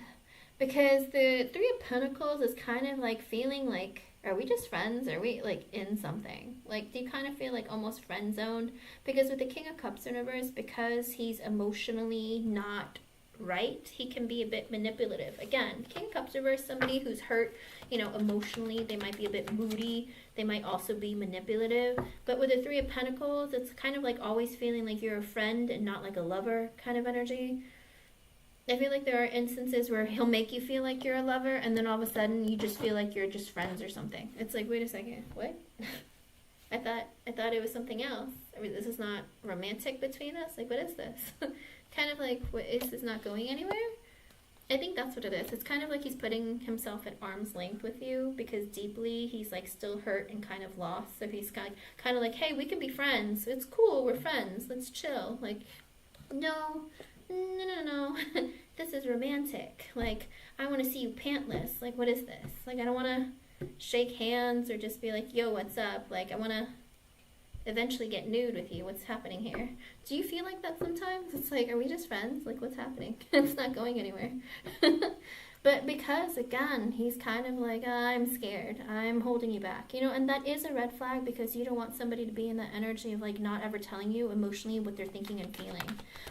Because the 3 of Pentacles is kind of like feeling like, are we just friends? Are we like in something? Like, do you kind of feel like almost friend zoned? Because with the King of Cups in reverse, because he's emotionally not right, he can be a bit manipulative. Again, King of Cups reverse, somebody who's hurt, you know, emotionally. They might be a bit moody. They might also be manipulative. But with the 3 of Pentacles, it's kind of like always feeling like you're a friend and not like a lover kind of energy. I feel like there are instances where he'll make you feel like you're a lover, and then all of a sudden you just feel like you're just friends or something. It's like, wait a second, what? I thought it was something else. I mean, this is not romantic between us. Like, what is this? Kind of like, what is this not going anywhere? I think that's what it is. It's kind of like he's putting himself at arm's length with you because deeply he's like still hurt and kind of lost. So he's kind of like, hey, we can be friends. It's cool. We're friends. Let's chill. Like, no. This is romantic. Like, I want to see you pantless. Like, what is this? Like, I don't want to shake hands or just be like, yo, what's up? Like, I want to eventually get nude with you. What's happening here? Do you feel like that sometimes? It's like, are we just friends? Like, what's happening? It's not going anywhere. But because, again, he's kind of like, I'm scared. I'm holding you back. You know, and that is a red flag because you don't want somebody to be in that energy of, like, not ever telling you emotionally what they're thinking and feeling.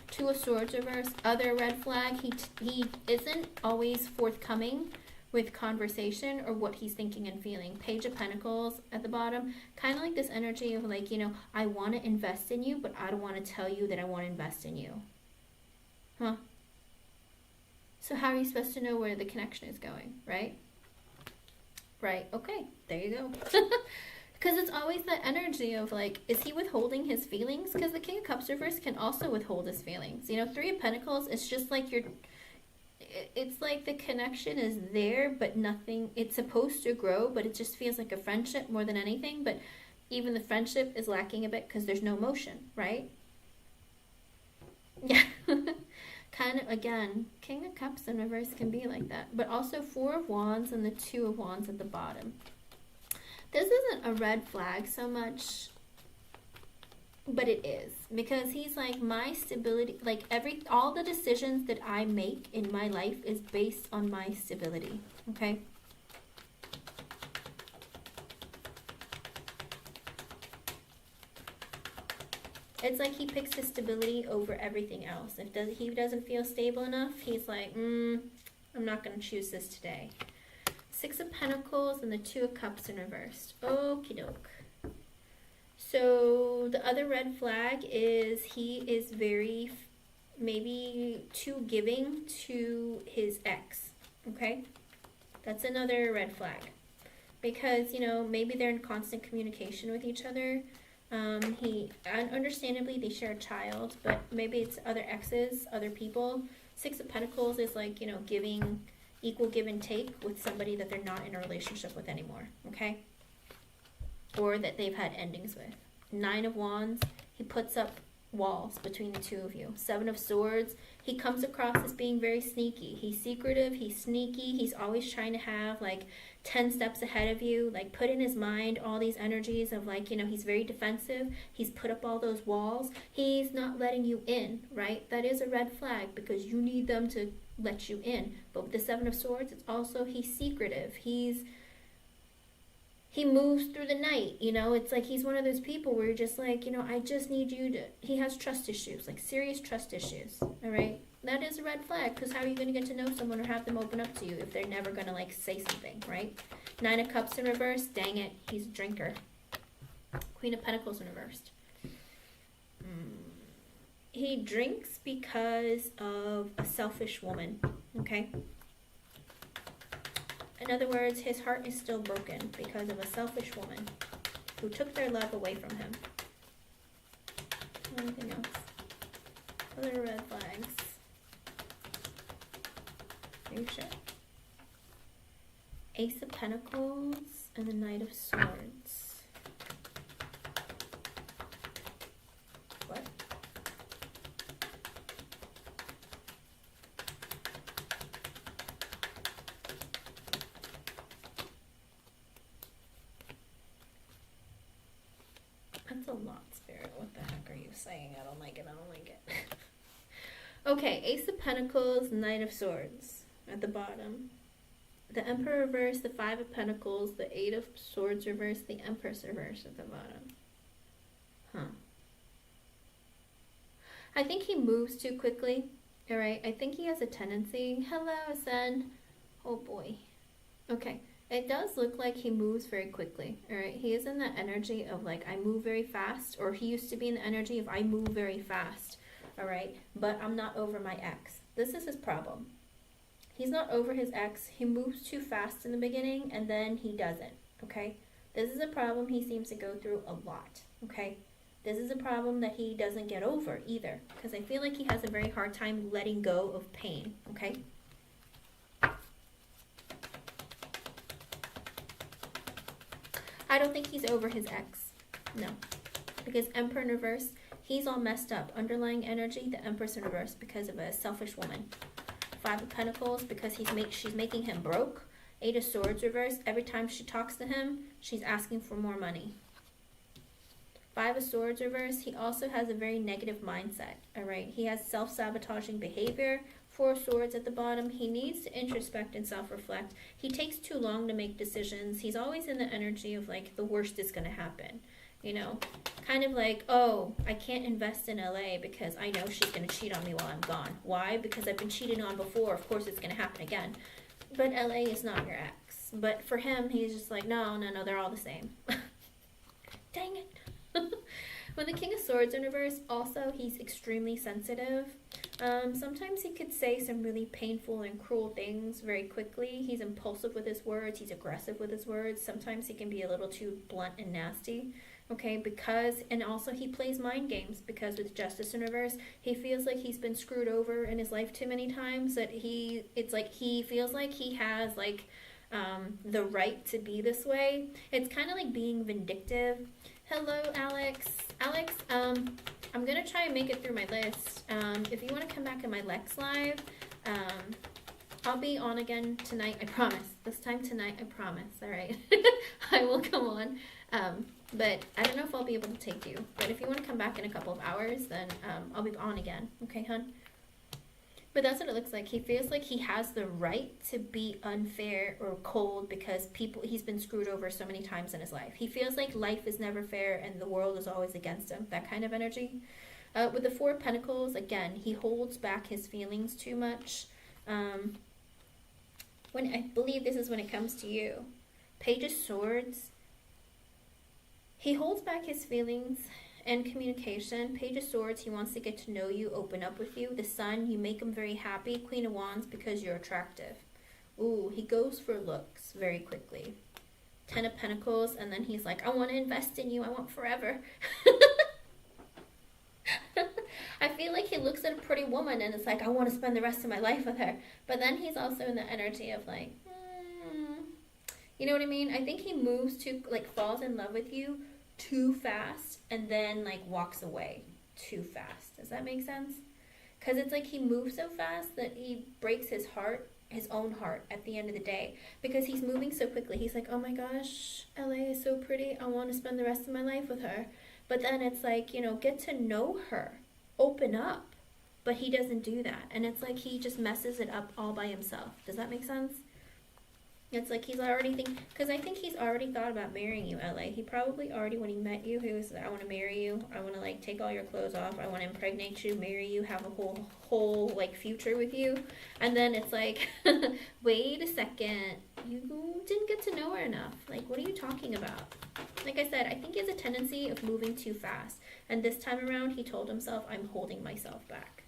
2 of Swords reverse, other red flag. He isn't always forthcoming with conversation or what he's thinking and feeling. Page of Pentacles at the bottom. Kind of like this energy of, like, you know, I want to invest in you, but I don't want to tell you that I want to invest in you. Huh? So how are you supposed to know where the connection is going, right? Right, okay, there you go. Because it's always that energy of like, is he withholding his feelings? Because the King of Cups reverse can also withhold his feelings. You know, 3 of Pentacles, it's just like it's like the connection is there, but nothing, it's supposed to grow, but it just feels like a friendship more than anything. But even the friendship is lacking a bit because there's no emotion, right? Yeah. Kind of, again, King of Cups in reverse can be like that. But also 4 of Wands and the 2 of Wands at the bottom. This isn't a red flag so much, but it is. Because he's like, my stability, like all the decisions that I make in my life is based on my stability. Okay? It's like he picks his stability over everything else. If he doesn't feel stable enough, he's like, I'm not going to choose this today. 6 of Pentacles and the 2 of Cups in reverse. Okie doke. So the other red flag is he is very, maybe too giving to his ex. Okay? That's another red flag. because, you know, maybe they're in constant communication with each other. Understandably, they share a child, but maybe it's other exes, other people. Six of Pentacles is like, you know, giving, equal give and take with somebody that they're not in a relationship with anymore, okay? Or that they've had endings with. Nine of Wands, he puts up walls between the two of you. Seven of Swords, he comes across as being very sneaky. He's secretive, he's sneaky, he's always trying to have like 10 steps ahead of you, like put in his mind all these energies of like, you know, he's very defensive. He's put up all those walls. He's not letting you in, right? That is a red flag because you need them to let you in. But with the Seven of Swords, it's also he's secretive. He moves through the night, you know, it's like he's one of those people where you're just like, you know, I just need you to, he has trust issues, like serious trust issues, all right? That is a red flag, because how are you going to get to know someone or have them open up to you if they're never going to, like, say something, right? Nine of Cups in reverse, dang it, he's a drinker. Queen of Pentacles in reversed. He drinks because of a selfish woman, okay? In other words, his heart is still broken because of a selfish woman who took their love away from him. Anything else? Other red flags. Are you sure? Ace of Pentacles and the Knight of Swords. What? That's a lot, Spirit. What the heck are you saying? I don't like it. I don't like it. Okay, Ace of Pentacles, Knight of Swords at the bottom. The Emperor reverse, the Five of Pentacles, the Eight of Swords reverse, the Empress reverse at the bottom. Huh. I think he moves too quickly. All right. I think he has a tendency. Hello, Sen. Oh boy. Okay. It does look like he moves very quickly, all right? He is in that energy of like, I move very fast, or he used to be in the energy of I move very fast, all right? But I'm not over my ex. This is his problem. He's not over his ex. He moves too fast in the beginning, and then he doesn't, okay? This is a problem he seems to go through a lot, okay? This is a problem that he doesn't get over either, because I feel like he has a very hard time letting go of pain, okay? I don't think he's over his ex. No. Because Emperor in reverse, he's all messed up. Underlying energy, the Empress in reverse because of a selfish woman. Five of Pentacles because she's making him broke. Eight of Swords reverse. Every time she talks to him, she's asking for more money. Five of Swords reverse. He also has a very negative mindset. All right. He has self-sabotaging behavior. Four of Swords at the bottom. He needs to introspect and self-reflect. He takes too long to make decisions. He's always in the energy of like the worst is going to happen. You know, kind of like, oh, I can't invest in LA because I know she's going to cheat on me while I'm gone. Why? Because I've been cheated on before. Of course it's going to happen again. But LA is not your ex. But for him, he's just like, no, they're all the same. Dang it. When the King of Swords in reverse, also, he's extremely sensitive. Sometimes he could say some really painful and cruel things very quickly. He's impulsive with his words. He's aggressive with his words. Sometimes he can be a little too blunt and nasty. Okay, and also he plays mind games because with Justice in reverse, he feels like he's been screwed over in his life too many times that it's like he feels like he has like the right to be this way. It's kind of like being vindictive. Hello, Alex. Alex, I'm going to try and make it through my list. If you want to come back in my Lex Live, I'll be on again tonight, I promise. This time tonight, I promise, all right? I will come on. But I don't know if I'll be able to take you. But if you want to come back in a couple of hours, then I'll be on again. Okay, hon? But that's what it looks like. He feels like he has the right to be unfair or cold because he's been screwed over so many times in his life. He feels like life is never fair and the world is always against him. That kind of energy. With the Four of Pentacles, again, he holds back his feelings too much. When I believe this is when it comes to you. Page of Swords. He holds back his feelings and communication. Page of Swords, he wants to get to know you, open up with you. The Sun, you make him very happy. Queen of Wands, because you're attractive. Ooh, he goes for looks very quickly. Ten of Pentacles, and then he's like, I want to invest in you, I want forever. I feel like he looks at a pretty woman and it's like, I want to spend the rest of my life with her. But then he's also in the energy of like, you know what I mean? I think he moves to, like, falls in love with you too fast and then, like, walks away too fast. Does that make sense? Because it's like he moves so fast that he breaks his heart, his own heart, at the end of the day. Because he's moving so quickly. He's like, oh my gosh, LA is so pretty. I want to spend the rest of my life with her. But then it's like, you know, get to know her. Open up. But he doesn't do that. And it's like he just messes it up all by himself. Does that make sense? It's like he's already because I think he's already thought about marrying you, LA. He probably already, when he met you, he was, I want to marry you. I want to, like, take all your clothes off. I want to impregnate you, marry you, have a whole like, future with you. And then it's like, wait a second. You didn't get to know her enough. Like, what are you talking about? Like I said, I think he has a tendency of moving too fast. And this time around, he told himself, I'm holding myself back.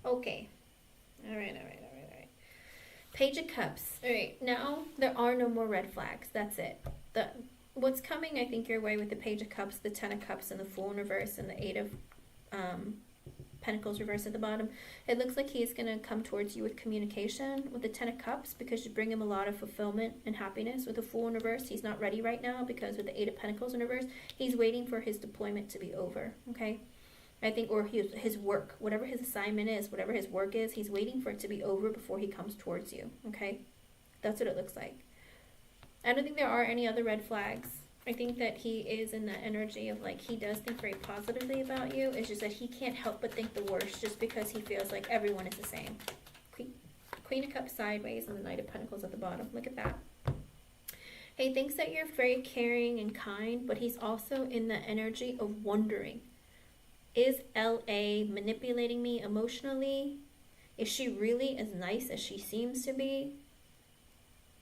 Okay. All right. Page of Cups. All right, now there are no more red flags. That's it. What's coming, I think, your way with the Page of Cups, the Ten of Cups, and the Fool in reverse, and the Eight of Pentacles reverse at the bottom. It looks like he's going to come towards you with communication with the Ten of Cups because you bring him a lot of fulfillment and happiness. With the Fool in reverse, he's not ready right now because with the Eight of Pentacles in reverse, he's waiting for his deployment to be over, okay? I think, or his work, whatever his assignment is, whatever his work is, he's waiting for it to be over before he comes towards you, okay? That's what it looks like. I don't think there are any other red flags. I think that he is in that energy of, like, he does think very positively about you. It's just that he can't help but think the worst just because he feels like everyone is the same. Queen of Cups sideways and the Knight of Pentacles at the bottom. Look at that. He thinks that you're very caring and kind, but he's also in the energy of wondering. Is LA manipulating me emotionally? Is she really as nice as she seems to be?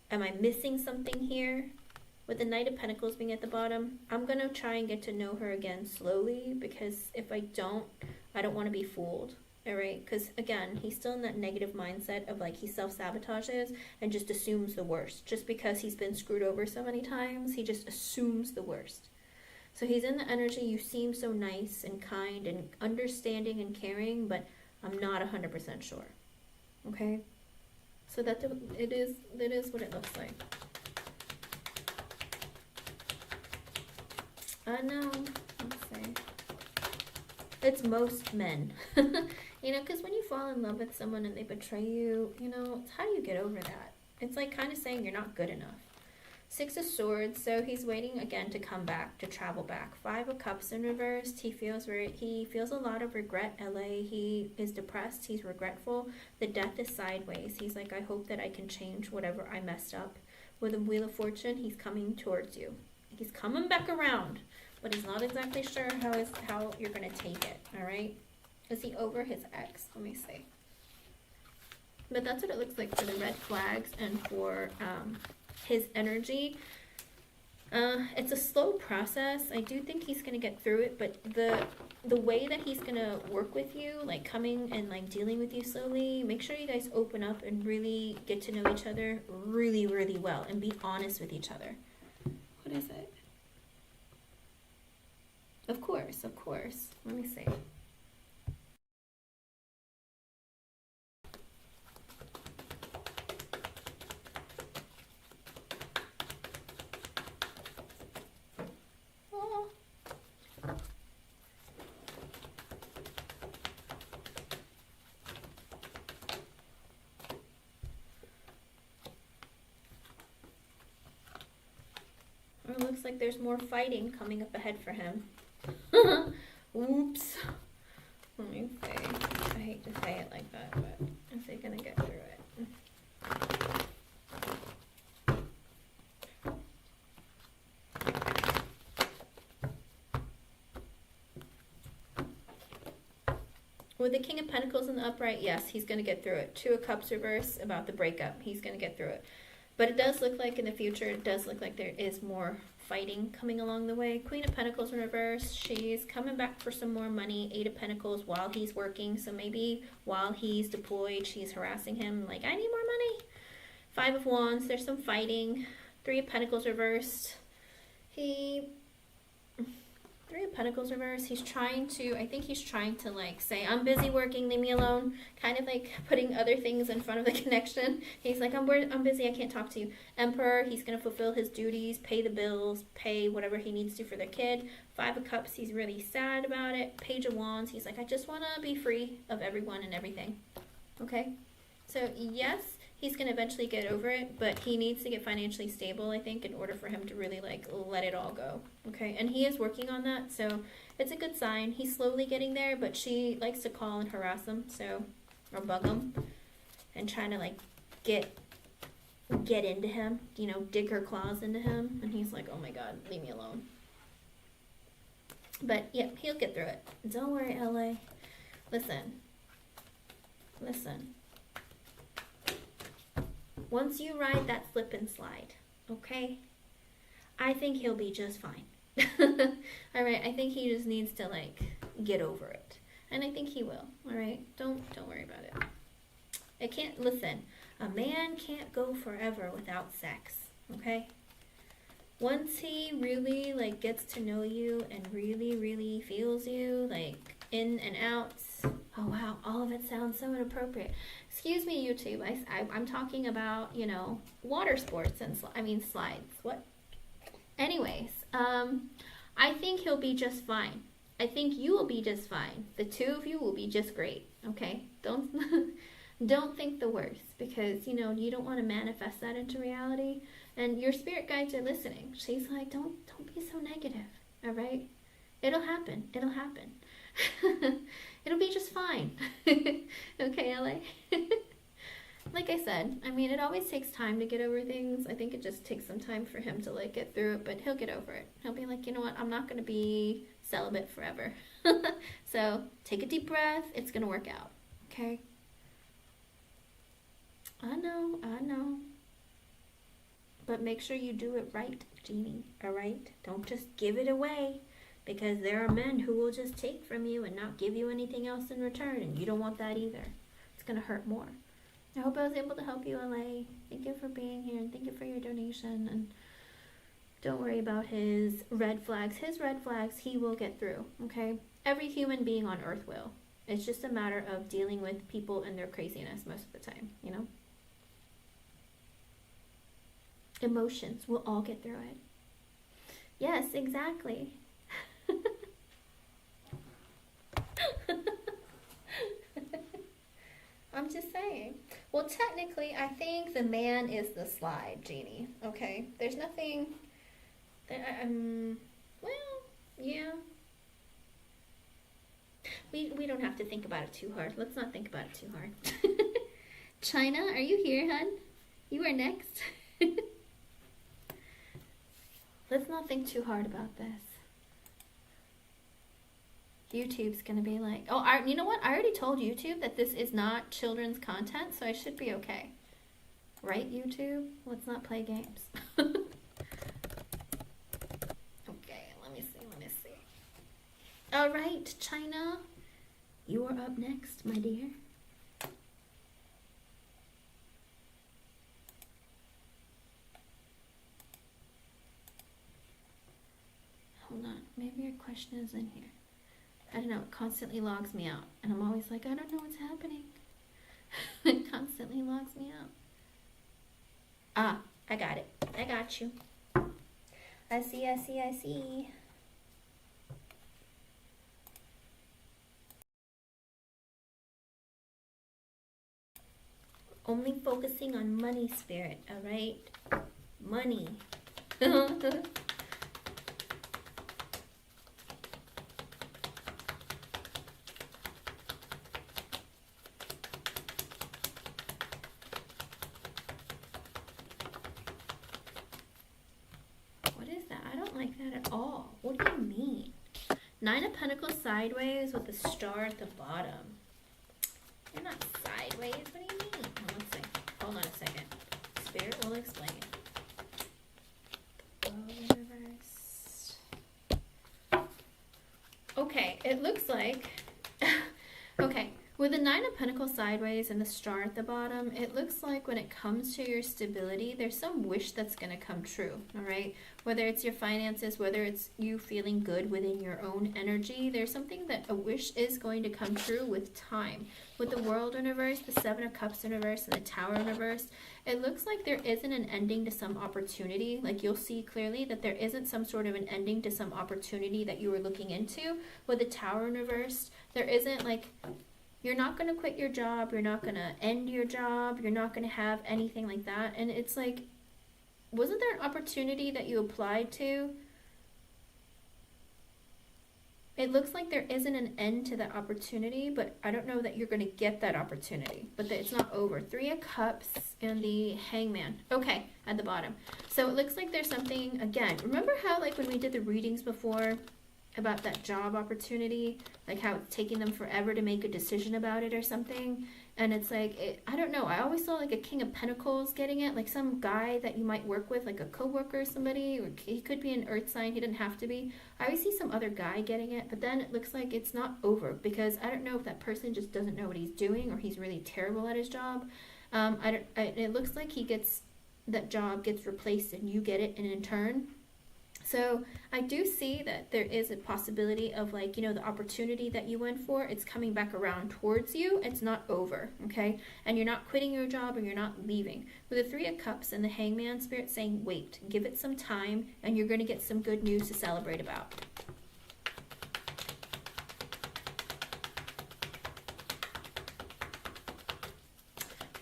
Am I missing something here? With the Knight of Pentacles being at the bottom, I'm going to try and get to know her again slowly because if I don't want to be fooled. Alright? Because again, he's still in that negative mindset of, like, he self-sabotages and just assumes the worst. Just because he's been screwed over so many times, he just assumes the worst. So he's in the energy, you seem so nice and kind and understanding and caring, but I'm not 100% sure. Okay? So that it is what it looks like. No, let's see. It's most men. You know, because when you fall in love with someone and they betray you, you know, how do you get over that? It's like kind of saying you're not good enough. Six of Swords, so he's waiting again to come back, to travel back. Five of Cups in reverse, he feels a lot of regret, LA. He is depressed, he's regretful. The Death is sideways. He's like, I hope that I can change whatever I messed up. With the Wheel of Fortune, he's coming towards you. He's coming back around, but he's not exactly sure how you're going to take it, all right? Is he over his ex? Let me see. But that's what it looks like for the red flags and for his energy. It's a slow process. I do think he's going to get through it, but the way that he's going to work with you, like coming and like dealing with you slowly, make sure you guys open up and really get to know each other really, really well and be honest with each other. What is it? Of course. Let me see. It looks like there's more fighting coming up ahead for him. Oops. Let me see. I hate to say it like that, but is he gonna get through it? With the King of Pentacles in the upright, yes, he's gonna get through it. Two of Cups reverse about the breakup. He's gonna get through it. But it does look like in the future, it does look like there is more fighting coming along the way. Queen of Pentacles in reverse, she's coming back for some more money. Eight of Pentacles while he's working. So maybe while he's deployed, she's harassing him like, I need more money. Five of Wands, there's some fighting. Three of Pentacles reversed. Three of Pentacles reversed. He's trying to, I think he's trying to like say, I'm busy working, leave me alone. Kind of like putting other things in front of the connection. He's like, I'm busy, I can't talk to you. Emperor, he's going to fulfill his duties, pay the bills, pay whatever he needs to for their kid. Five of Cups, he's really sad about it. Page of Wands, he's like, I just want to be free of everyone and everything. Okay? So yes, he's going to eventually get over it, but he needs to get financially stable, I think, in order for him to really, like, let it all go, okay? And he is working on that, so it's a good sign. He's slowly getting there, but she likes to call and harass him, so, or bug him, and trying to, like, get into him, you know, dig her claws into him, and he's like, oh my god, leave me alone. But, yeah, he'll get through it. Don't worry, LA. Listen. Once you ride that slip and slide, okay? I think he'll be just fine. Alright, I think he just needs to, like, get over it. And I think he will, alright? Don't worry about it. It can't, listen, a man can't go forever without sex, okay? Once he really, like, gets to know you and really, really feels you, like, in and out. Oh, wow, all of it sounds so inappropriate. Excuse me, YouTube. I'm talking about, you know, water sports and, slides. What? Anyways, I think he'll be just fine. I think you will be just fine. The two of you will be just great, okay? Don't think the worst, because, you know, you don't want to manifest that into reality. And your spirit guides are listening. She's like, don't be so negative, all right? It'll happen. It'll happen. It'll be just fine. Okay, LA? Like I said, I mean, it always takes time to get over things. I think it just takes some time for him to, like, get through it, but he'll get over it. He'll be like, you know what, I'm not going to be celibate forever. So, take a deep breath. It's going to work out, okay? I know. But make sure you do it right, Jeannie, all right? Don't just give it away. Because there are men who will just take from you and not give you anything else in return. And you don't want that either. It's going to hurt more. I hope I was able to help you, LA. Thank you for being here. And thank you for your donation. And don't worry about his red flags. His red flags, he will get through. Okay? Every human being on earth will. It's just a matter of dealing with people and their craziness most of the time. You know? Emotions. We'll all get through it. Yes, exactly. I'm just saying. Well, technically, I think the man is the slide, Jeannie. Okay? There's nothing that well, yeah. We don't have to think about it too hard. Let's not think about it too hard. China, are you here, hun? You are next. Let's not think too hard about this. YouTube's gonna be like, oh, you know what? I already told YouTube that this is not children's content, so I should be okay. Right, YouTube? Let's not play games. Okay, let me see. All right, China, you are up next, my dear. Hold on, maybe your question is in here. I don't know, it constantly logs me out. And I'm always like, I don't know what's happening. It constantly logs me out. Ah, I got it. I got you. I see. Only focusing on money, spirit, alright? Money. Nine of Pentacles sideways with a star at the bottom. You're not sideways. What do you mean? Oh, let's see. Hold on a second. Spirit will explain. Reversed. Okay, it looks like... Okay, With the Nine of Pentacles sideways and the star at the bottom, it looks like when it comes to your stability, there's some wish that's going to come true, all right? Whether it's your finances, whether it's you feeling good within your own energy, there's something that a wish is going to come true with time. With the World in reverse, the Seven of Cups in reverse, and the Tower in reverse, it looks like there isn't an ending to some opportunity. Like you'll see clearly that there isn't some sort of an ending to some opportunity that you were looking into. With the Tower in reverse, there isn't like... You're not going to quit your job. You're not going to end your job. You're not going to have anything like that. And it's like, wasn't there an opportunity that you applied to? It looks like there isn't an end to that opportunity, but I don't know that you're going to get that opportunity. But that it's not over. Three of Cups and the Hangman. Okay, at the bottom. So it looks like there's something, again, remember how like when we did the readings before, about that job opportunity, like how it's taking them forever to make a decision about it or something, and it's like, I don't know, I always saw like a King of Pentacles getting it, like some guy that you might work with, like a co-worker or somebody, or he could be an earth sign, he didn't have to be. I always see some other guy getting it, but then it looks like it's not over, because I don't know if that person just doesn't know what he's doing, or he's really terrible at his job. It looks like he gets, that job gets replaced and you get it in turn. So I do see that there is a possibility of like, you know, the opportunity that you went for, it's coming back around towards you. It's not over, okay? And you're not quitting your job and you're not leaving. With the Three of Cups and the Hangman spirit saying, wait, give it some time and you're going to get some good news to celebrate about.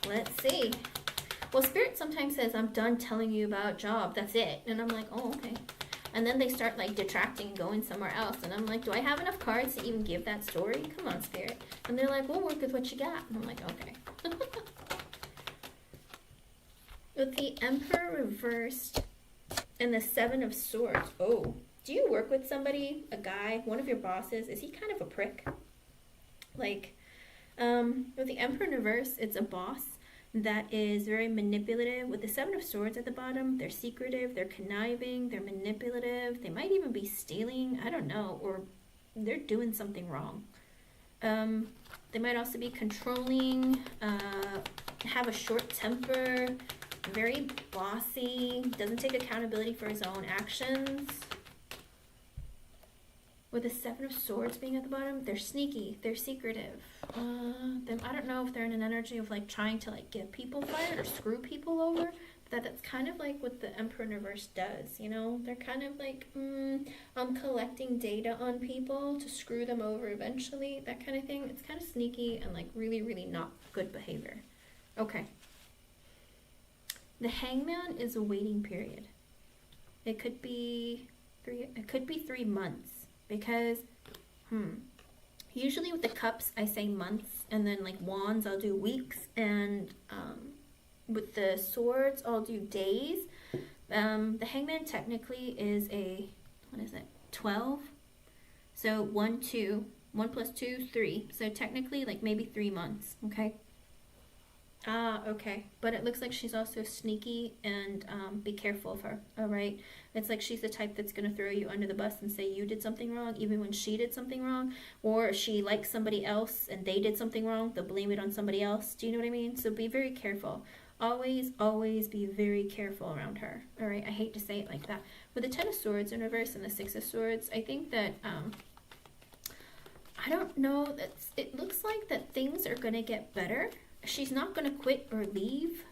Let's see. Well, Spirit sometimes says, I'm done telling you about job. That's it. And I'm like, oh, okay. And then they start like detracting, going somewhere else. And I'm like, do I have enough cards to even give that story? Come on, Spirit. And they're like, we'll work with what you got. And I'm like, okay. With the Emperor reversed and the Seven of Swords. Oh, do you work with somebody, a guy, one of your bosses? Is he kind of a prick? Like, with the Emperor in reverse, it's a boss that is very manipulative. With the Seven of Swords at the bottom, they're secretive, they're conniving, they're manipulative, they might even be stealing, I don't know, or they're doing something wrong. They might also be controlling, have a short temper, very bossy, doesn't take accountability for his own actions. With the Seven of Swords being at the bottom, they're sneaky, they're secretive. I don't know if they're in an energy of like trying to like get people fired or screw people over. That's kind of like what the Emperor in reverse does, you know? They're kind of like, I'm collecting data on people to screw them over eventually, that kind of thing. It's kind of sneaky and like really, really not good behavior. Okay. The Hangman is a waiting period. It could be 3 months. Because, usually with the cups, I say months, and then like wands, I'll do weeks, and with the swords, I'll do days. The Hangman technically is a, 12? So 1, 2, 1 plus 2, 3. So technically like maybe 3 months, okay? Okay. But it looks like she's also sneaky, and be careful of her, all right? It's like she's the type that's going to throw you under the bus and say you did something wrong, even when she did something wrong. Or she likes somebody else and they did something wrong, they'll blame it on somebody else. Do you know what I mean? So be very careful. Always, always be very careful around her, all right? I hate to say it like that. With the Ten of Swords in reverse and the Six of Swords, I think that, I don't know, it looks like that things are going to get better. She's not going to quit or leave,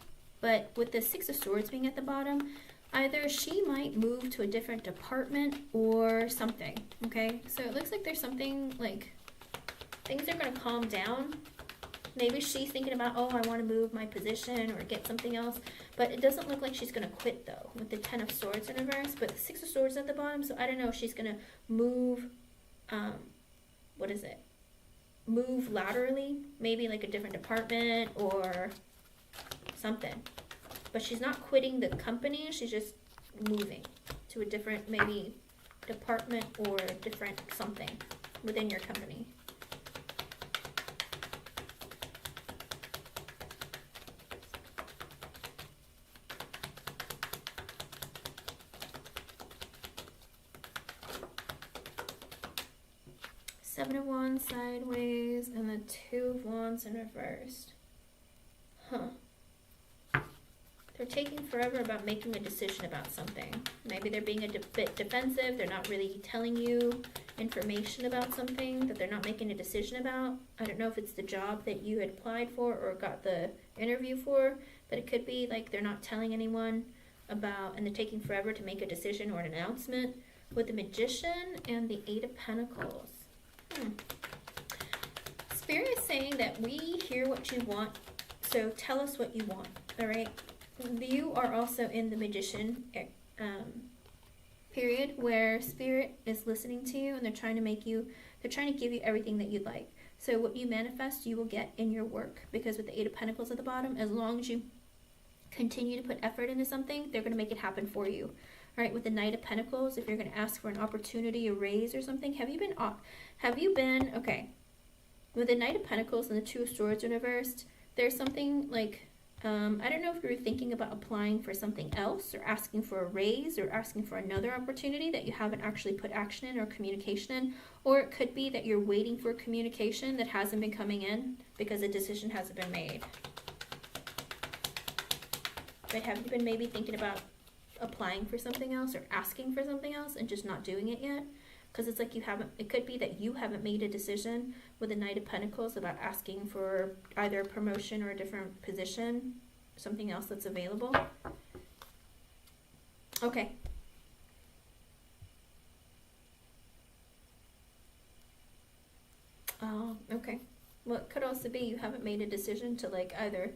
but with the Six of Swords being at the bottom, either she might move to a different department or something, okay? So it looks like there's something, like, things are going to calm down. Maybe she's thinking about, oh, I want to move my position or get something else, but it doesn't look like she's going to quit, though, with the Ten of Swords in reverse, but the Six of Swords at the bottom, so I don't know if she's going to move, move laterally, maybe like a different department or something. But she's not quitting the company, she's just moving to a different maybe department or different something within your company. Seven of Wands sideways, and the Two of Wands in reversed. Huh. They're taking forever about making a decision about something. Maybe they're being a bit defensive. They're not really telling you information about something that they're not making a decision about. I don't know if it's the job that you had applied for or got the interview for, but it could be like they're not telling anyone about, and they're taking forever to make a decision or an announcement. With the Magician and the Eight of Pentacles. Spirit is saying that we hear what you want, so tell us what you want, all right? You are also in the Magician period where Spirit is listening to you, and they're trying to give you everything that you'd like. So what you manifest, you will get in your work, because with the Eight of Pentacles at the bottom, as long as you continue to put effort into something, they're going to make it happen for you. All right, with the Knight of Pentacles, if you're going to ask for an opportunity, a raise or something, have you been, okay, with the Knight of Pentacles and the Two of Swords in reversed, there's something like, I don't know if you were thinking about applying for something else or asking for a raise or asking for another opportunity that you haven't actually put action in or communication in, or it could be that you're waiting for communication that hasn't been coming in because a decision hasn't been made. But have you been maybe thinking about applying for something else or asking for something else and just not doing it yet? Because it's like it could be that you haven't made a decision with the Knight of Pentacles about asking for either a promotion or a different position, something else that's available. Okay. Oh, okay. Well, it could also be you haven't made a decision to like either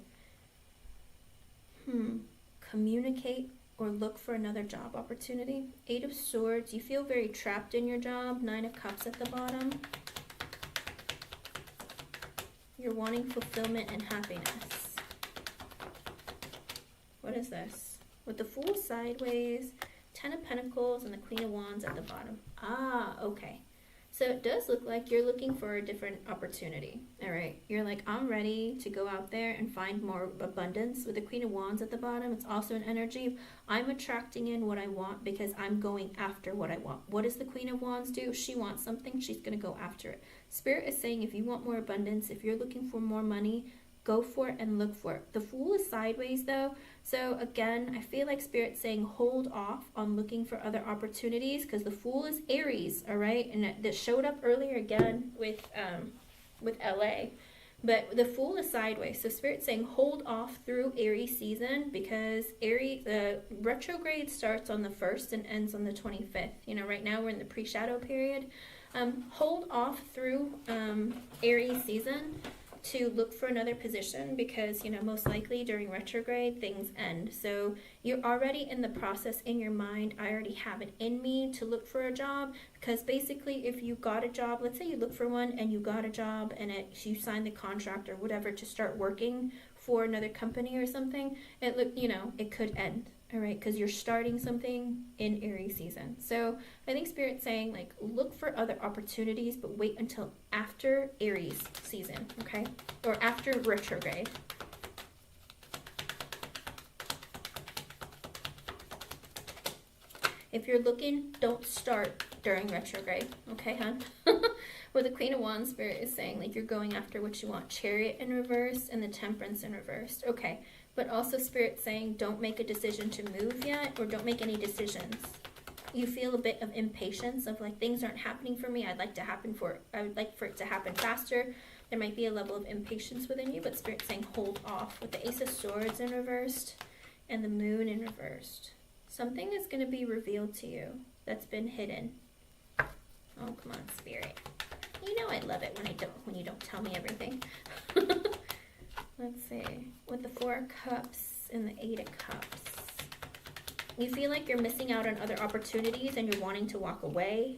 communicate or look for another job opportunity. Eight of Swords, you feel very trapped in your job. Nine of Cups at the bottom. You're wanting fulfillment and happiness. What is this? With the Fool sideways, Ten of Pentacles, and the Queen of Wands at the bottom. Ah, okay. So it does look like you're looking for a different opportunity. All right. You're like, I'm ready to go out there and find more abundance. With the Queen of Wands at the bottom, it's also an energy. I'm attracting in what I want because I'm going after what I want. What does the Queen of Wands do? If she wants something, she's going to go after it. Spirit is saying if you want more abundance, if you're looking for more money, go for it and look for it. The Fool is sideways though. So again, I feel like Spirit's saying hold off on looking for other opportunities because the Fool is Aries, all right? And that showed up earlier again with LA. But the Fool is sideways. So Spirit's saying hold off through Aries season because the retrograde starts on the 1st and ends on the 25th. You know, right now we're in the pre-shadow period. Hold off through Aries season to look for another position because, you know, most likely during retrograde things end. So you're already in the process in your mind. I already have it in me to look for a job because basically if you got a job, let's say you look for one and you got a job and you signed the contract or whatever to start working for another company or something, it could end. All right, because you're starting something in Aries season. So I think Spirit's saying, like, look for other opportunities, but wait until after Aries season, okay? Or after retrograde. If you're looking, don't start during retrograde, okay, hon? With the Queen of Wands, Spirit is saying, like, you're going after what you want. Chariot in reverse and the Temperance in reverse. Okay. But also Spirit saying don't make a decision to move yet or don't make any decisions. You feel a bit of impatience of like things aren't happening for me. I would like for it to happen faster. There might be a level of impatience within you, but Spirit saying hold off. With the Ace of Swords in reversed and the Moon in reversed. Something is going to be revealed to you that's been hidden. Oh, come on, Spirit. You know I love it when you don't tell me everything. Let's see, with the Four of Cups and the Eight of Cups. You feel like you're missing out on other opportunities and you're wanting to walk away.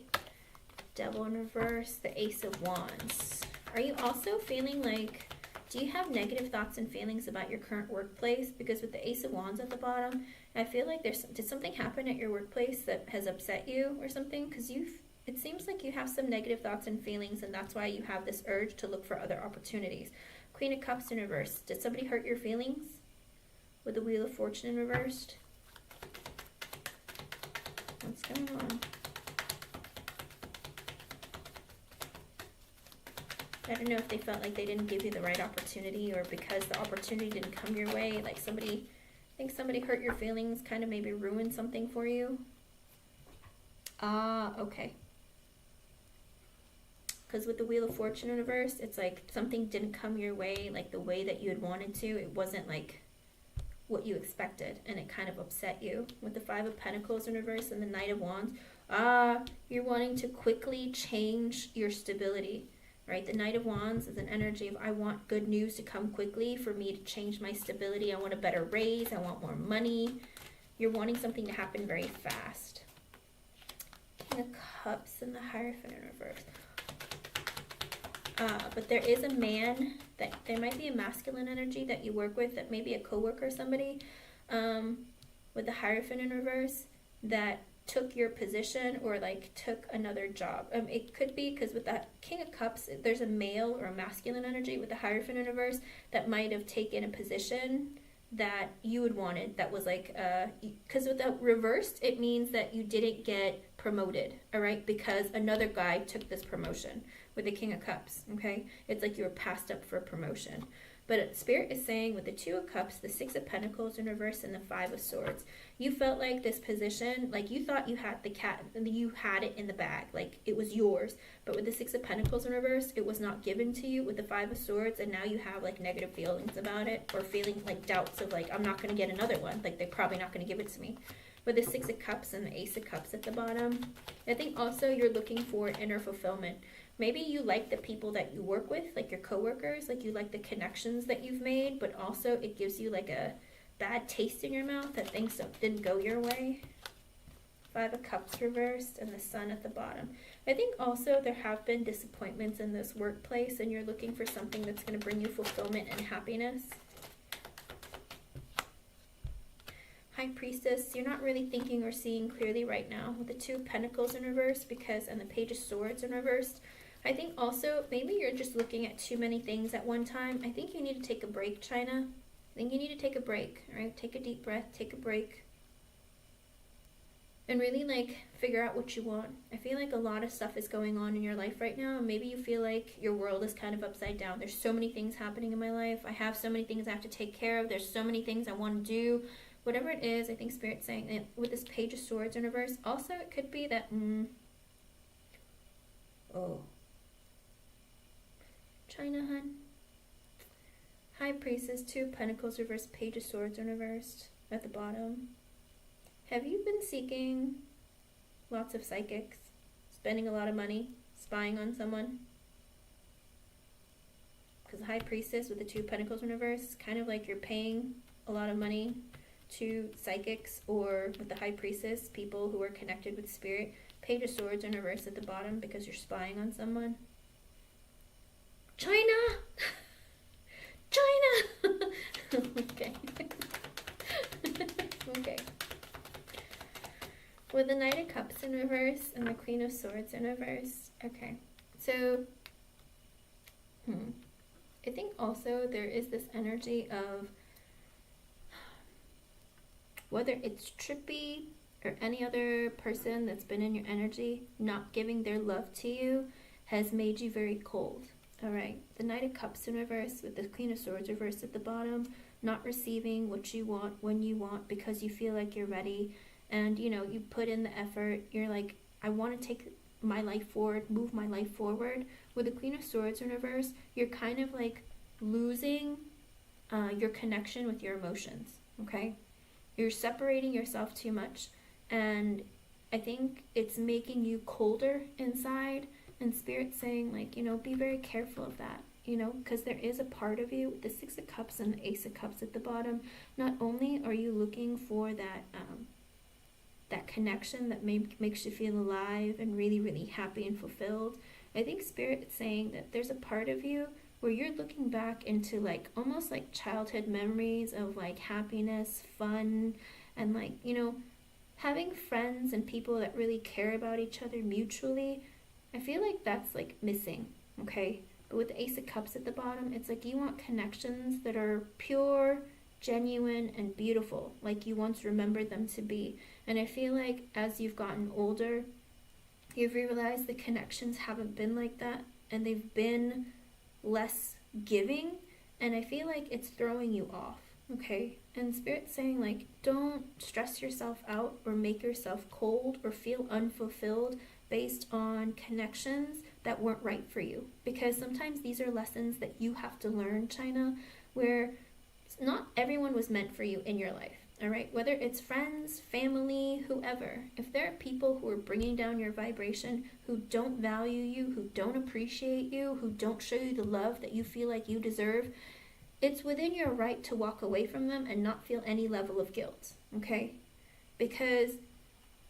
Devil in reverse, the Ace of Wands. Are you also feeling like, do you have negative thoughts and feelings about your current workplace? Because with the Ace of Wands at the bottom, I feel like did something happen at your workplace that has upset you or something? Because it seems like you have some negative thoughts and feelings and that's why you have this urge to look for other opportunities. Queen of Cups in reverse. Did somebody hurt your feelings? With the Wheel of Fortune in reversed. What's going on? I don't know if they felt like they didn't give you the right opportunity, or because the opportunity didn't come your way, like somebody, I think somebody hurt your feelings, kind of maybe ruined something for you. Ah, okay. Because with the Wheel of Fortune in reverse, it's like something didn't come your way like the way that you had wanted to. It wasn't like what you expected, and it kind of upset you. With the Five of Pentacles in reverse and the Knight of Wands, you're wanting to quickly change your stability, right? The Knight of Wands is an energy of, I want good news to come quickly for me to change my stability. I want a better raise. I want more money. You're wanting something to happen very fast. King of Cups and the Hierophant in reverse. But there is a man, that there might be a masculine energy that you work with, that may be a coworker or somebody, with the Hierophant in reverse, that took your position or like took another job. It could be because with that King of Cups, there's a male or a masculine energy with the Hierophant in reverse that might have taken a position that you had wanted, that was like, because with the reversed, it means that you didn't get promoted, all right, because another guy took this promotion. With the King of Cups, okay, it's like you were passed up for a promotion. But Spirit is saying with the Two of Cups, the Six of Pentacles in reverse, and the Five of Swords, you felt like this position, like you thought you had you had it in the bag, like it was yours. But with the Six of Pentacles in reverse, it was not given to you with the Five of Swords, and now you have like negative feelings about it, or feeling like doubts of like, I'm not going to get another one, like they're probably not going to give it to me. With the Six of Cups and the Ace of Cups at the bottom, I think also you're looking for inner fulfillment. Maybe you like the people that you work with, like your coworkers, like you like the connections that you've made, but also it gives you like a bad taste in your mouth that things didn't go your way. Five of Cups reversed and the Sun at the bottom. I think also there have been disappointments in this workplace, and you're looking for something that's going to bring you fulfillment and happiness. High Priestess, you're not really thinking or seeing clearly right now with the Two of Pentacles in reverse, and the Page of Swords in reverse. I think also maybe you're just looking at too many things at one time. I think you need to take a break, China. I think you need to take a break, all right? Take a deep breath, take a break, and really like figure out what you want. I feel like a lot of stuff is going on in your life right now, and maybe you feel like your world is kind of upside down. There's so many things happening in my life. I have so many things I have to take care of. There's so many things I want to do. Whatever it is, I think Spirit's saying, and with this Page of Swords in reverse, also it could be that, China, hun. High Priestess, Two of Pentacles reversed, Page of Swords in reversed at the bottom. Have you been seeking lots of psychics, spending a lot of money, spying on someone? Because High Priestess with the Two of Pentacles in reverse, kind of like you're paying a lot of money to psychics, or with the High Priestess, people who are connected with Spirit. Page of Swords in reverse at the bottom because you're spying on someone. China! China! Okay. Okay. With the Knight of Cups in reverse and the Queen of Swords in reverse. Okay. So, I think also there is this energy of, whether it's Trippy or any other person that's been in your energy, not giving their love to you has made you very cold. All right, the Knight of Cups in reverse with the Queen of Swords reversed at the bottom, not receiving what you want when you want because you feel like you're ready, and you know, you put in the effort, you're like, I want to take my life forward, move my life forward. With the Queen of Swords in reverse, you're kind of like losing your connection with your emotions, okay? You're separating yourself too much, and I think it's making you colder inside. And Spirit's saying, like, you know, be very careful of that, you know, because there is a part of you with the Six of Cups and the Ace of Cups at the bottom. Not only are you looking for that that connection that makes you feel alive and really, really happy and fulfilled, I think Spirit is saying that there's a part of you where you're looking back into like almost like childhood memories of like happiness, fun, and like, you know, having friends and people that really care about each other mutually. I feel like that's like missing, okay? But with the Ace of Cups at the bottom, it's like you want connections that are pure, genuine, and beautiful, like you once remembered them to be. And I feel like as you've gotten older, you've realized the connections haven't been like that, and they've been less giving, and I feel like it's throwing you off, okay? And Spirit's saying, like, don't stress yourself out or make yourself cold or feel unfulfilled based on connections that weren't right for you. Because sometimes these are lessons that you have to learn, China, where not everyone was meant for you in your life. All right, whether it's friends, family, whoever, if there are people who are bringing down your vibration, who don't value you, who don't appreciate you, who don't show you the love that you feel like you deserve, it's within your right to walk away from them and not feel any level of guilt, okay? Because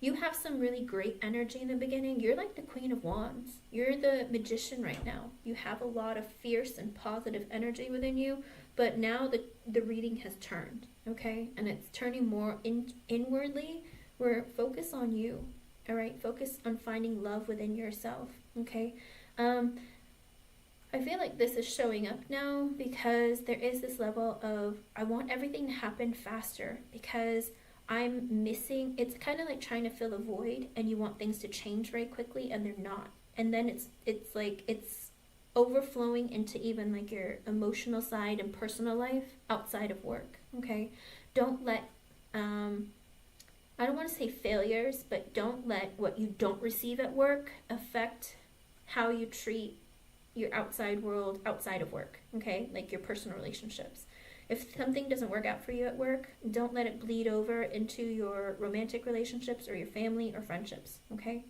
you have some really great energy in the beginning. You're like the Queen of Wands. You're the magician right now. You have a lot of fierce and positive energy within you, but now the reading has turned, okay? And it's turning more inwardly, where focus on you, all right? Focus on finding love within yourself, okay? I feel like this is showing up now because there is this level of, I want everything to happen faster because I'm missing. It's kind of like trying to fill a void and you want things to change very quickly and they're not. And then it's like it's overflowing into even like your emotional side and personal life outside of work, okay? Don't let, I don't want to say failures, but don't let what you don't receive at work affect how you treat your outside world outside of work, okay? Like your personal relationships. If something doesn't work out for you at work, don't let it bleed over into your romantic relationships or your family or friendships, okay?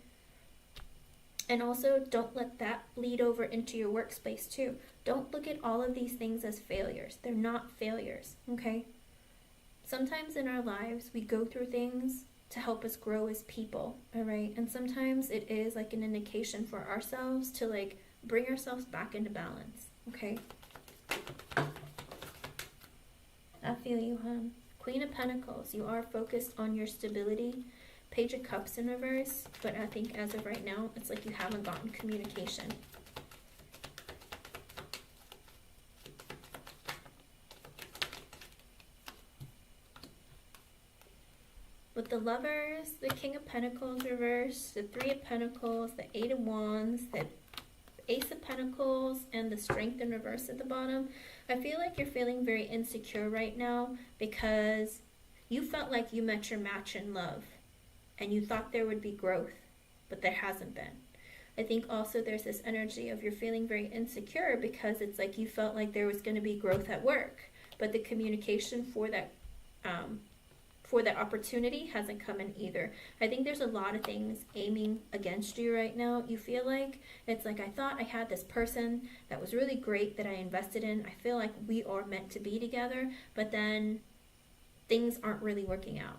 And also, don't let that bleed over into your workspace too. Don't look at all of these things as failures. They're not failures, okay? Sometimes in our lives, we go through things to help us grow as people, all right? And sometimes it is like an indication for ourselves to like bring ourselves back into balance, okay? I feel you, hon. Queen of Pentacles, you are focused on your stability. Page of Cups in reverse, but I think as of right now, it's like you haven't gotten communication. With the Lovers, the King of Pentacles reverse, the Three of Pentacles, the Eight of Wands, the Ace of Pentacles, and the Strength in reverse at the bottom, I feel like you're feeling very insecure right now because you felt like you met your match in love and you thought there would be growth, but there hasn't been. I think also there's this energy of you're feeling very insecure because it's like you felt like there was going to be growth at work, but the communication for that opportunity hasn't come in either. I think there's a lot of things aiming against you right now. You feel like it's like, I thought I had this person that was really great that I invested in. I feel like we are meant to be together, but then things aren't really working out.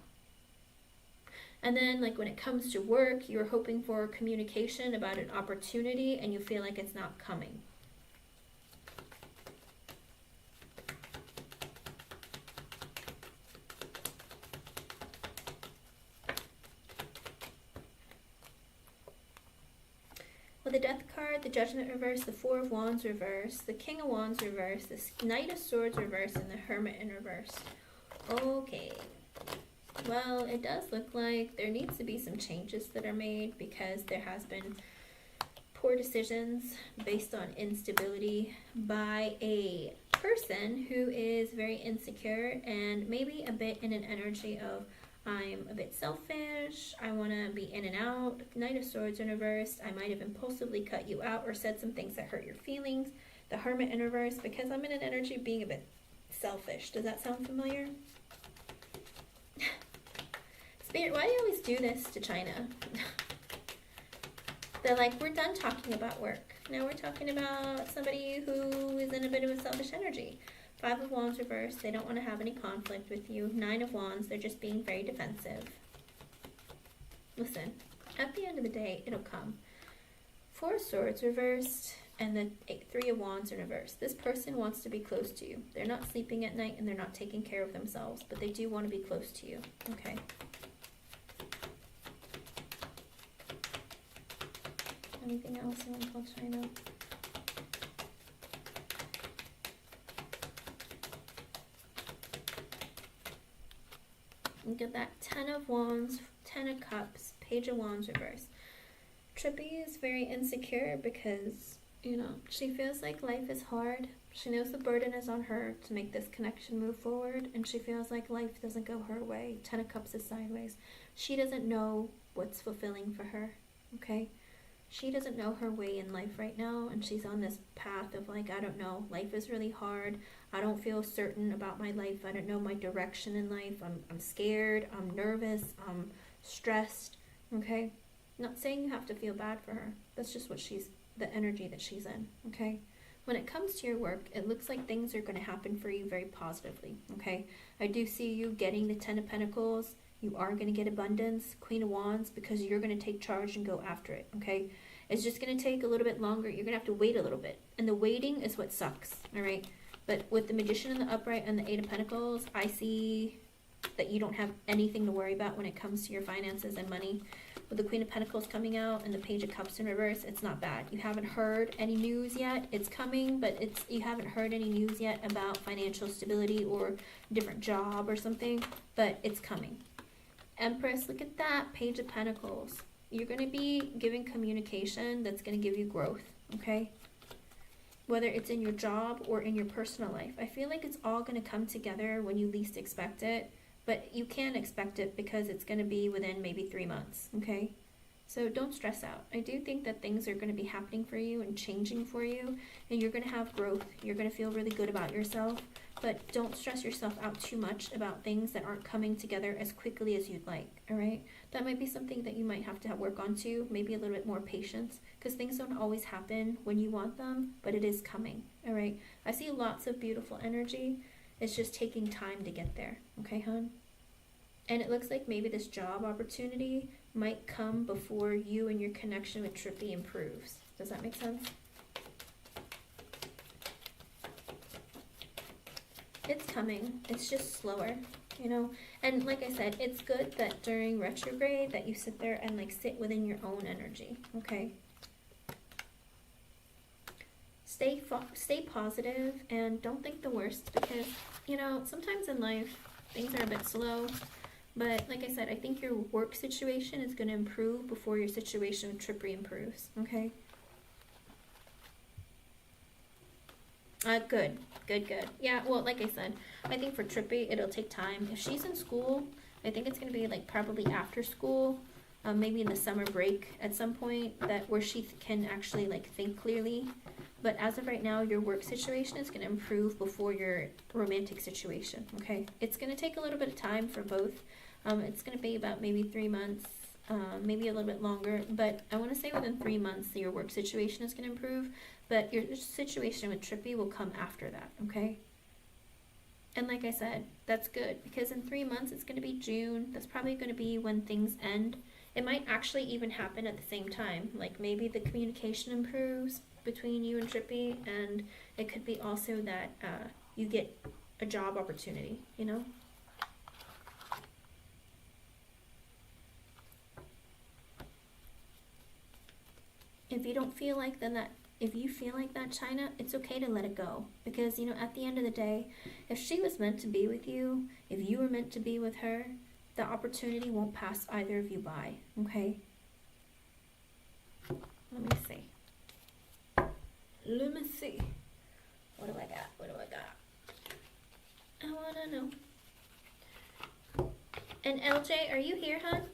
And then like when it comes to work, you're hoping for communication about an opportunity and you feel like it's not coming. With the Death card, the Judgment reverse, the Four of Wands reverse, the King of Wands reverse, the Knight of Swords reverse, and the Hermit in reverse. Okay. Well, it does look like there needs to be some changes that are made because there has been poor decisions based on instability by a person who is very insecure and maybe a bit in an energy of I'm a bit selfish, I want to be in and out. Knight of Swords in reverse, I might have impulsively cut you out or said some things that hurt your feelings. The Hermit in reverse, because I'm in an energy of being a bit selfish. Does that sound familiar? Spirit, why do you always do this to China? They're like, we're done talking about work. Now we're talking about somebody who is in a bit of a selfish energy. Five of Wands reversed, they don't want to have any conflict with you. Nine of Wands, they're just being very defensive. Listen, at the end of the day, it'll come. Four of Swords reversed, and the Three of Wands in reverse. This person wants to be close to you. They're not sleeping at night and they're not taking care of themselves, but they do want to be close to you. Okay. Anything else you want to tell China? Look at that. 10 of Wands, 10 of Cups, Page of Wands reverse. Trippy is very insecure because You know, she feels like life is hard. She knows the burden is on her to make this connection move forward, and she feels like life doesn't go her way. 10 of Cups is sideways. She doesn't know what's fulfilling for her, okay? She doesn't know her way in life right now, and she's on this path of like, I don't know, life is really hard. I don't feel certain about my life. I don't know my direction in life. I'm scared. I'm nervous. I'm stressed, okay? Not saying you have to feel bad for her. That's just what the energy that she's in, okay? When it comes to your work, it looks like things are going to happen for you very positively, okay? I do see you getting the 10 of Pentacles. You are going to get abundance, Queen of Wands, because you're going to take charge and go after it, okay? It's just going to take a little bit longer. You're going to have to wait a little bit. And the waiting is what sucks, all right? But with the Magician in the upright and the 8 of Pentacles, I see that you don't have anything to worry about when it comes to your finances and money. With the Queen of Pentacles coming out and the Page of Cups in reverse, it's not bad. You haven't heard any news yet. It's coming, but you haven't heard any news yet about financial stability or a different job or something, but it's coming. Empress, look at that, Page of Pentacles. You're going to be giving communication that's going to give you growth, okay? Whether it's in your job or in your personal life. I feel like it's all going to come together when you least expect it. But you can expect it because it's going to be within maybe 3 months, okay? So don't stress out. I do think that things are going to be happening for you and changing for you, and you're going to have growth. You're going to feel really good about yourself, but don't stress yourself out too much about things that aren't coming together as quickly as you'd like, all right? That might be something that you might have to work on too, maybe a little bit more patience, because things don't always happen when you want them, but it is coming, all right? I see lots of beautiful energy. It's just taking time to get there, okay, hon? And it looks like maybe this job opportunity might come before you and your connection with Trippy improves. Does that make sense? It's coming. It's just slower, you know? And like I said, it's good that during retrograde that you sit there and like sit within your own energy, okay? Stay positive and don't think the worst, because, you know, sometimes in life things are a bit slow. But like I said, I think your work situation is going to improve before your situation with Trippery improves, okay? Good. Yeah, well, like I said, I think for Trippy, it'll take time. If she's in school, I think it's going to be like probably after school, maybe in the summer break at some point, that where she can actually like think clearly. But as of right now, your work situation is going to improve before your romantic situation, okay? It's going to take a little bit of time for both. It's going to be about maybe 3 months, maybe a little bit longer. But I want to say within 3 months, your work situation is going to improve. But your situation with Trippy will come after that, okay? And like I said, that's good, because in 3 months, it's going to be June. That's probably going to be when things end. It might actually even happen at the same time. Like maybe the communication improves between you and Trippy, and it could be also that you get a job opportunity, you know? If you don't feel like if you feel like that, China, it's okay to let it go. Because, you know, at the end of the day, if she was meant to be with you, if you were meant to be with her, the opportunity won't pass either of you by, okay? Let me see. Let me see. What do I got? I want to know. And LJ, are you here, hon?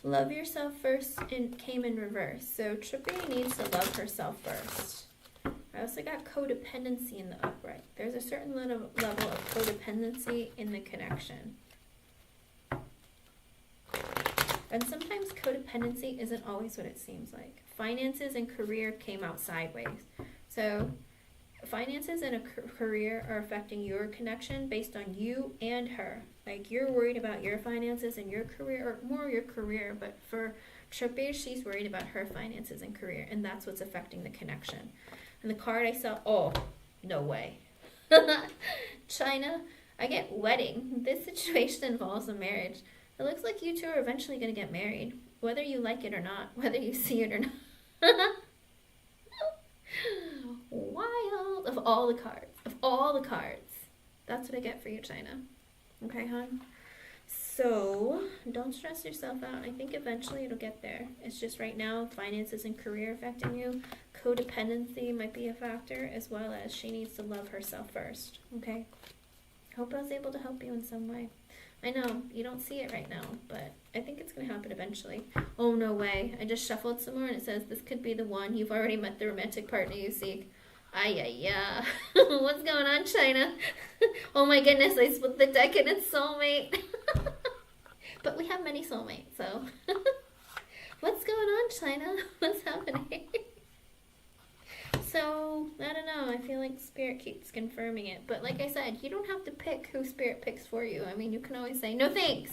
Love yourself first and came in reverse. So Trippy needs to love herself first. I also got codependency in the upright. There's a certain level of codependency in the connection. And sometimes codependency isn't always what it seems like. Finances and career came out sideways. So finances and a career are affecting your connection based on you and her. Like Like, you're worried about your finances and your career, or more your career, but for Trippy, she's worried about her finances and career, and that's what's affecting the connection. And the card I saw, oh, no way. China, I get wedding. This situation involves a marriage. It looks like you two are eventually going to get married, whether you like it or not, whether you see it or not. Wild. Of all the cards. Of all the cards. That's what I get for you, China. Okay, hon? So, don't stress yourself out. I think eventually it'll get there. It's just right now, finances and career affecting you. Codependency might be a factor, as well as she needs to love herself first. Okay? Hope I was able to help you in some way. I know, you don't see it right now, but I think it's going to happen eventually. Oh, no way. I just shuffled some more and it says, this could be the one. You've already met the romantic partner you seek. Ay. What's going on, China? Oh my goodness, I split the deck and it's soulmate. But we have many soulmates, so. What's going on, China? What's happening? So, I don't know. I feel like Spirit keeps confirming it. But like I said, you don't have to pick who Spirit picks for you. I mean, you can always say, no thanks.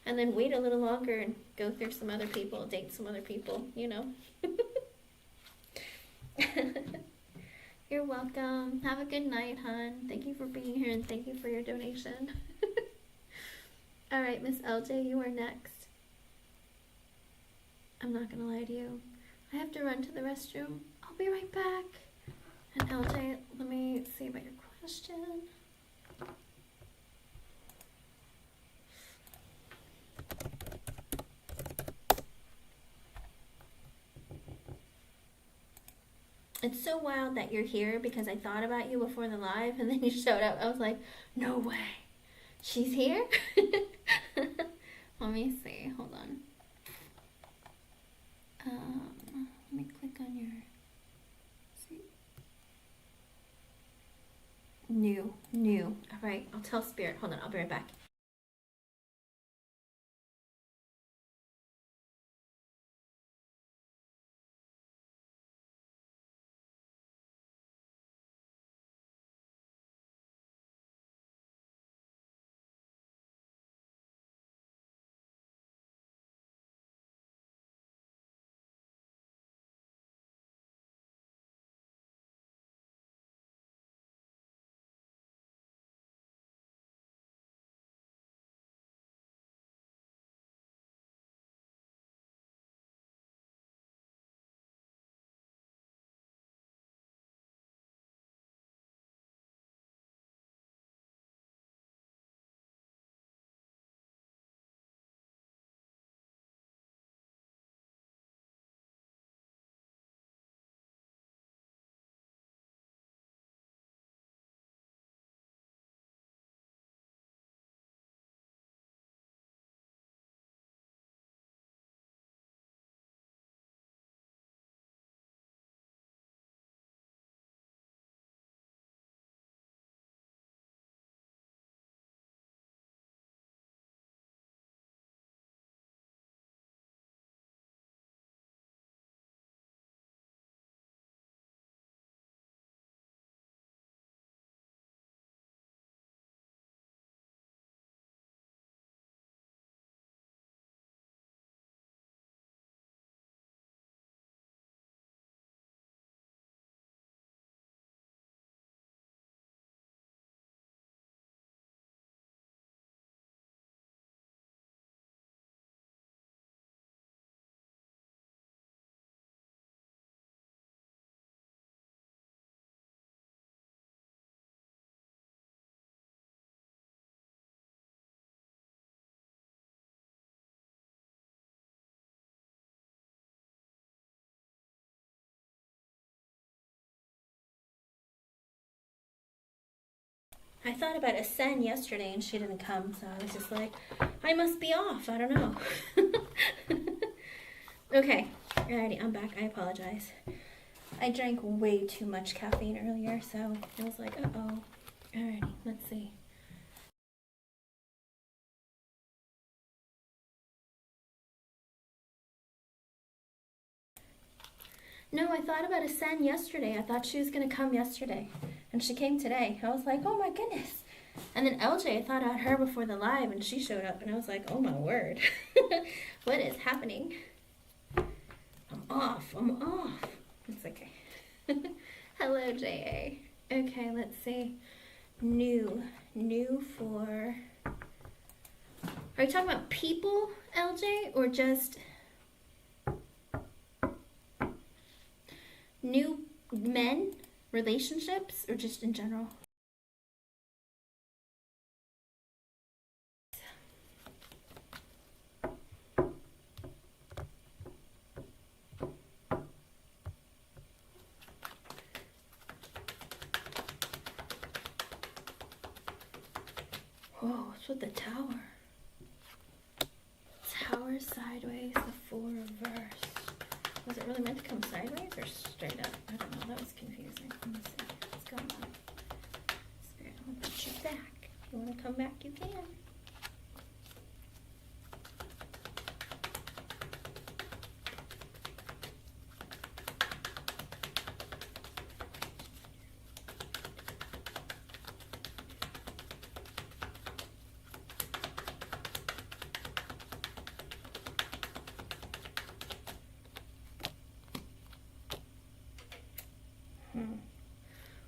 And then wait a little longer and go through some other people, date some other people, you know. You're welcome. Have a good night, hon. Thank you for being here and thank you for your donation. All right, Miss LJ, you are next. I'm not going to lie to you. I have to run to the restroom. I'll be right back. And LJ, let me see about your question. It's so wild that you're here because I thought about you before the live and then you showed up. I was like, no way. She's here? Let me see. Hold on. Let me click on your... See? New. All right, I'll tell Spirit. Hold on, I'll be right back. I thought about Ascend yesterday and she didn't come, so I was just like, I must be off. I don't know. Okay, alrighty, I'm back. I apologize. I drank way too much caffeine earlier, so I was like, uh-oh. Alrighty, let's see. No, I thought about Ascend yesterday. I thought she was going to come yesterday. And she came today. I was like, oh my goodness. And then LJ, I thought I had her before the live, and she showed up, and I was like, oh my word. What is happening? I'm off. It's okay. Hello, JA. Okay, let's see. New for... Are you talking about people, LJ, or just new men, relationships, or just in general? Whoa, what's with the tower? Tower sideways, the 4 reversed. Was it really meant to come sideways or straight up? I don't know, that was confusing. Let me see what's going on. Spirit, I'm gonna put you back. If you wanna come back, you can.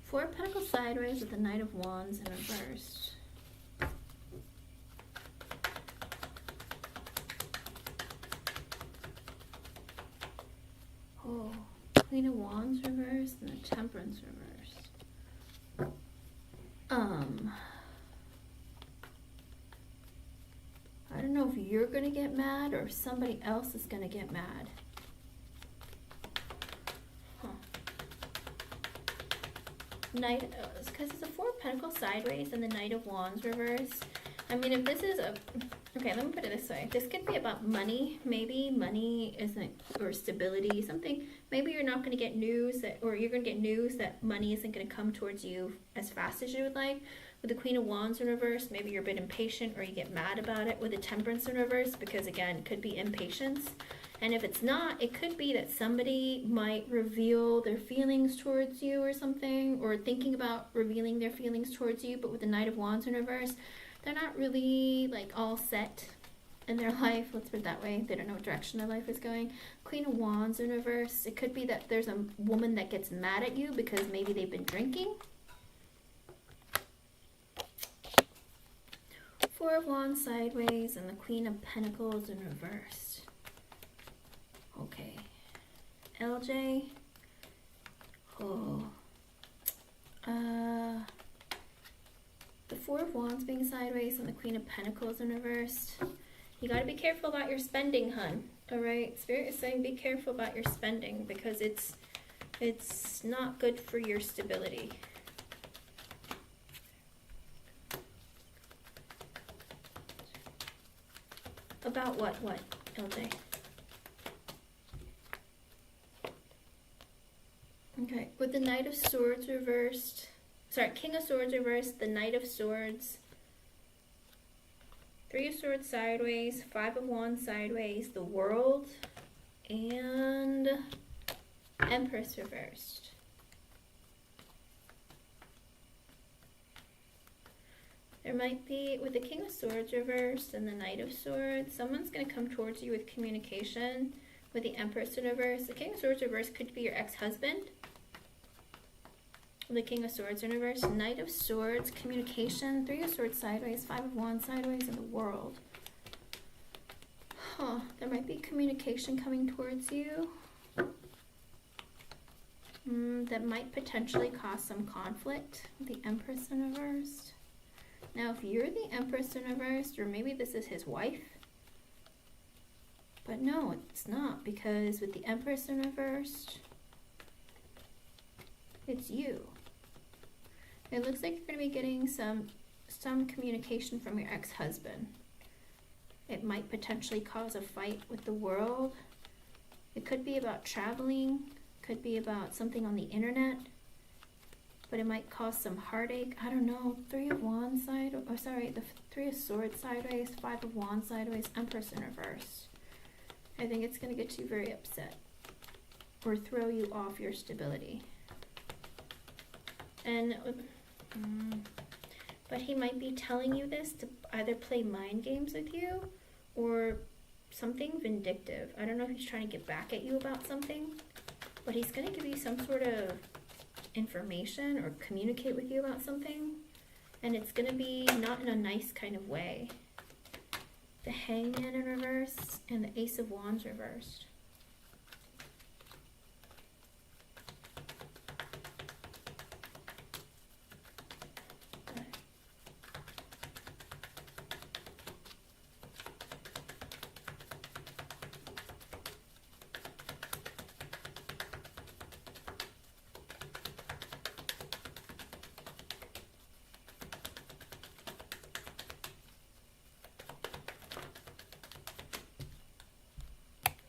Four of Pentacles sideways with the Knight of Wands in reverse. Oh, Queen of Wands reversed and the Temperance reversed. I don't know if you're gonna get mad or if somebody else is gonna get mad. Knight, because it's a 4 of Pentacles sideways and the Knight of Wands reversed. I mean, if this is a, okay, let me put it this way. This could be about money. Maybe money isn't, or stability, something. Maybe you're not going to get news that, or you're going to get news that money isn't going to come towards you as fast as you would like. With the Queen of Wands in reverse, maybe you're a bit impatient or you get mad about it. With the Temperance in reverse, because again, it could be impatience. And if it's not, it could be that somebody might reveal their feelings towards you or something, or thinking about revealing their feelings towards you. But with the Knight of Wands in reverse, they're not really like all set in their life. Let's put it that way. They don't know what direction their life is going. Queen of Wands in reverse, it could be that there's a woman that gets mad at you because maybe they've been drinking. 4 of Wands sideways and the Queen of Pentacles in reverse. Okay, LJ, the 4 of Wands being sideways and the Queen of Pentacles in reversed. You got to be careful about your spending, hun. All right, Spirit is saying be careful about your spending because it's not good for your stability. About what, LJ? Okay, with the Knight of Swords reversed, sorry, King of Swords reversed, the Knight of Swords, 3 of Swords sideways, 5 of Wands sideways, the World, and Empress reversed. There might be, with the King of Swords reversed and the Knight of Swords, someone's going to come towards you with communication. With the Empress in reverse, the King of Swords reverse could be your ex-husband. The King of Swords in reverse, Knight of Swords, communication, 3 of Swords sideways, 5 of Wands sideways, and the World. There might be communication coming towards you. That might potentially cause some conflict. The Empress in reverse. Now, if you're the Empress in reverse, or maybe this is his wife. But no, it's not, because with the Empress in reversed, it's you. It looks like you're going to be getting some communication from your ex-husband. It might potentially cause a fight with the World. It could be about traveling, could be about something on the internet, but it might cause some heartache. I don't know. 3 of Wands side, oh sorry, the 3 of Swords sideways, 5 of Wands sideways, Empress in reverse. I think it's going to get you very upset or throw you off your stability. And But he might be telling you this to either play mind games with you or something vindictive. I don't know if he's trying to get back at you about something, but he's going to give you some sort of information or communicate with you about something, and it's going to be not in a nice kind of way. The Hangman in reverse and the Ace of Wands reversed.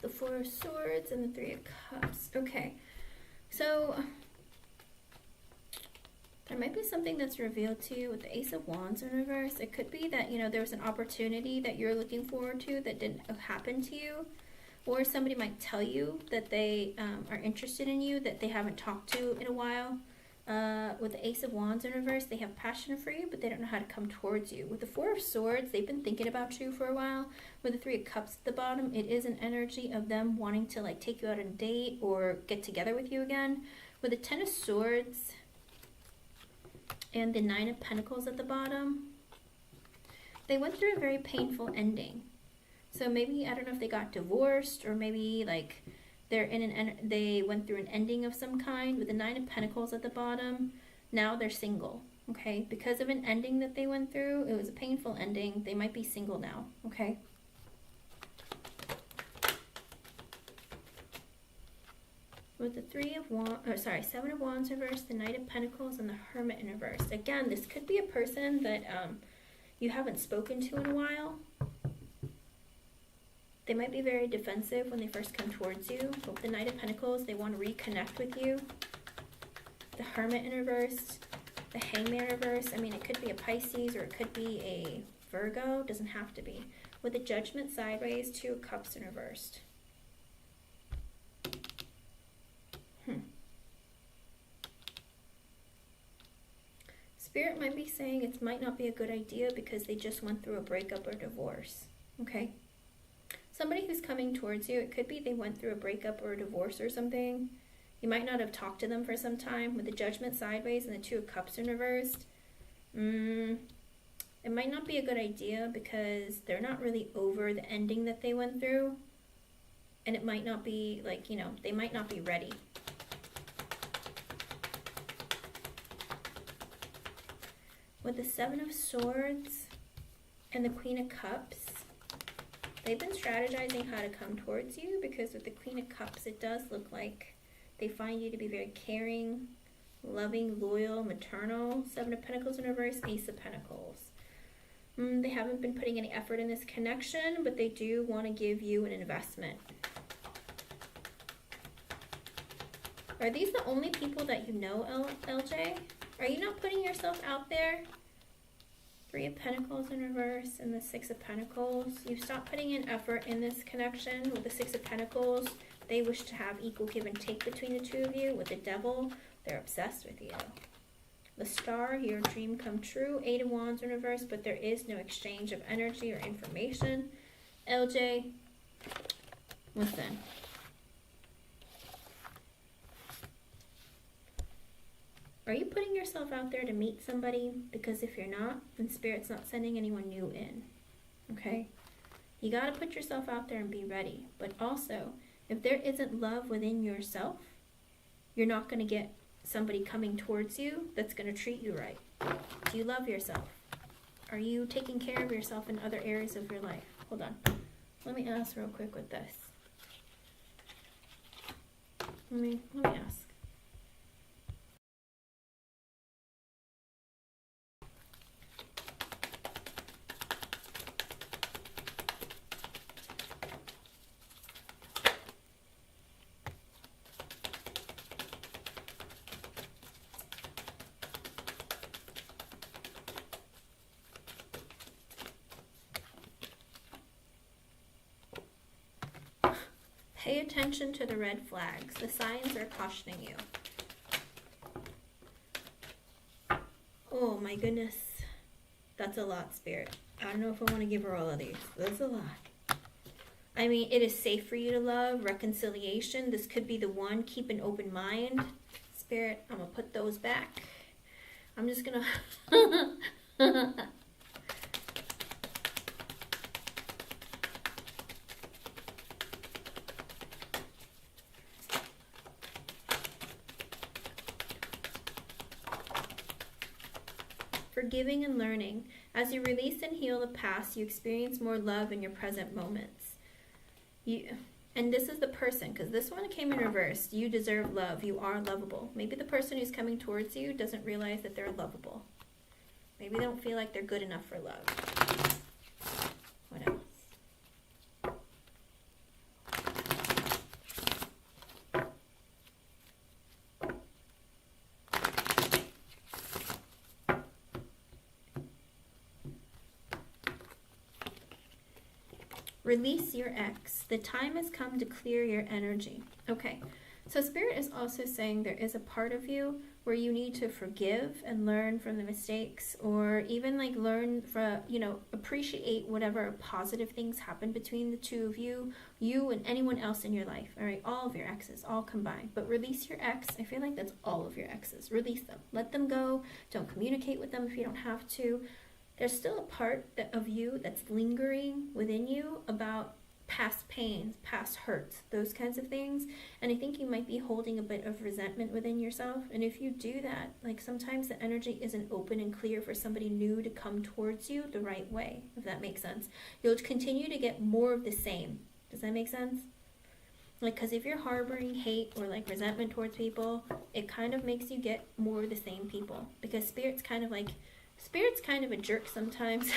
The Four of Swords and the Three of Cups. Okay, so there might be something that's revealed to you with the Ace of Wands in reverse. It could be that, you know, there was an opportunity that you're looking forward to that didn't happen to you, or somebody might tell you that they are interested in you that they haven't talked to in a while. With the Ace of Wands in reverse, they have passion for you, but they don't know how to come towards you. With the Four of Swords, they've been thinking about you for a while. With the Three of Cups at the bottom, it is an energy of them wanting to like take you out on a date or get together with you again. With the Ten of Swords and the Nine of Pentacles at the bottom, they went through a very painful ending. So maybe, I don't know if they got divorced, or maybe like they went through an ending of some kind. With the Nine of Pentacles at the bottom, now they're single, okay? Because of an ending that they went through, it was a painful ending, they might be single now, okay? With the Seven of Wands reversed, the Knight of Pentacles, and the Hermit in reverse. Again, this could be a person that you haven't spoken to in a while. They might be very defensive when they first come towards you. But with the Knight of Pentacles, they want to reconnect with you. The Hermit in reverse, the Hangman in reverse. I mean, it could be a Pisces or it could be a Virgo. It doesn't have to be. With the Judgment sideways, Two of Cups in reversed. Spirit might be saying it might not be a good idea because they just went through a breakup or divorce. Okay? Somebody who's coming towards you, it could be they went through a breakup or a divorce or something. You might not have talked to them for some time. With the Judgment sideways and the Two of Cups in reversed, it might not be a good idea because they're not really over the ending that they went through. And it might not be like, you know, they might not be ready. With the Seven of Swords and the Queen of Cups, they've been strategizing how to come towards you, because with the Queen of Cups, it does look like they find you to be very caring, loving, loyal, maternal. Seven of Pentacles in reverse, Ace of Pentacles. They haven't been putting any effort in this connection, but they do want to give you an investment. Are these the only people that you know, LJ? Are you not putting yourself out there? Three of Pentacles in reverse and the Six of Pentacles. You've stopped putting in effort in this connection. With the Six of Pentacles, they wish to have equal give and take between the two of you. With the Devil, they're obsessed with you. The Star, your dream come true. Eight of Wands in reverse, but there is no exchange of energy or information. LJ, listen. Are you putting yourself out there to meet somebody? Because if you're not, then Spirit's not sending anyone new in. Okay? You got to put yourself out there and be ready. But also, if there isn't love within yourself, you're not going to get somebody coming towards you that's going to treat you right. Do you love yourself? Are you taking care of yourself in other areas of your life? Hold on. Let me ask real quick with this. Let me ask. Pay attention to the red flags. The signs are cautioning you. Oh my goodness. That's a lot, Spirit. I don't know if I want to give her all of these. That's a lot. I mean, it is safe for you to love. Reconciliation. This could be the one. Keep an open mind. Spirit, I'm going to put those back. I'm just going to... Forgiving and learning. As you release and heal the past, you experience more love in your present moments. And this is the person, because this one came in reverse. You deserve love. You are lovable. Maybe the person who's coming towards you doesn't realize that they're lovable. Maybe they don't feel like they're good enough for love. What else? Release your ex. The time has come to clear your energy. Okay, so Spirit is also saying there is a part of you where you need to forgive and learn from the mistakes, or even like learn from, you know, appreciate whatever positive things happen between the two of you, you and anyone else in your life. All right, all of your exes, all combined. But release your ex. I feel like that's all of your exes. Release them. Let them go. Don't communicate with them if you don't have to. There's still a part of you that's lingering within you about past pains, past hurts, those kinds of things. And I think you might be holding a bit of resentment within yourself. And if you do that, like sometimes the energy isn't open and clear for somebody new to come towards you the right way, if that makes sense. You'll continue to get more of the same. Does that make sense? Like, because if you're harboring hate or like resentment towards people, it kind of makes you get more of the same people. Because Spirit's kind of a jerk sometimes.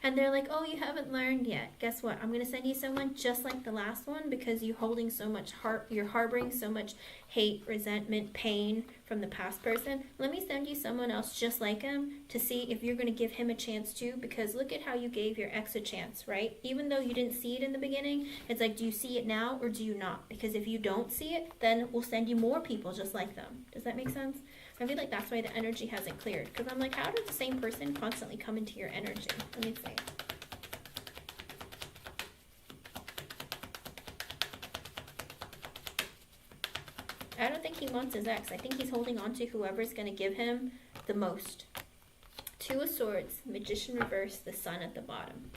And they're like, oh, you haven't learned yet. Guess what? I'm going to send you someone just like the last one, because you're holding so much you're harboring so much hate, resentment, pain from the past person. Let me send you someone else just like him to see if you're going to give him a chance too, because look at how you gave your ex a chance, right? Even though you didn't see it in the beginning, it's like, do you see it now or do you not? Because if you don't see it, then we'll send you more people just like them. Does that make sense? I feel like that's why the energy hasn't cleared. Because I'm like, how does the same person constantly come into your energy? Let me see. I don't think he wants his ex. I think he's holding on to whoever's going to give him the most. Two of Swords, Magician reverse, the Sun at the bottom.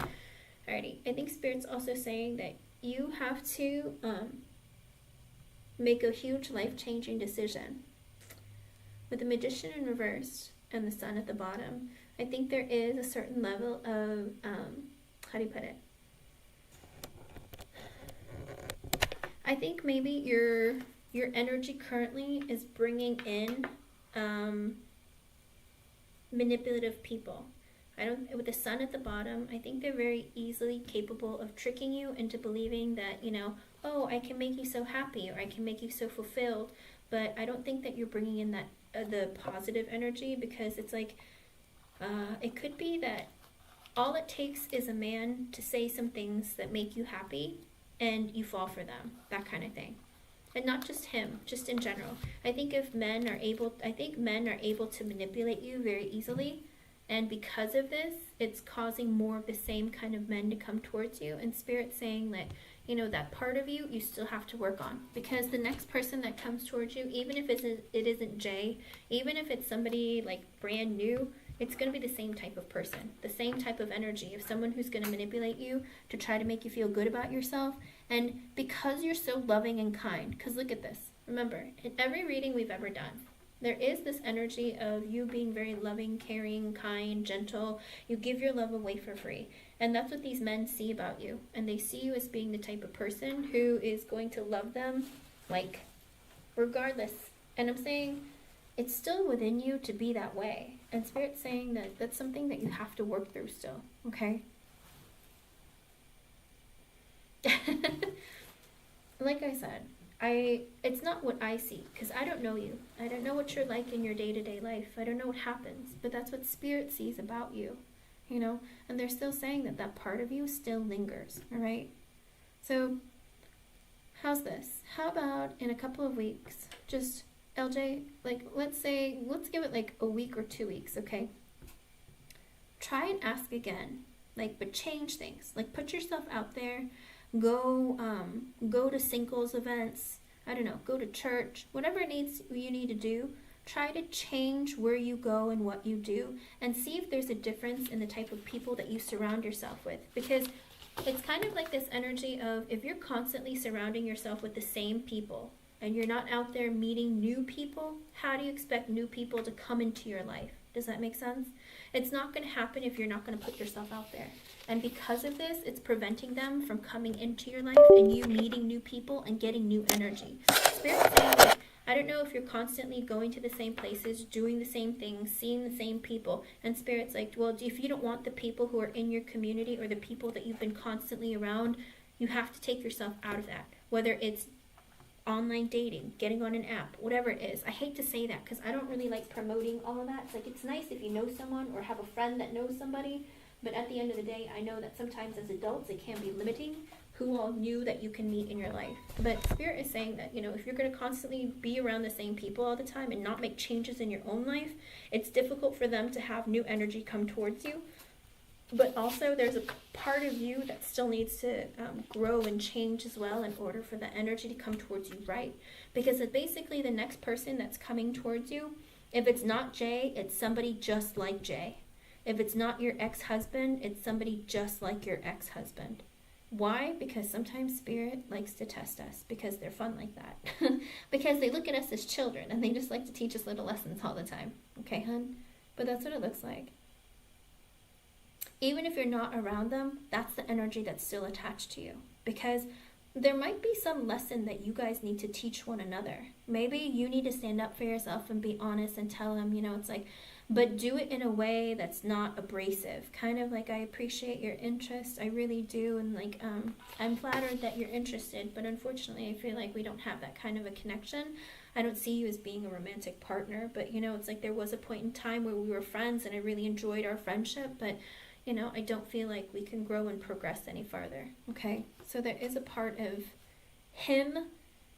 Alrighty. I think Spirit's also saying that you have to make a huge life-changing decision. With the Magician in reverse and the Sun at the bottom, I think there is a certain level of, how do you put it? I think maybe your energy currently is bringing in manipulative people. With the Sun at the bottom, I think they're very easily capable of tricking you into believing that, you know, oh, I can make you so happy, or I can make you so fulfilled. But I don't think that you're bringing in that the positive energy, because it's like it could be that all it takes is a man to say some things that make you happy and you fall for them, that kind of thing. And not just him, just in general. I think men are able to manipulate you very easily, and because of this, it's causing more of the same kind of men to come towards you. And Spirit's saying that, you know, that part of you still have to work on, because the next person that comes towards you, even if it isn't Jay, even if it's somebody like brand new, it's going to be the same type of person, the same type of energy of someone who's going to manipulate you to try to make you feel good about yourself. And because you're so loving and kind, because look at this, remember, in every reading we've ever done, there is this energy of you being very loving, caring, kind, gentle. You give your love away for free. And that's what these men see about you. And they see you as being the type of person who is going to love them, like, regardless. And I'm saying it's still within you to be that way. And Spirit's saying that that's something that you have to work through still, okay? Like I said, it's not what I see, because I don't know you. I don't know what you're like in your day-to-day life. I don't know what happens, but that's what Spirit sees about you, you know? And they're still saying that that part of you still lingers, all right? So, how's this? How about in a couple of weeks, just, LJ, like, let's give it like a week or 2 weeks, okay? try and ask again. Like, but change things. Like, put yourself out there. Go to singles events. I don't know, go to church. Whatever you need to do. Try to change where you go and what you do, and see if there's a difference in the type of people that you surround yourself with. Because it's kind of like this energy of, if you're constantly surrounding yourself with the same people and you're not out there meeting new people, how do you expect new people to come into your life? Does that make sense? It's not going to happen if you're not going to put yourself out there. And because of this, it's preventing them from coming into your life and you meeting new people and getting new energy. Spirit's saying, like, I don't know if you're constantly going to the same places, doing the same things, seeing the same people. And Spirit's like, well, if you don't want the people who are in your community or the people that you've been constantly around, you have to take yourself out of that. Whether it's online dating, getting on an app, whatever it is. I hate to say that because I don't really like promoting all of that. It's like, it's nice if you know someone or have a friend that knows somebody. But at the end of the day, I know that sometimes as adults, it can be limiting who all knew that you can meet in your life. But Spirit is saying that, you know, if you're going to constantly be around the same people all the time and not make changes in your own life, it's difficult for them to have new energy come towards you. But also there's a part of you that still needs to grow and change as well in order for the energy to come towards you right. Because it's basically the next person that's coming towards you, if it's not Jay, it's somebody just like Jay. If it's not your ex-husband, it's somebody just like your ex-husband. Why? Because sometimes Spirit likes to test us because they're fun like that. Because they look at us as children and they just like to teach us little lessons all the time. Okay, hun? But that's what it looks like. Even if you're not around them, that's the energy that's still attached to you. Because there might be some lesson that you guys need to teach one another. Maybe you need to stand up for yourself and be honest and tell them, you know, it's like, but do it in a way that's not abrasive. Kind of like, I appreciate your interest, I really do, and like, I'm flattered that you're interested, but unfortunately I feel like we don't have that kind of a connection. I don't see you as being a romantic partner, but you know, it's like there was a point in time where we were friends and I really enjoyed our friendship, but you know, I don't feel like we can grow and progress any farther, okay? So there is a part of him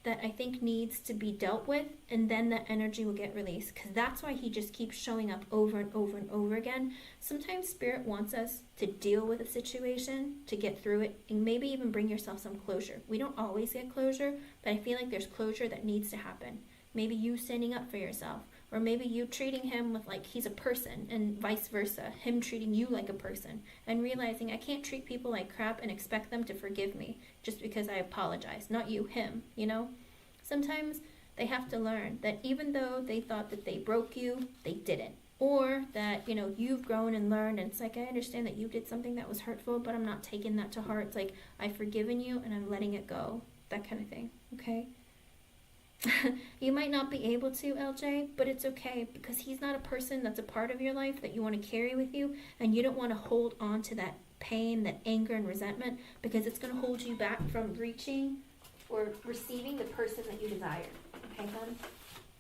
that I think needs to be dealt with, and then that energy will get released, because that's why he just keeps showing up over and over and over again. Sometimes Spirit wants us to deal with a situation, to get through it, and maybe even bring yourself some closure. We don't always get closure, but I feel like there's closure that needs to happen. Maybe you standing up for yourself, or maybe you treating him with like he's a person, and vice versa, him treating you like a person, and realizing I can't treat people like crap and expect them to forgive me just because I apologize. Not you, him, you know? Sometimes they have to learn that even though they thought that they broke you, they didn't. Or that, you know, you've grown and learned, and it's like, I understand that you did something that was hurtful, but I'm not taking that to heart. It's like, I've forgiven you and I'm letting it go. That kind of thing, okay? You might not be able to, LJ, but it's okay, because he's not a person that's a part of your life that you want to carry with you, and you don't want to hold on to that pain, that anger and resentment, because it's going to hold you back from reaching or receiving the person that you desire. Okay, hon?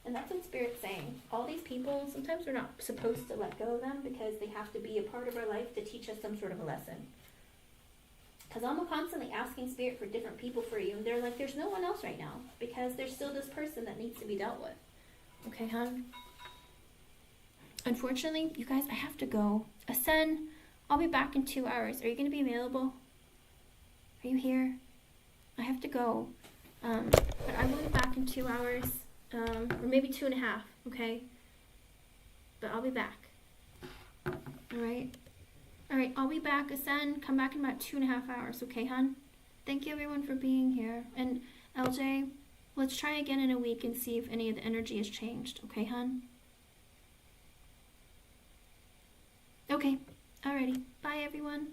And that's what Spirit's saying. All these people, sometimes we're not supposed to let go of them because they have to be a part of our life to teach us some sort of a lesson. Because I'm constantly asking Spirit for different people for you, and they're like, there's no one else right now, because there's still this person that needs to be dealt with. Okay, hon? Unfortunately, you guys, I have to go. Asen, I'll be back in 2 hours. Are you going to be available? Are you here? I have to go. But I will be back in 2 hours, or maybe 2.5, okay? But I'll be back. Alright? Alright, I'll be back. Asen, come back in about 2.5 hours, okay, hon? Thank you, everyone, for being here. And LJ, let's try again in a week and see if any of the energy has changed, okay, hon? Okay, alrighty. Bye, everyone.